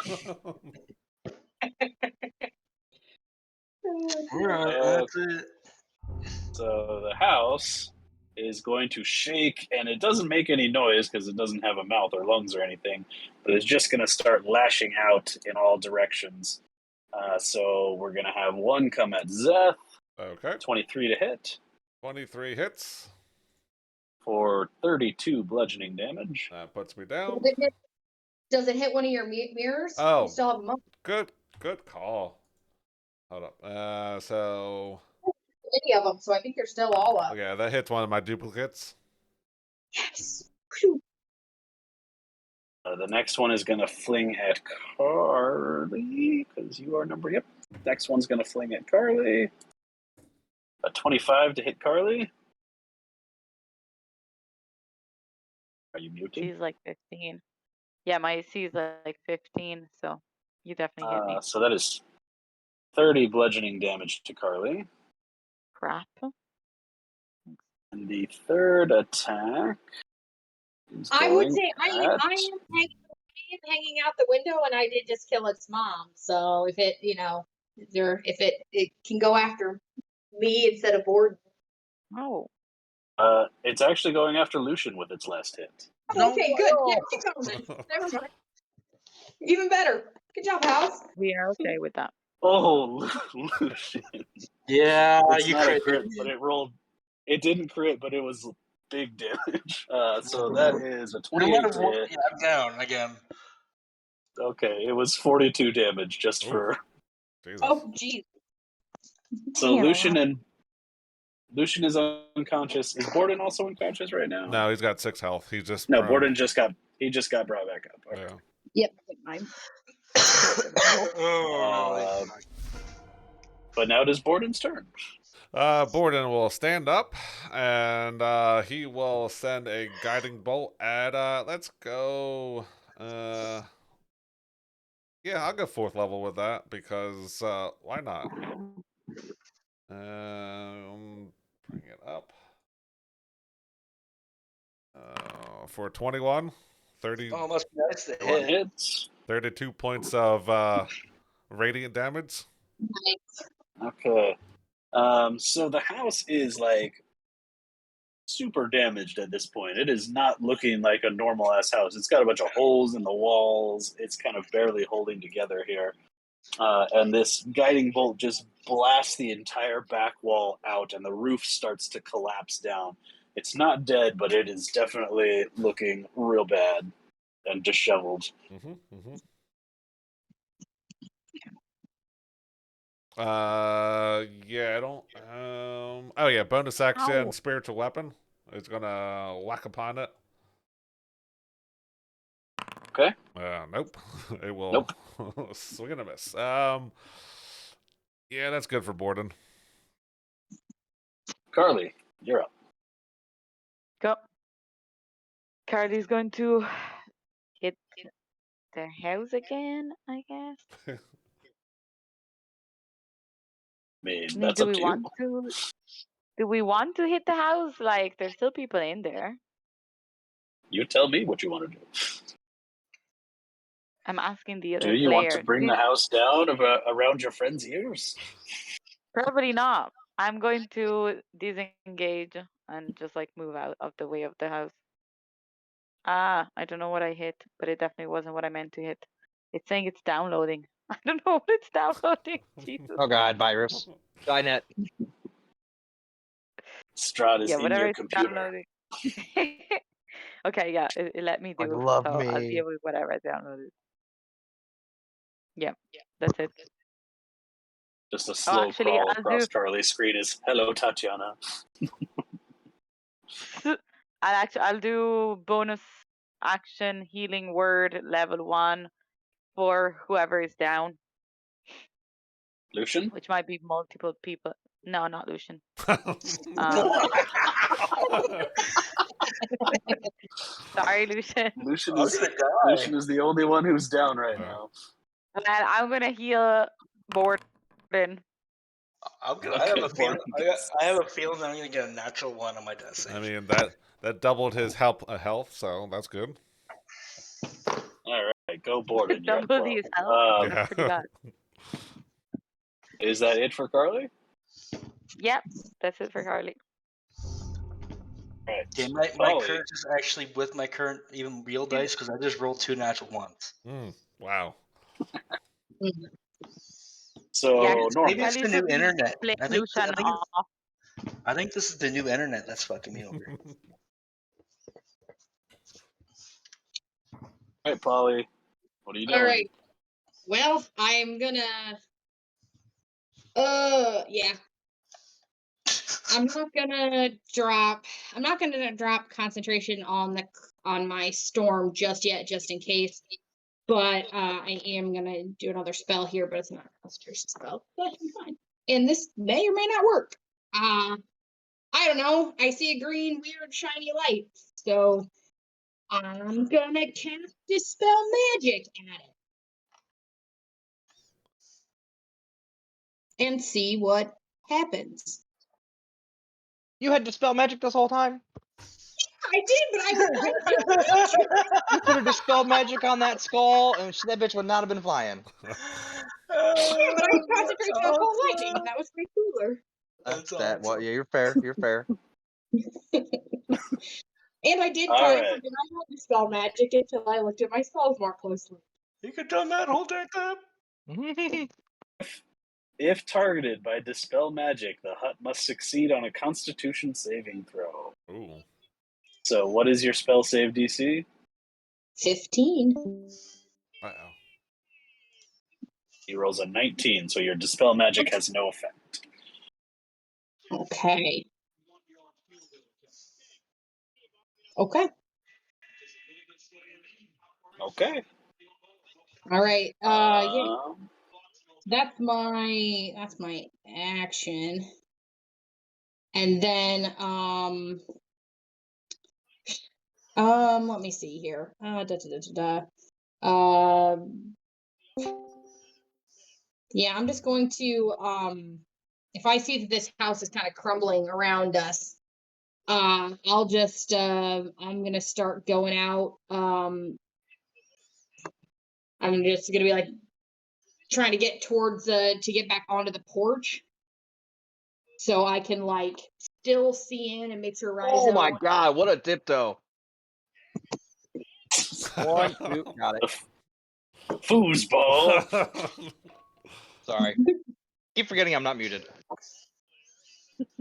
That's it. So the house is going to shake, and it doesn't make any noise because it doesn't have a mouth or lungs or anything, but it's just going to start lashing out in all directions. So we're going to have one come at Szeth. Okay. 23 to hit. 23 hits. For 32 bludgeoning damage. That puts me down. Does it hit one of your mirrors? Oh, You still have them up. Good call. Hold up. So Any of them, so I think they're still all up. okay, that hits one of my duplicates. Yes. The next one is going to fling at Karli, because you are number. Yep. Next one's going to fling at Karli. A 25 to hit Karli. Are you muted? She's like 15. Yeah, my AC is like 15, so you definitely hit me. So that is 30 bludgeoning damage to Karli. Crap. And the third attack is I would going say I am hanging out the window, and I did just kill its mom. So if it, if it can go after me instead of Borden. Oh. It's actually going after Lucian with its last hit. Oh, okay, good. Yeah, keep going then. Never mind. Even better. Good job, House. We are okay with that. Oh, Lucian. Yeah, It's you not a crit. crit, but it rolled. It didn't crit, but it was big damage. So that is a No 28 matter to what, hit. yeah, I'm down again. Okay, it was 42 damage just Ooh. for. Jesus. Oh, geez. So Damn. Lucian is unconscious. Is Borden also unconscious right now? No, he's got 6 health. He's just No, prone. Borden just got brought back up. Okay. Yeah. Yep. Mine. Oh, But now it is Borden's turn. Borden will stand up and he will send a guiding bolt at let's go yeah, I'll go 4th level with that because why not? Bring it up. For 21, 30, oh, must be nice to One hit. hits. 32 points of radiant damage. Okay. So the house is like super damaged at this point. It is not looking like a normal ass house. It's got a bunch of holes in the walls. It's kind of barely holding together here. And this guiding bolt just blasts the entire back wall out, and the roof starts to collapse down. It's not dead, but it is definitely looking real bad and disheveled. Yeah, I don't oh yeah, bonus action Ow. spiritual weapon. It's gonna whack upon it. Okay. Nope. It will Nope. swing and a miss. Yeah, that's good for Borden. Karli, you're up. Go. Karli's going to hit the house again, I guess. I mean, I mean, that's do up we to you. want to? Do we want to hit the house? Like, there's still people in there. You tell me what you want to do. I'm asking the other Do you player. want to bring the house down around your friend's ears? Probably not. I'm going to disengage and just like move out of the way of the house. I don't know what I hit, but it definitely wasn't what I meant to hit. It's saying it's downloading. I don't know what it's downloading. Jesus. Oh god, virus. Skynet. Strahd is Yeah, in whatever your it's computer. downloading. Okay, yeah, it let me Like, do. love So I'll me. deal with whatever I downloaded. Yeah, that's it. Just a slow actually, crawl I'll across do. Karli's screen is "Hello, Tatiana." I'll do bonus action healing word level 1 for whoever is down, Lucian? which might be multiple people. No, not Lucian. Sorry, Lucian. Lucian I'm is gonna die. Lucian is the only one who's down right Yeah. now. And I'm gonna heal Borden. I'm gonna. Okay, I have a feeling. Borden I have a feeling I'm gonna get a natural 1 on my death save. I mean that doubled his health, so that's good. All right, go Borden. You're at Double 12. his health. That's pretty Yeah. bad. Is that it for Karli? Yep, that's it for Karli. All right. Yeah, my Polly. curse is actually with my current even real dice because I just rolled 2 natural 1s. Wow. So Yeah, normal. Maybe it's the new internet. Play I think Lucian off. I think this is the new internet that's fucking me over. All right, Polly. What are you doing? All right. Well, I'm gonna. Yeah. I'm not gonna drop concentration on my storm just yet, just in case. But I am gonna do another spell here, but it's not a concentration spell. But I'm fine. And this may or may not work. I don't know. I see a green, weird, shiny light. So I'm gonna cast Dispel Magic at it. And see what happens. You had dispel magic this whole time? I did, but I was You could have dispelled magic on that skull, and that bitch would not have been flying. yeah, but I was concentrating on cold lightning. That was way cooler. That's that. Well, awesome. yeah, you're fair. You're fair. And I did All kind right. of deny my spell magic until I looked at my spells more closely. You could done that whole damn time. If targeted by Dispel Magic, the hut must succeed on a Constitution saving throw. Ooh. So, what is your spell save DC? 15. Uh-oh. He rolls a 19, so your Dispel Magic has no effect. Okay. Okay. Okay. All right. Yeah. Um, That's my action. And then let me see here. Yeah, I'm just going to if I see that this house is kind of crumbling around us, I'll just I'm gonna start going out. I'm just gonna be like trying to get towards to get back onto the porch so I can like still see in and make sure Raizo. Oh my god, what a tiptoe. 1, 2, got it. foosball. Sorry. Keep forgetting I'm not muted.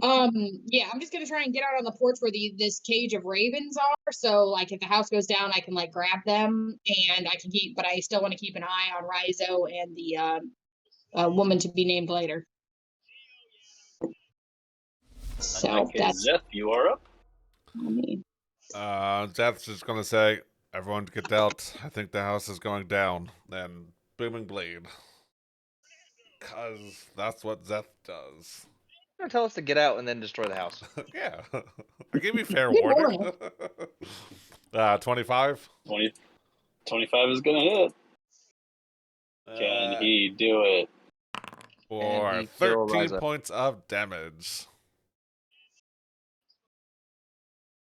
Yeah, I'm just gonna try and get out on the porch where this cage of ravens are. So like if the house goes down, I can like grab them and I can keep, but I still want to keep an eye on Raizo and the woman to be named later. So In that case, that's Szeth, you are up. me. Szeth's just gonna say, everyone get dealt. I think the house is going down. And booming blade. Cause that's what Szeth does. You're gonna tell us to get out and then destroy the house. Yeah. I gave you fair Good warning. morning. 25. 25 is going to hit. Can he do it? For he kill 13 Raizo? points of damage.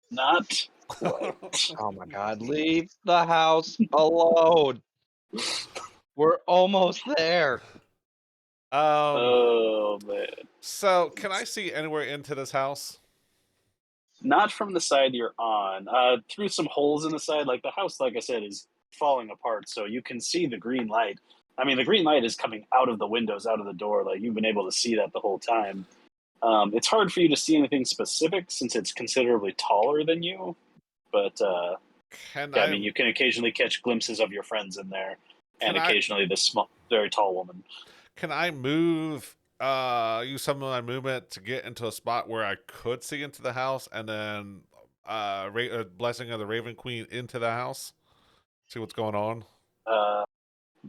Not quite. Oh my god, leave the house alone. We're almost there. Oh, man. So, can I see anywhere into this house? Not from the side you're on. Through some holes in the side. Like the house, like I said, is falling apart, so you can see the green light. I mean, the green light is coming out of the windows, out of the door. Like you've been able to see that the whole time. It's hard for you to see anything specific since it's considerably taller than you. But I mean, you can occasionally catch glimpses of your friends in there, and occasionally this small, very tall woman. Can I move? Use some of my movement to get into a spot where I could see into the house, and then blessing of the Raven Queen into the house. See what's going on.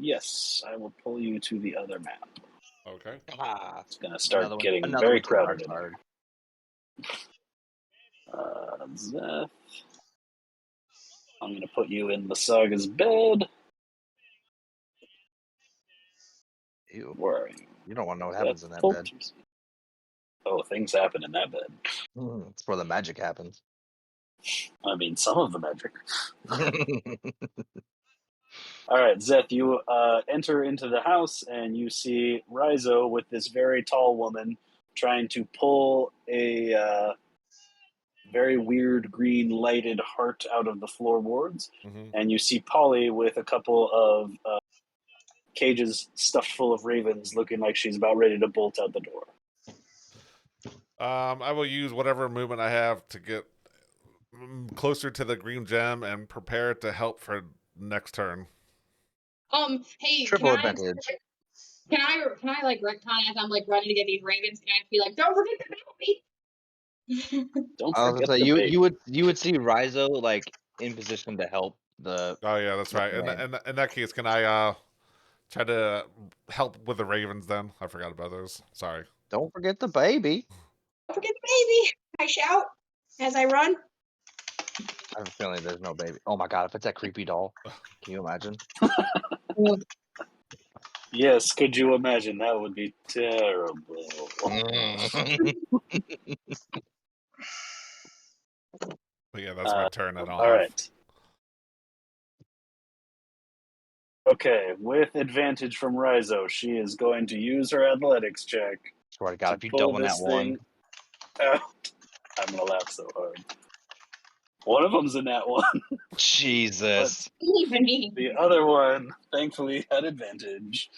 Yes, I will pull you to the other map. Okay. It's gonna start getting very crowded in here. Szeth. I'm gonna put you in the Saga's bed. Ew. Where are you? You don't want to know what happens in that Full- bed. Oh, things happen in that bed. It's where the magic happens. I mean, some of the magic. All right, Szeth, you enter into the house and you see Raizo with this very tall woman trying to pull a very weird green lighted heart out of the floorboards. Mm-hmm. And you see Polly with a couple of cages stuffed full of ravens looking like she's about ready to bolt out the door. I will use whatever movement I have to get closer to the green gem and prepare to help for next turn. Hey, Triple advantage. Can I like retcon as I'm like running to get these ravens? Can I be like, don't forget the baby? Don't I was forget gonna say the baby. you would see Raizo like in position to help the. Oh yeah, that's right. In that case, can I try to help with the ravens? Then I forgot about those. Sorry. Don't forget the baby. Don't forget the baby. I shout as I run. I have a feeling there's no baby. Oh my god, if it's that creepy doll, can you imagine? Yes, could you imagine? That would be terrible. But yeah, that's my turn. And all right. Okay, with advantage from Raizo, she is going to use her athletics check Swear to God, to if you pull double that this one, thing out. I'm gonna laugh so hard. One of them's a nat one. Jesus. The other one, thankfully, had advantage.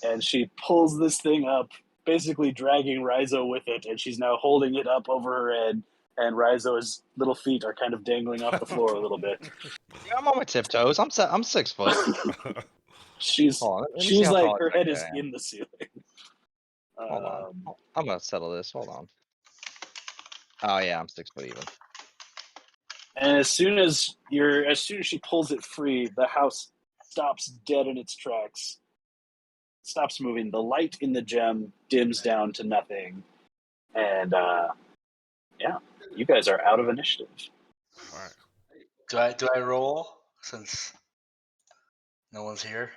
And she pulls this thing up, basically dragging Raizo with it, and she's now holding it up over her head, and Raizo's little feet are kind of dangling off the floor a little bit. Yeah, I'm on my tiptoes. I'm 6 foot. She's Hold on, let me see how like tall her I head can is I am. in the ceiling. Hold on. I'm gonna settle this. Hold on. Oh yeah, I'm 6 foot even. And as soon as she pulls it free, the house stops dead in its tracks. Stops moving. The light in the gem dims down to nothing. And yeah, you guys are out of initiative. All right. Do I roll since no one's here?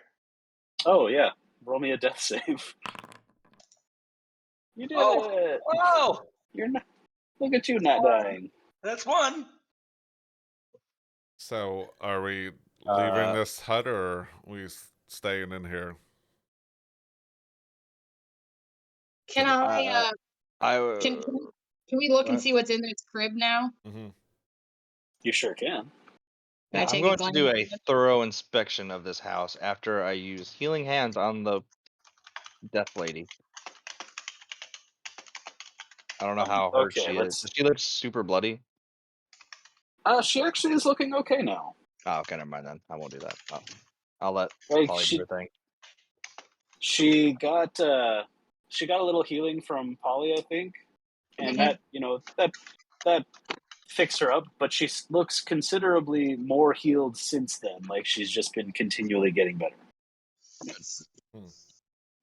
Oh yeah, roll me a death save. You did it. Oh, You're not. Look at you not dying. that's one. So, are we leaving Uh, this hut or are we staying in here? Can I? I Can we look and what? see what's in this crib now? Mm-hmm. you sure can. Can I I'm take going a to glance? do a thorough inspection of this house after I use healing hands on the death lady. I don't know how hurt Okay, she is. let's. Does she look super bloody? She actually is looking okay now. Oh, okay, never mind then. I won't do that. I'll let Like Polly do her thing. she got a little healing from Polly, I think, and that that fixed her up. But she looks considerably more healed since then. Like she's just been continually getting better.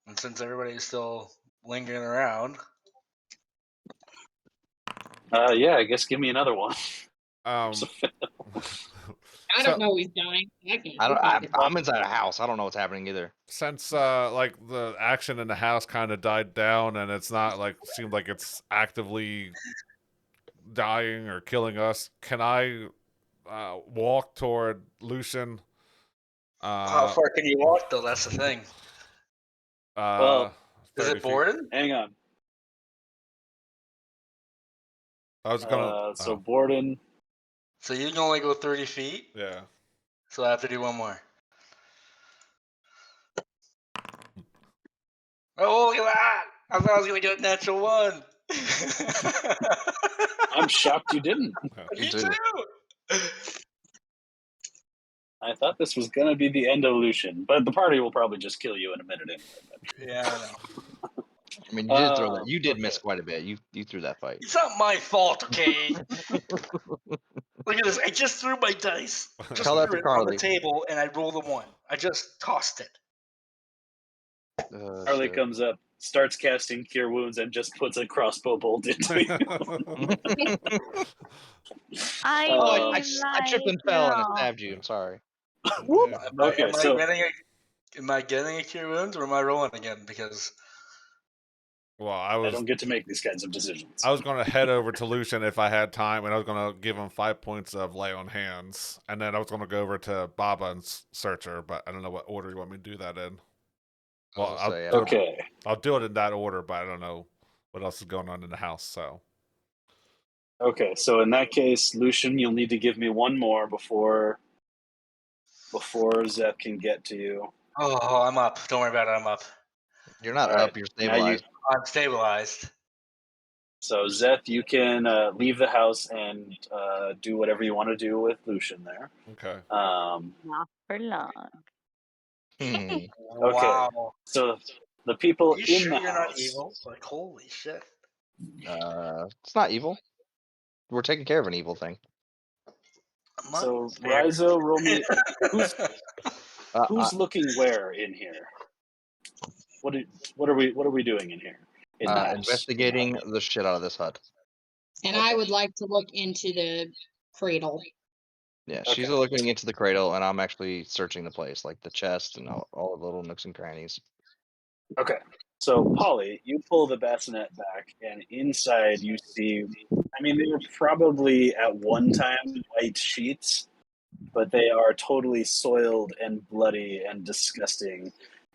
And since everybody's still lingering around, Yeah, I guess give me another one. I So- don't know who's dying. I can't. I'm inside a house. I don't know what's happening either. Since like the action in the house kind of died down and it's not like seemed like it's actively dying or killing us, can I walk toward Lucian? how far can you walk though? That's the thing. Well, Is 30 it feet. Borden? hang on. I was gonna. So Borden. So you can only go 30 feet. Yeah. So I have to do one more. Oh, look at that! I thought I was gonna get a natural one. I'm shocked you didn't. Me too. I thought this was gonna be the end of Lucian, but the party will probably just kill you in a minute anyway. Yeah, I know. I mean, you did throw that. You did Okay. miss quite a bit. You threw that fight. It's not my fault, okay? Look at this. I just threw my dice. Just Tell that threw to it on the Karli. table, and I rolled a 1. I just tossed it. Karli Shit. comes up, starts casting Cure Wounds, and just puts a crossbow bolt into you. I tripped and fell and it know. stabbed you. I'm sorry. Yeah. Okay, so Am I getting a cure wounds or am I rolling again? Because Well, I don't get to make these kinds of decisions. I was going to head over to Lucian if I had time, and I was going to give him 5 points of lay on hands, and then I was going to go over to Baba and search her, but I don't know what order you want me to do that in. Well, I'll do it in that order, but I don't know what else is going on in the house. So Okay, so in that case, Lucian, you'll need to give me one more before Szeth can get to you. oh, I'm up. Don't worry about it. I'm up. You're not All up. right, You're now stabilized. I'm stabilized. So Szeth, you can leave the house and do whatever you want to do with Lucian there. okay. Not for long. Okay. Wow. So the people You in sure the you're house. not evil? Like, holy shit. It's not evil. We're taking care of an evil thing. So Raizo, roll me. Who's I- looking where in here? What are we doing in here? In the house. investigating the shit out of this hut. And I would like to look into the cradle. Yeah, she's looking into the cradle, and I'm actually searching the place, like the chest and all the little nooks and crannies. Okay. So Polly, you pull the bassinet back, and inside you see. I mean, they were probably at one time white sheets, but they are totally soiled and bloody and disgusting.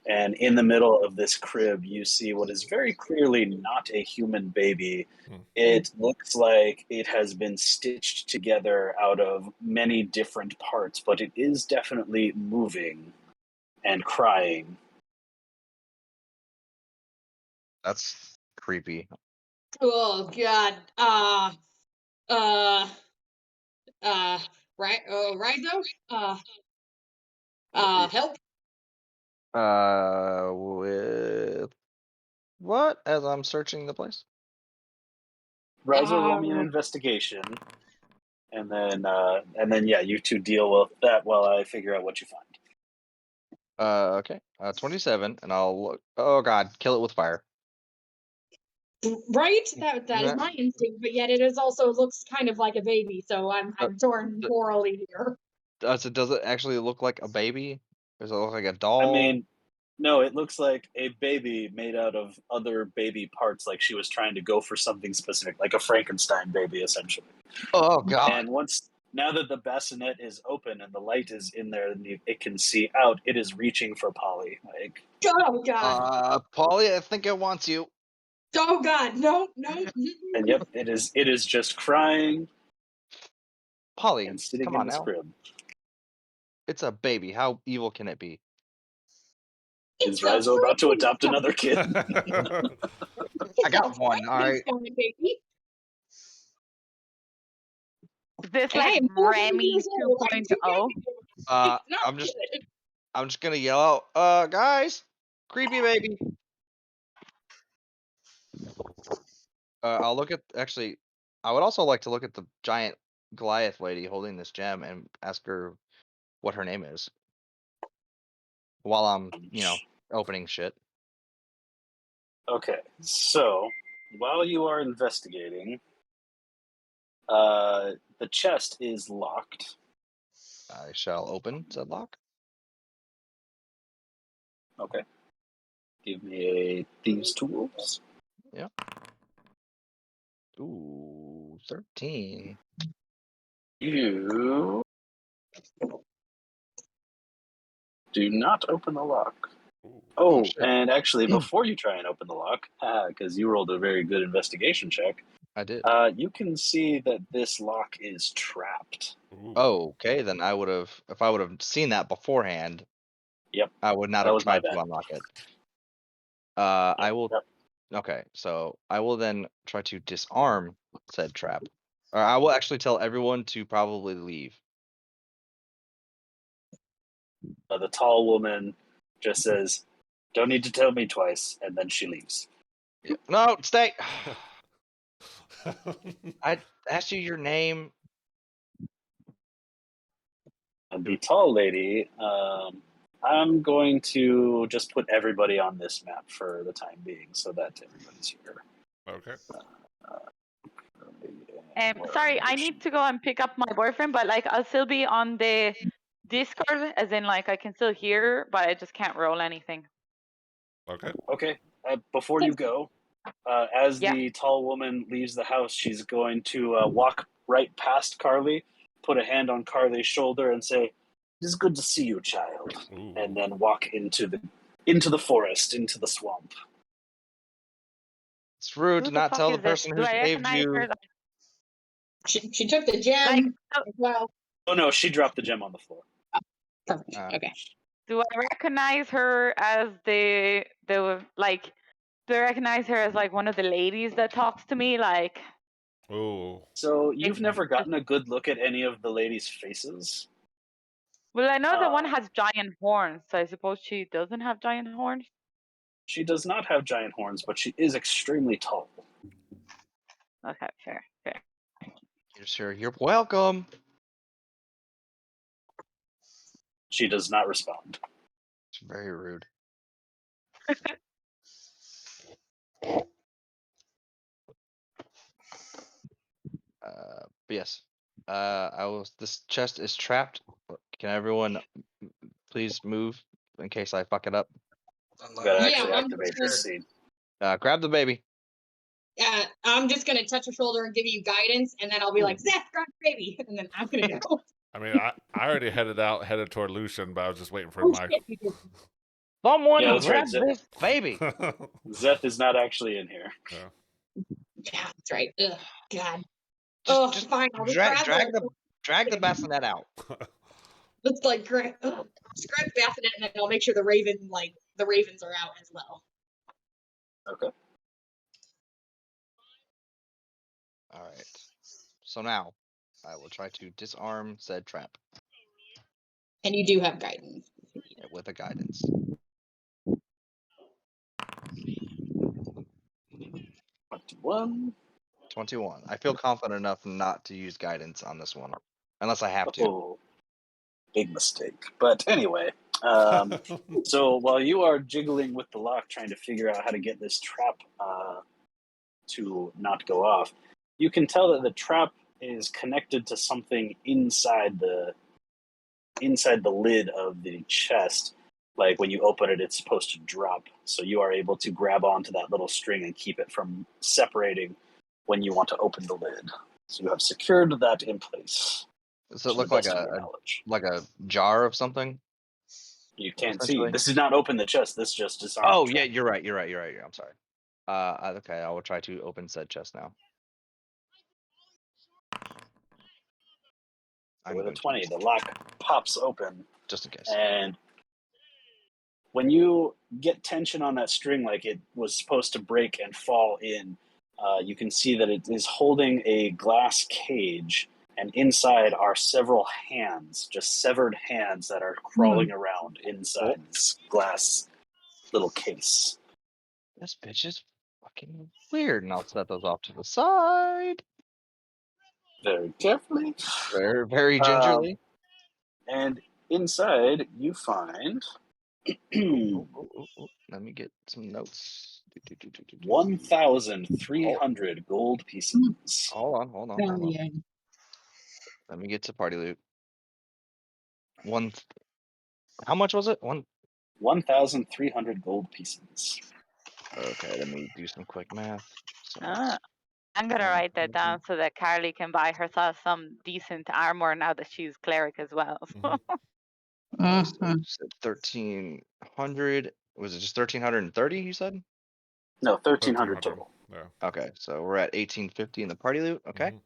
And in the middle of this crib, you see what is very clearly not a human baby. It looks like it has been stitched together out of many different parts, but it is definitely moving and crying. That's creepy. Oh God. Right. Raizo. Help. With what? As I'm searching the place. Raizo, roll me an investigation, and then yeah, you two deal with that while I figure out what you find. Okay. 27, and I'll look. Oh God, kill it with fire. Right. That is my instinct, but yet it is also looks kind of like a baby, so I'm torn morally here. Does it actually look like a baby? Does it look like a I doll? mean, no, it looks like a baby made out of other baby parts, like she was trying to go for something specific, like a Frankenstein baby, essentially. Oh God. And now that the bassinet is open and the light is in there and it can see out, it is reaching for Polly. Like, Oh God. Polly, I think it wants you. Oh God. No. and yep, it is just crying Polly, and sitting come in on this now. crib. It's a baby. How evil can it be? Is Raizo about to adopt another kid? I got one. All right. Baby. Is this And I like am 400 Remy years old. 2.0? I'm just gonna yell out, guys, creepy baby. I'll look at actually. I would also like to look at the giant Goliath lady holding this gem and ask her what her name is. While I'm, opening shit. Okay, so while you are investigating, the chest is locked. I shall open said lock. Okay. Give me a thieves' tools. Yeah. Ooh, 13. You do not open the lock. Oh, shit. and actually, before you try and open the lock, because you rolled a very good investigation check, I did. you can see that this lock is trapped. Oh, okay. Then if I would have seen that beforehand, Yep. I would not That have was my tried to bad. unlock it. I will. Yep. Okay, so I will then try to disarm said trap. Or I will actually tell everyone to probably leave. The tall woman just says, "Don't need to tell me twice," and then she leaves. Yeah. No, stay. I asked you your name. And the tall lady, I'm going to just put everybody on this map for the time being, so that everybody's here. Okay. Sorry, I need to go and pick up my boyfriend, but like I'll still be on the Discord, as in like I can still hear, but I just can't roll anything. Okay. Okay. Before you go, as Yeah. the tall woman leaves the house, she's going to walk right past Karli, put a hand on Carly's shoulder, and say, "It is good to see you, child," Ooh. and then walk into the forest, into the swamp. It's rude Who to the not fuck tell the is this? person Do who I saved recognize you. her? She took the gem Like, as well. Oh no, she dropped the gem on the floor. Perfect. Okay. do I recognize her as the like? Do I recognize her as like one of the ladies that talks to me? Like, Ooh. So you've It's never gotten a good look at any of the ladies' faces? well, I know the one has giant horns, so I suppose she doesn't have giant horns. She does not have giant horns, but she is extremely tall. Okay, fair. You're welcome. She does not respond. It's very rude. But yes. This chest is trapped. Can everyone please move in case I fuck it up? You gotta Yeah, actually I'm activate just this scene. Grab the baby. I'm just gonna touch her shoulder and give you guidance, and then I'll be like, "Szeth, grab the baby," and then I'm gonna go. I mean, I already headed toward Lucian, but I was just waiting for Oh my. shit, you did. Someone Yeah, that's right. grab this baby. Szeth is not actually in here. Yeah. Yeah, that's right. Ugh, God. Just Fine. I'll just drag grab drag the bassinet out. Let's like grab the bassinet, and then I'll make sure the ravens are out as well. Okay. All right. So now, I will try to disarm said trap And you do have guidance. with a guidance. 21. 21. I feel confident enough not to use guidance on this one, unless I have to. Oh, big mistake. But anyway, so while you are jiggling with the lock, trying to figure out how to get this trap to not go off, you can tell that the trap is connected to something inside the lid of the chest. Like when you open it, it's supposed to drop. So you are able to grab onto that little string and keep it from separating when you want to open the lid. So you have secured that in place. Does it to look the like best of your knowledge. a jar of something? You can't see. Essentially? This does not open the chest. This just disarms. Oh the yeah, trap. you're right. I'm sorry. Okay, I will try to open said chest now. So with a 20, the lock pops open, just in case. and when you get tension on that string, like it was supposed to break and fall in, you can see that it is holding a glass cage, and inside are several hands, just severed hands that are crawling around inside this glass little case. This bitch is fucking weird, and I'll set those off to the side. Very carefully. Very, very gingerly. And inside, you find Let me get some notes. 1,300 gold pieces. Hold on. Let me get to party loot. How much was it? 1,300 gold pieces. Okay, let me do some quick math. So I'm gonna write that down so that Karli can buy herself some decent armor now that she's cleric as well. so 1,300. Was it just 1,330? You said? No, 1,300 total. Yeah. Okay, so we're at 1,850 in the party loot. Okay.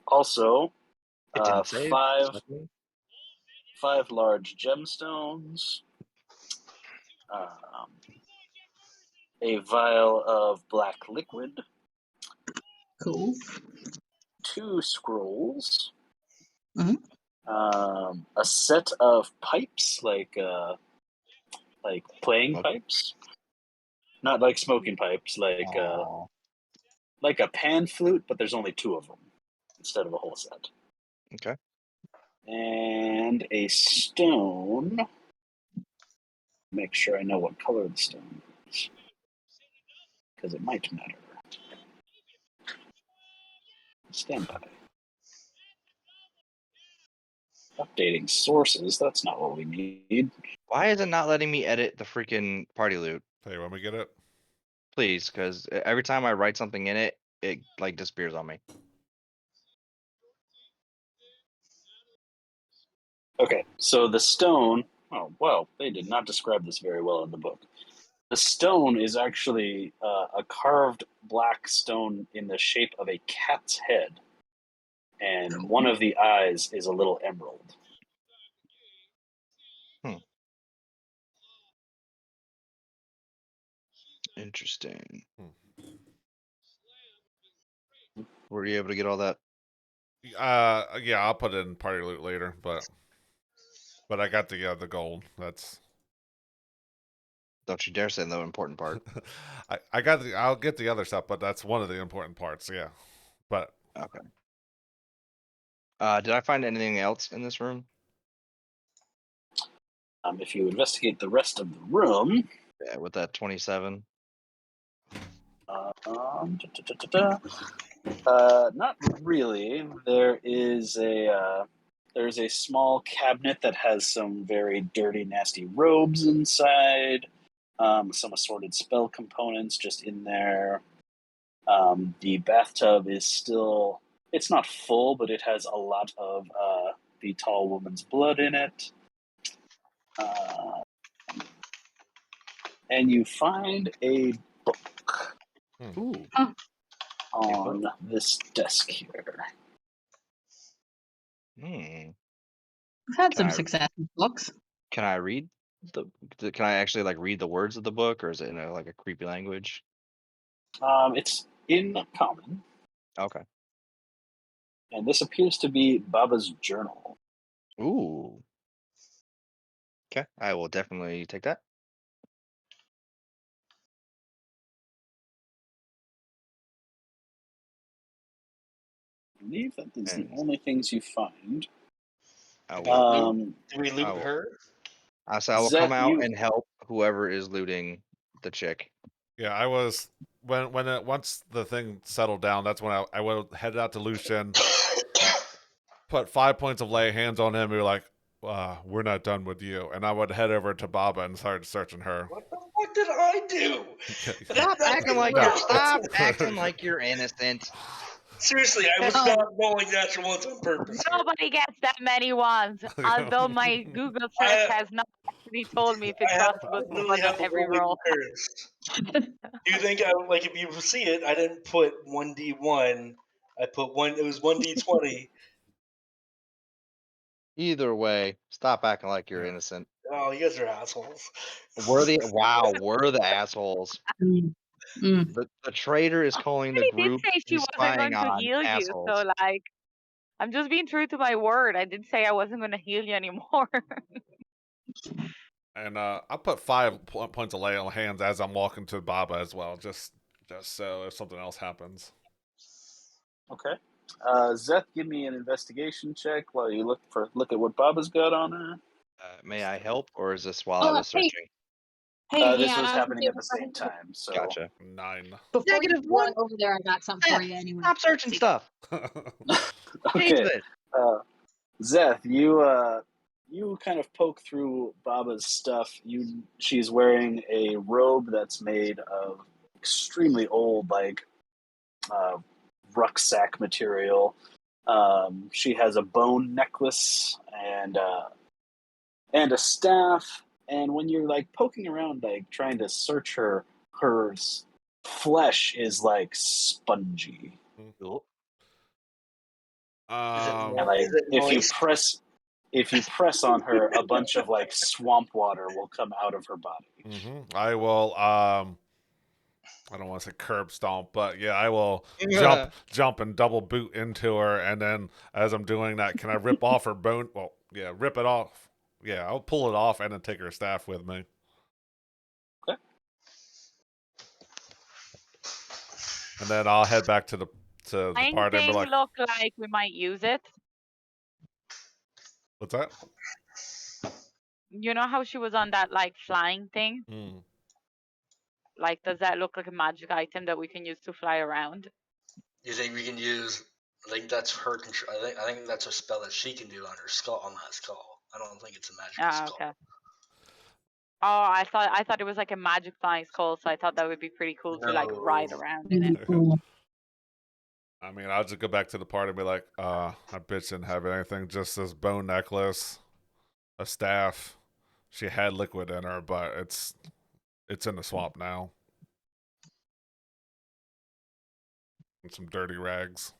Also, It didn't save. five large gemstones, a vial of black liquid, Cool. 2 scrolls, Mhm. a set of pipes, like playing pipes, not like smoking pipes, like a pan flute, but there's only 2 of them instead of a whole set. Okay. And a stone. Make sure I know what color the stone is, because it might matter. Stand by. Updating sources, that's not what we need. Why is it not letting me edit the freaking party loot? Hey, when we get it? Please, because every time I write something in it, it like disappears on me. Okay, so the stone, oh, well, they did not describe this very well in the book. The stone is actually a carved black stone in the shape of a cat's head, and one of the eyes is a little emerald. Interesting. Were you able to get all that? Yeah, I'll put it in party loot later, but I got the gold. That's. Don't you dare say the important part. I'll get the other stuff, but that's one of the important parts. Yeah, but okay. Did I find anything else in this room? If you investigate the rest of the room, yeah, with that 27. Not really. There's a small cabinet that has some very dirty, nasty robes inside. Some assorted spell components just in there. The bathtub is still, it's not full, but it has a lot of the tall woman's blood in it. And you find a book Ooh. on this desk here. Hmm. I've had some Can I- success with books. Can I read can I actually like read the words of the book, or is it in like a creepy language? It's in common, Okay. and this appears to be Baba's journal. Ooh. Okay, I will definitely take that. I believe that is the And only things you find. I will. Do we loot I will. her? I will come Szeth, out you and help whoever is looting the chick. Yeah, I was once the thing settled down. That's when I would head out to Lucian, put 5 points of lay hands on him. And be like, "We're not done with you," and I would head over to Baba and start searching her. What the fuck did I do? Stop acting like No, you're stop it's- acting like you're innocent. Seriously, I was not rolling natural ones on purpose. here. Nobody gets that many ones, although my Google search has not actually told me if it's possible to literally one on have a every rolling roll. curse. Do you think I like if you see it? I didn't put 1d1. I put one. It was 1d20. Either way, stop acting like you're Yeah. innocent. Oh, you guys are assholes. We're the assholes. Mm. The traitor is calling the She did group say she he's wasn't spying going to on heal you, assholes. so like, I'm just being true to my word. I did say I wasn't going to heal you anymore. And I put 5 points of lay on hands as I'm walking to Baba as well, just so if something else happens. okay? Szeth, give me an investigation check while you look at what Baba's got on her. May I help, or is this while I was Hey, searching? hey, This Leon, was I was happening at the same time, so Gotcha. 9. Before you -1. run over there, I got something for you anyway. Stop searching See. stuff. okay. Jesus. Szeth, you kind of poke through Baba's stuff. She's wearing a robe that's made of extremely old, like rucksack material. She has a bone necklace and a staff. And when you're like poking around, like trying to search her, her flesh is like spongy. Cool. And like Is it if you press on her, a bunch of like swamp water will come out of her body. I will. I don't want to say curb stomp, but yeah, I will Yeah. jump, and double boot into her, and then as I'm doing that, can I rip off her bone? Well, yeah, rip it off. Yeah, I'll pull it off and then take her staff with me. Okay. And then I'll head back to the party and be Anything like, look like we might use it? "What's that?" You know how she was on that like flying thing? Like, does that look like a magic item that we can use to fly around? You think we can use? I think that's her control. I think that's a spell that she can do on her skull. On that skull. I don't think it's a magical skull. Okay. Oh, I thought it was like a magic flying skull, so I thought that would be pretty cool to like ride No. around in it. I mean, I'll just go back to the party and be like, I bitch didn't have anything, just this bone necklace, a staff. She had liquid in her, but it's in the swamp now. And some dirty rags.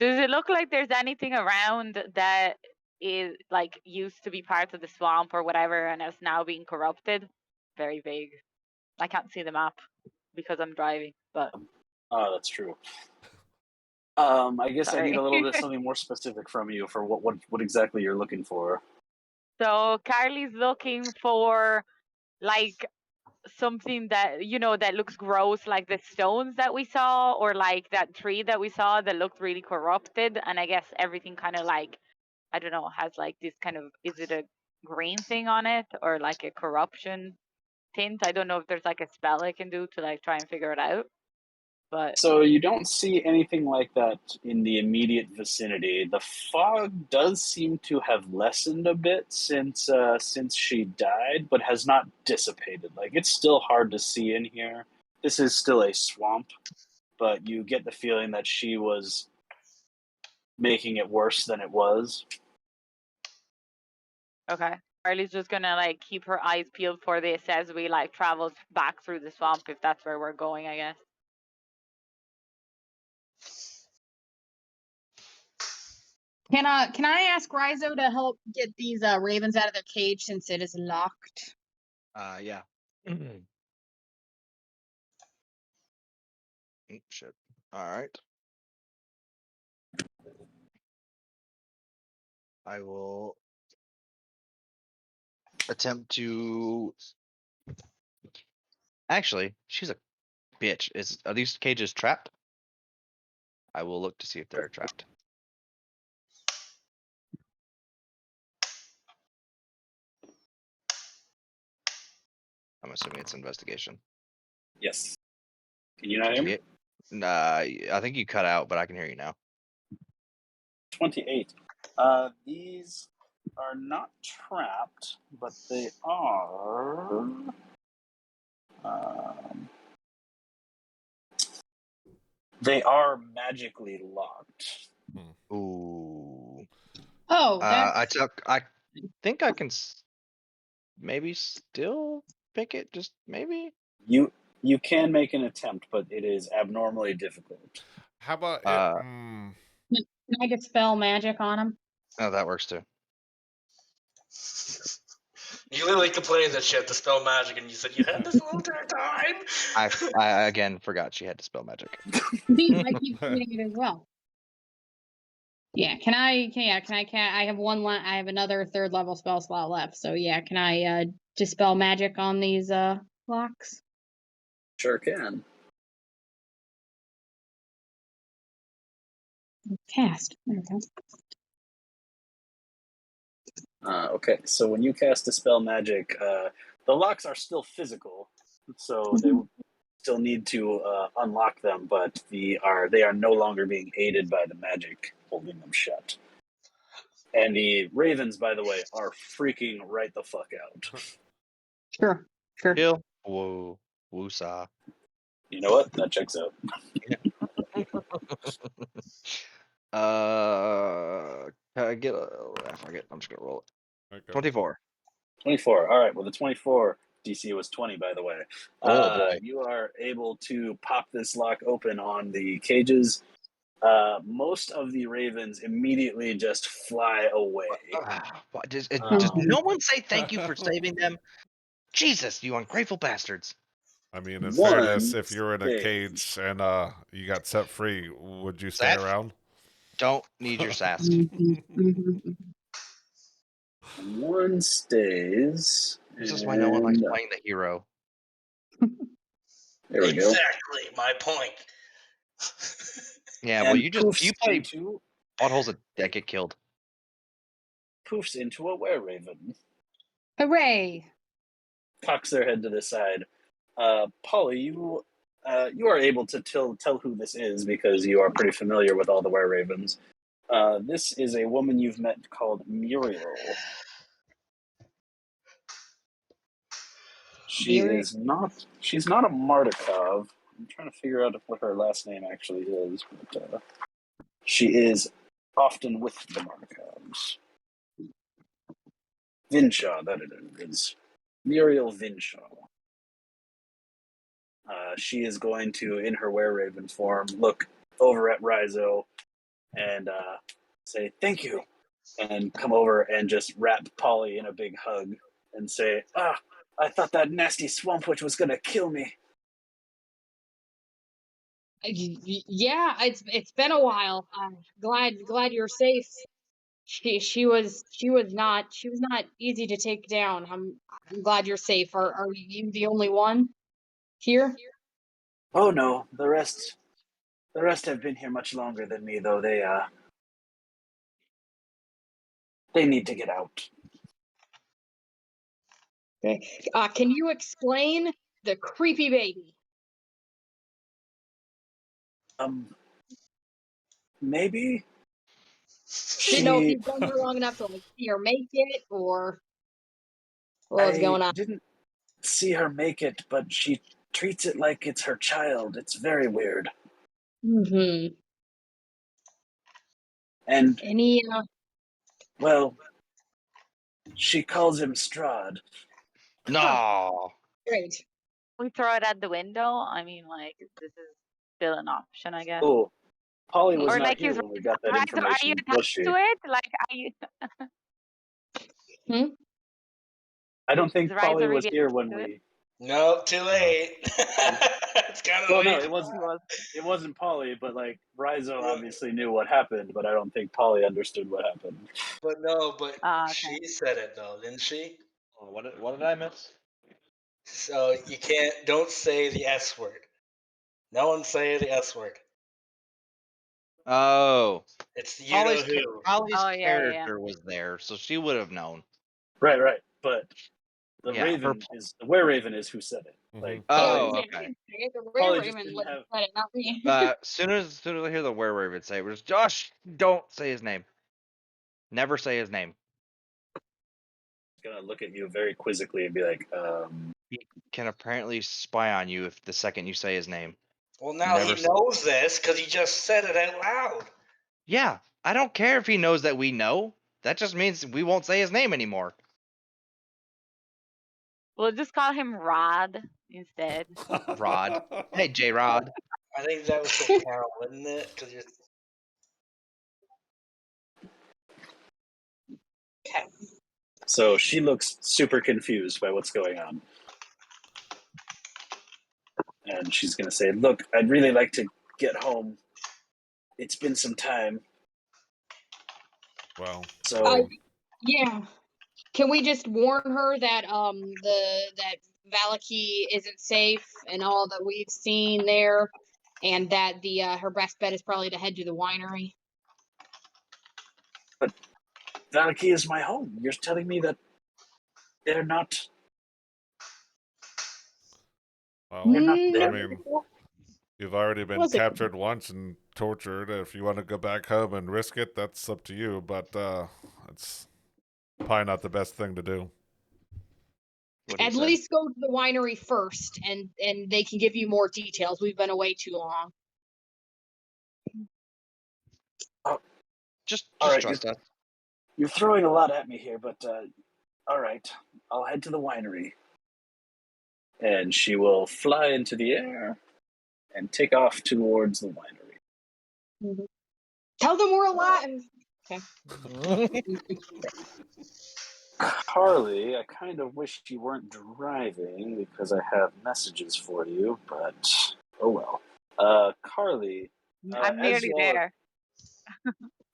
Does it look like there's anything around that is like used to be part of the swamp or whatever and is now being corrupted? Very vague. I can't see the map because I'm driving, but Oh, that's true. I guess I need sorry. a little bit something more specific from you for what exactly you're looking for. So Karli's looking for like something that that looks gross, like the stones that we saw, or like that tree that we saw that looked really corrupted. And I guess everything kind of like, I don't know, has like this kind of, is it a green thing on it or like a corruption tint? I don't know if there's like a spell I can do to like try and figure it out. But So you don't see anything like that in the immediate vicinity. The fog does seem to have lessened a bit since she died, but has not dissipated. Like it's still hard to see in here. This is still a swamp, but you get the feeling that she was making it worse than it was. Okay. Karli's just gonna like keep her eyes peeled for this as we like travel back through the swamp, if that's where we're going, I guess. Can I ask Raizo to help get these ravens out of their cage since it is locked? Yeah. Oh, shit. All right. I will attempt to. Actually, she's a bitch. Are these cages trapped? I will look to see if they're trapped. I'm assuming it's investigation. Yes. Can you not hear me? 28. Nah, I think you cut out, but I can hear you now. 28. These are not trapped, but they are. They are magically locked. Ooh. Oh, that's I think I can maybe still pick it. Just maybe. You can make an attempt, but it is abnormally difficult. How about it? Can I dispel magic on him? Oh, that works too. You literally complained that she had to spell magic, and you said you had this the entire time. I again forgot she had to spell magic. I keep doing it as well. Yeah, can I I have I have another 3rd level spell slot left. So yeah, can I dispel magic on these locks? Sure can. Cast. There we go. Okay, so when you cast Dispel Magic, the locks are still physical, so they still need to unlock them, but they are no longer being aided by the magic holding them shut. And the ravens, by the way, are freaking right the fuck out. Sure. Kill. Whoa. Woosah. You know what? That checks out. Can I get I forget. I'm just gonna roll it. Okay. 24. 24. All right. Well, the 24 DC was 20, by the way. Oh boy. You are able to pop this lock open on the cages. Most of the ravens immediately just fly away. Does no one say thank you for saving them? Jesus, you ungrateful bastards. I mean, in One fairness, if you're in a stays. cage and you got set free, would you stay Szeth? around? Don't need your sass. One stays. This is why no one likes and- playing the hero. There we go. Exactly my point. Yeah, well, And you play into buttholes that get killed. poofs into a were raven. Hooray! Cocks their head to the side. Polly, you are able to tell who this is because you are pretty familiar with all the were ravens. This is a woman you've met called Muriel. She's not a Mardukov. I'm trying to figure out what her last name actually is, but she is often with the Markovs. Vinshaw, that it is. Muriel Vinshaw. She is going to, in her were-raven form, look over at Raizo and say, "Thank you," and come over and just wrap Polly in a big hug and say, I thought that nasty swamp witch was going to kill me. Yeah, it's been a while. I'm glad you're safe. She was not easy to take down. I'm glad you're safe. Are you the only one here? Oh no, the rest have been here much longer than me, though. They need to get out. Okay. Can you explain the creepy baby? Maybe. Didn't know if you've been here long enough to like see her make it or what was going on. I didn't see her make it, but she treats it like it's her child. It's very weird. Mm-hmm. And, Any well, she calls him Strahd. No. great. We throw it at the window. I mean, like, this is still an option, I guess. Oh, Polly was Or not like here he's when we got that right. So are you information, was attached she? to it? Like, are you? I don't Is think Polly Raizo was really here attached when to it? we. Nope, too late. It's kind of Well, no, late. it wasn't. He was. It wasn't Polly, but like Raizo Yeah. obviously knew what happened, but I don't think Polly understood what happened. But no, but Okay. she said it though, didn't she? Oh, what did I miss? So you don't say the S word. No one say the S word. Oh, It's you know who. Polly's Oh, yeah. character was there, so she would have known. Right, but the Yeah, her were raven is who said it. Mhm. Like Oh, Polly, I okay. didn't say it. The Polly Rare just Raven didn't have. said it, not me. Soon as I hear the were-raven say it, was Josh. Don't say his name. Never say his name. Gonna look at you very quizzically and be like, He can apparently spy on you if the second you say his name. Well, now Never he knows this because he just said it out loud. Yeah, I don't care if he knows that we know. That just means we won't say his name anymore. We'll just call him Rod instead. Rod. Hey, J Rod. I think that would still count, wouldn't it? Because you're. so she looks super confused by what's going on. And she's going to say, look, I'd really like to get home. It's been some time. Well, So, Yeah. Can we just warn her that that Valaki isn't safe and all that we've seen there, and that the her best bet is probably to head to the winery? but Valaki is my home. You're telling me that they're not. well, They're not Mm, there. I mean, you've already been Was it- captured once and tortured. If you want to go back home and risk it, that's up to you. But it's probably not the best thing to do. At least go to the winery first, and they can give you more details. We've been away too long. Just All right, trust us. You're throwing a lot at me here, but all right. I'll head to the winery. And she will fly into the air and take off towards the winery. Tell them we're alive. Karli, I kind of wish you weren't driving because I have messages for you, but oh well. Karli, I'm nearly there.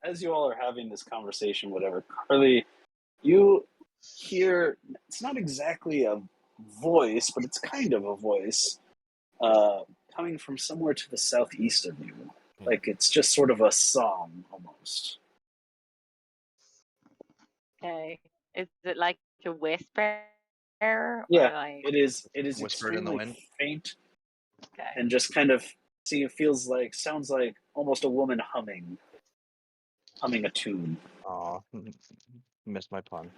As you all are having this conversation, whatever, Karli, you hear, it's not exactly a voice, but it's kind of a voice coming from somewhere to the southeast of you. Like it's just sort of a song almost. Okay. Is it like a whisper? Or Yeah, like... it is. It is Whispered in the extremely wind. faint Okay. and just kind of sounds like almost a woman humming a tune. Aw, missed my pun.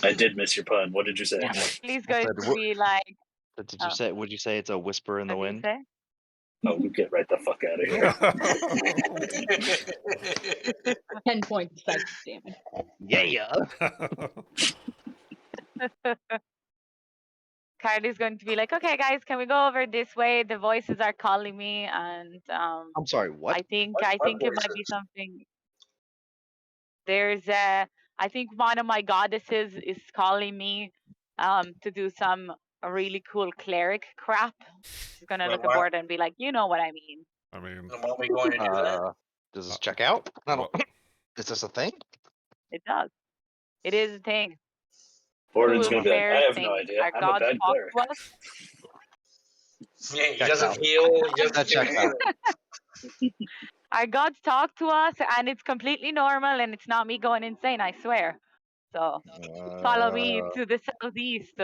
I did miss your pun. What did you say? He's going to be like... Did you say? Would you say it's a whisper in the What did you wind? say? Oh, you get right the fuck out of here. 10 points psychic damage. Yeah. Karli's going to be like, okay, guys, can we go over this way? The voices are calling me, and I'm sorry. What? I think What it might be voices? something. There's I think one of my goddesses is calling me to do some really cool cleric crap. She's gonna look What? aboard and be like, you know what I mean. I mean, Won't we going to do that? Does this check out? I don't. well, Is this a thing? It does. It is a thing. Borden's Cool gonna be like, fair I have thing. no idea. Our I'm a gods bad talk cleric. to us. Yeah, he Checks doesn't out. heal. He doesn't That checks out. Our gods talk to us, and it's completely normal, and it's not me going insane, I swear. So follow me to the southeast.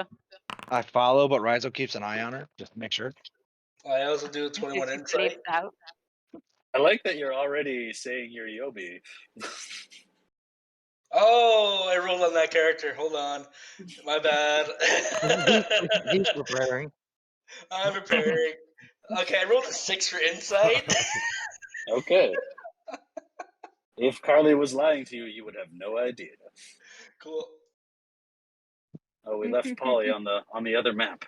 I follow, but Raizo keeps an eye on her just to make sure. I also do If 21 she insight. flips out. I like that you're already saying you're Yobi. Oh, I rolled on that character. Hold on. My bad. He's preparing. I'm preparing. Okay, I rolled a 6 for insight. Okay. If Karli was lying to you, you would have no idea. Cool. Oh, we left Polly on the other map.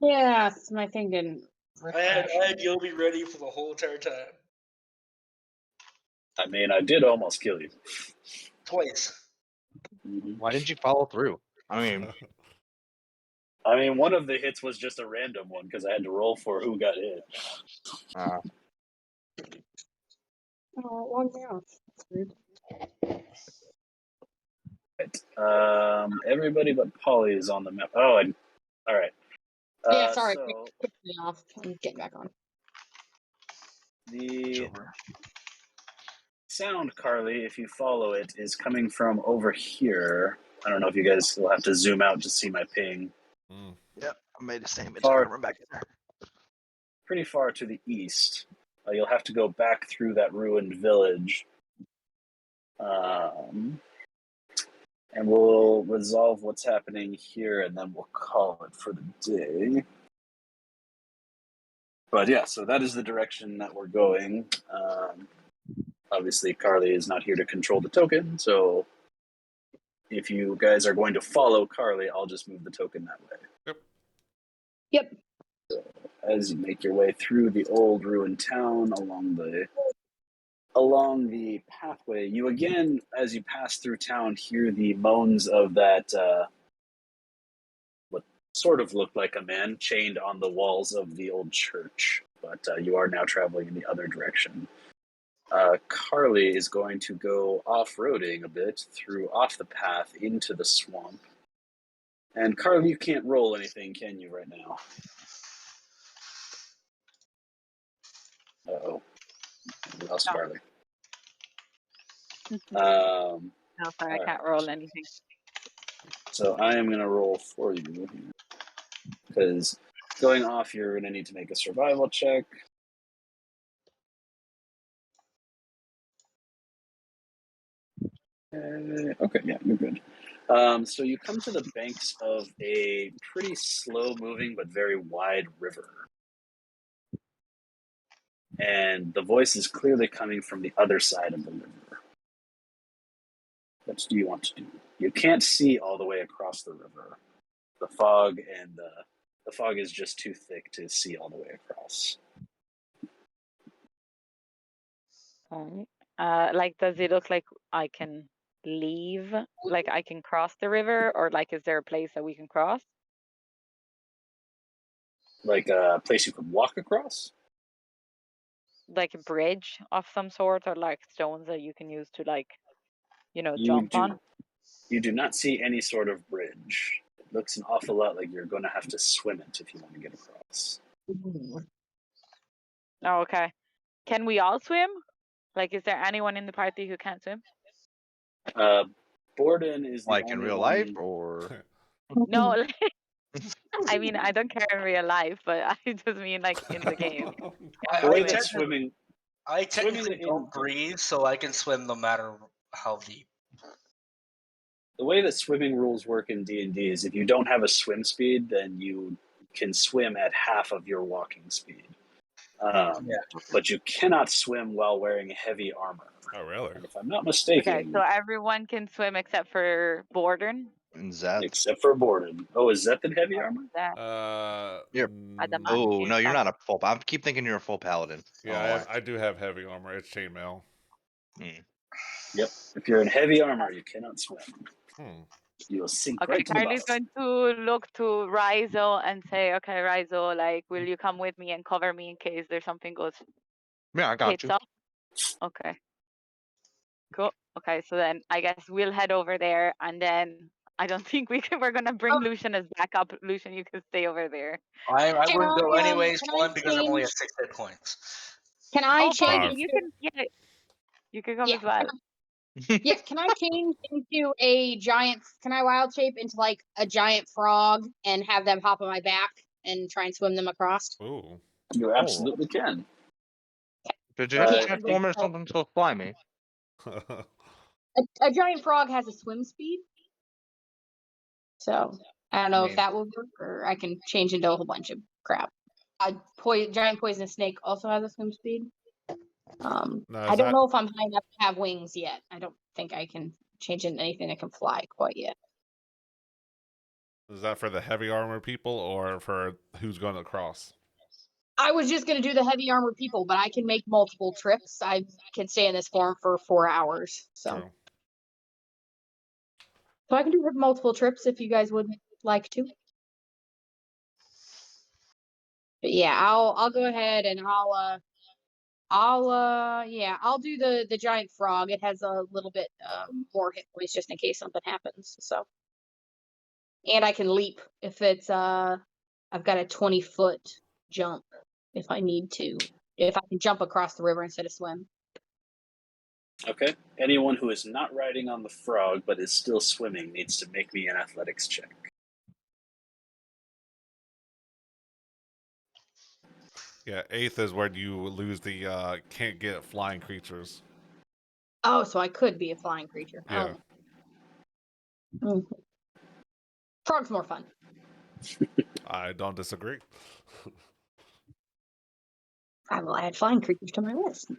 Yes, my thing didn't I had refresh. Yobi ready for the whole entire time. I mean, I did almost kill you. Twice. Why didn't you follow through? I mean, One of the hits was just a random one because I had to roll for who got hit. uh, Oh, it logged me off. That's weird. Right. Everybody but Polly is on the map. Oh, all right. Yeah, sorry. So Kicked me off. I'm getting back on. the sound, Karli, if you follow it, is coming from over here. I don't know if you guys will have to zoom out to see my ping. yep, I made the same. It's Far- gonna run back in there. Pretty far to the east. You'll have to go back through that ruined village. And we'll resolve what's happening here, and then we'll call it for the day. But yeah, so that is the direction that we're going. Obviously, Karli is not here to control the token, so if you guys are going to follow Karli, I'll just move the token that way. Yep. As you make your way through the old ruined town along the pathway, you again, as you pass through town, hear the moans of that what sort of looked like a man chained on the walls of the old church. But you are now traveling in the other direction. Karli is going to go off-roading a bit off the path into the swamp. And Karli, you can't roll anything, can you, right now? Uh-oh. We lost No. Karli. No, sorry, I can't roll anything. So I am going to roll for you here. Because going off, you're going to need to make a survival check. Okay, yeah, you're good. So you come to the banks of a pretty slow-moving but very wide river. And the voice is clearly coming from the other side of the river. What do you want to do? You can't see all the way across the river. The fog is just too thick to see all the way across. Alright. Like, does it look like I can leave? Like, I can cross the river, or like, is there a place that we can cross? Like a place you could walk across? Like a bridge of some sort, or like stones that you can use to, like, You jump on? You do not see any sort of bridge. It looks an awful lot like you're going to have to swim it if you want to get across. Oh, okay. Can we all swim? Like, is there anyone in the party who can't swim? Borden is the Like only in real one. life, or No, I mean, I don't care in real life, but I just mean like in the game. The way I that technically- swimming, I technically Swimming in- don't breathe, so I can swim no matter how deep. the way that swimming rules work in D&D is if you don't have a swim speed, then you can swim at half of your walking speed. But you cannot swim while wearing heavy armor. Oh, really? And if I'm not mistaken, Okay, so everyone can swim except for Borden. Zeth? except for Borden. Oh, is Szeth in heavy armor? That Yep. Adamant. Oh no, you're not a full. I keep thinking you're a full paladin. Yeah, I do have heavy armor. It's chainmail. Yep. If you're in heavy armor, you cannot swim. You'll sink Okay, right to the Karli's bottom. going to look to Raizo and say, okay, Raizo, like, will you come with me and cover me in case there's something goes Yeah, I got hits you. up? Okay. Cool. Okay, so then I guess we'll head over there, and then I don't think we're gonna bring Lucian as backup. Lucian, you can stay over there. I would go anyways, can I one, because I'm only at change- 6 hit points. Can I Oh, change? Karli, you can come Yeah, as well. Yeah, can I change into a giant? Can I wild shape into like a giant frog and have them hop on my back and try and swim them across? Ooh. You absolutely can. Did you have to Yeah, transform into something so slimy? a giant frog has a swim speed, so I don't know if that will work, or I can change into a whole bunch of crap. A giant poisonous snake also has a swim speed. No, I don't know if I'm high enough to have wings yet. I don't think I can change into anything that can fly quite yet. Is that for the heavy armor people or for who's going across? I was just gonna do the heavy armored people, but I can make multiple trips. I can stay in this form for 4 hours, so True. so I can do multiple trips if you guys would like to. But yeah, I'll go ahead and I'll do the giant frog. It has a little bit more hit points just in case something happens. So, and I can leap if it's I've got a 20-foot jump if I need to. If I can jump across the river instead of swim. Okay. Anyone who is not riding on the frog but is still swimming needs to make me an athletics check. Yeah, 8th is where you lose the can't get flying creatures. Oh, so I could be a flying creature. Yeah. Oh. Mm. Frog's more fun. I don't disagree. I will add flying creatures to my list.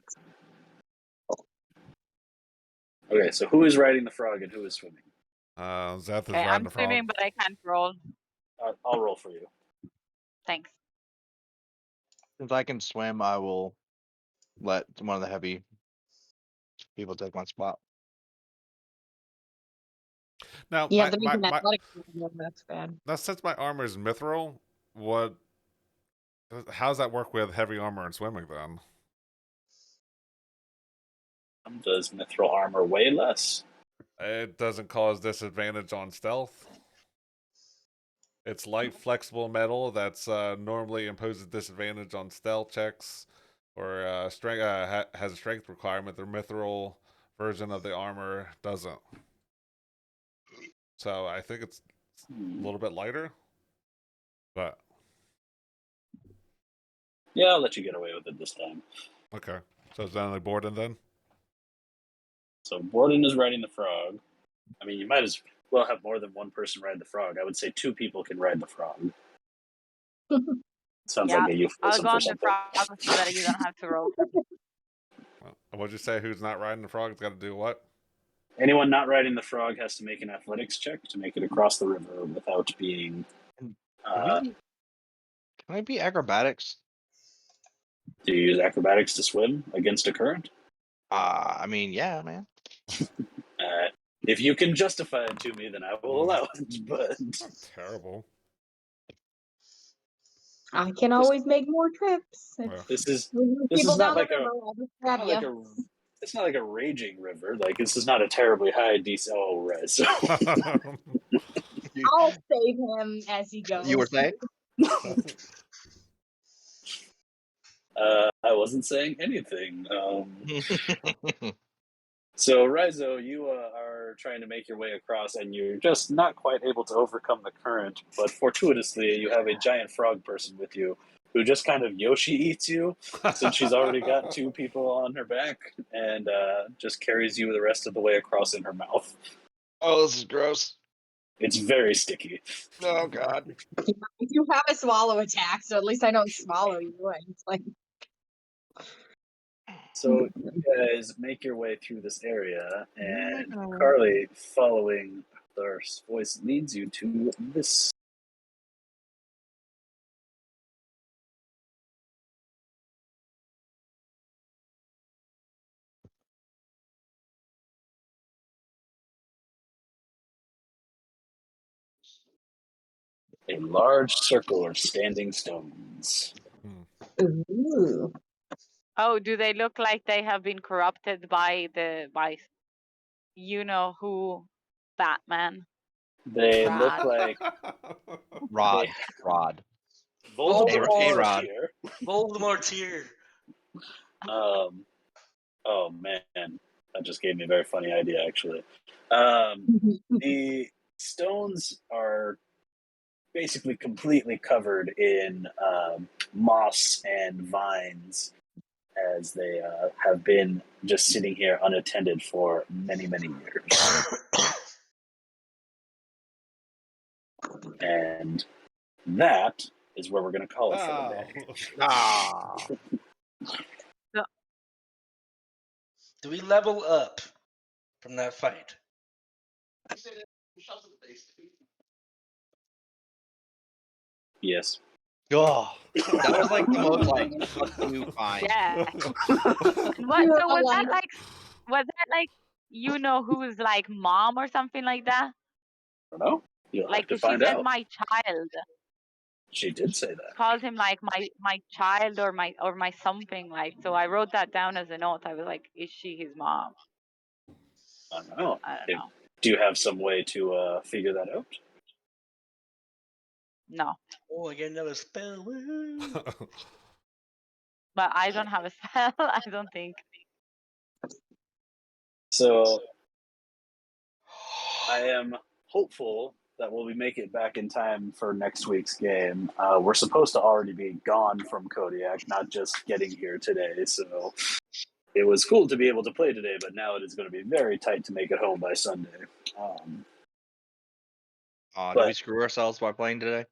Okay, so who is riding the frog and who is swimming? Szeth is Okay, riding I'm the frog. swimming, but I can't roll. I'll roll for you. Thanks. Since I can swim, I will let one of the heavy people take my spot. Now, You have to make my, an my, athletic. That's bad. now, since my armor is mithril, how does that work with heavy armor and swimming then? Does mithril armor weigh less? It doesn't cause disadvantage on stealth. It's light, flexible metal that's normally imposes disadvantage on stealth checks, or strength has a strength requirement. The mithril version of the armor doesn't. So I think it's a little bit lighter, but Yeah, I'll let you get away with it this time. okay. So it's only Borden then. So Borden is riding the frog. I mean, you might as well have more than one person ride the frog. I would say 2 people can ride the frog. Sounds Yeah, like a I'll euphemism go for on the something. frog so that you don't have to roll. What'd you say? Who's not riding the frog's got to do what? Anyone not riding the frog has to make an athletics check to make it across the river without being. Can I be acrobatics? Do you use acrobatics to swim against a current? I mean, yeah, man. If you can justify it to me, then I will allow it. But Not terrible. I can always make more trips. Well, this is People not down the like river, I'll just grab you. it's not like a raging river. Like this is not a terribly high DC. Oh, right. So I'll save him as he goes. You were saying? I wasn't saying anything. So Raizo, you are trying to make your way across, and you're just not quite able to overcome the current. But fortuitously, you have a giant frog person with you, who just kind of Yoshi eats you, since she's already got 2 people on her back, and just carries you the rest of the way across in her mouth. Oh, this is gross. It's very sticky. Oh God. You have a swallow attack, so at least I don't swallow you. It's like So you guys make your way through this area, and Karli, following their voice, leads you to this. A large circle of standing stones. ooh. Oh, do they look like they have been corrupted by you know who, Batman? They Rod. look like Rod. Voldemort's Rod. here. Voldemort's here. Oh man, that just gave me a very funny idea. Actually, the stones are basically completely covered in moss and vines, as they have been just sitting here unattended for many, many years. And that is where we're going to call it for the day. Ah. Do we level up from that fight? Yes. Oh, that was like the most like fuck you fine. Yeah. And what? You're So was that alive. like? Was that like? You know who's like mom or something like that? I don't know. You'll Like, have to 'cause she find said out. my child. She did say that. Calls him like my child or my something like. So I wrote that down as a note. I was like, is she his mom? I don't know. I don't know. Do you have some way to figure that out? No, Oh, I get another spell. Woo. but I don't have a spell. I don't think. So I am hopeful that we make it back in time for next week's game. We're supposed to already be gone from Kodiak, not just getting here today. So it was cool to be able to play today, but now it is going to be very tight to make it home by Sunday. Did we But screw ourselves by playing today?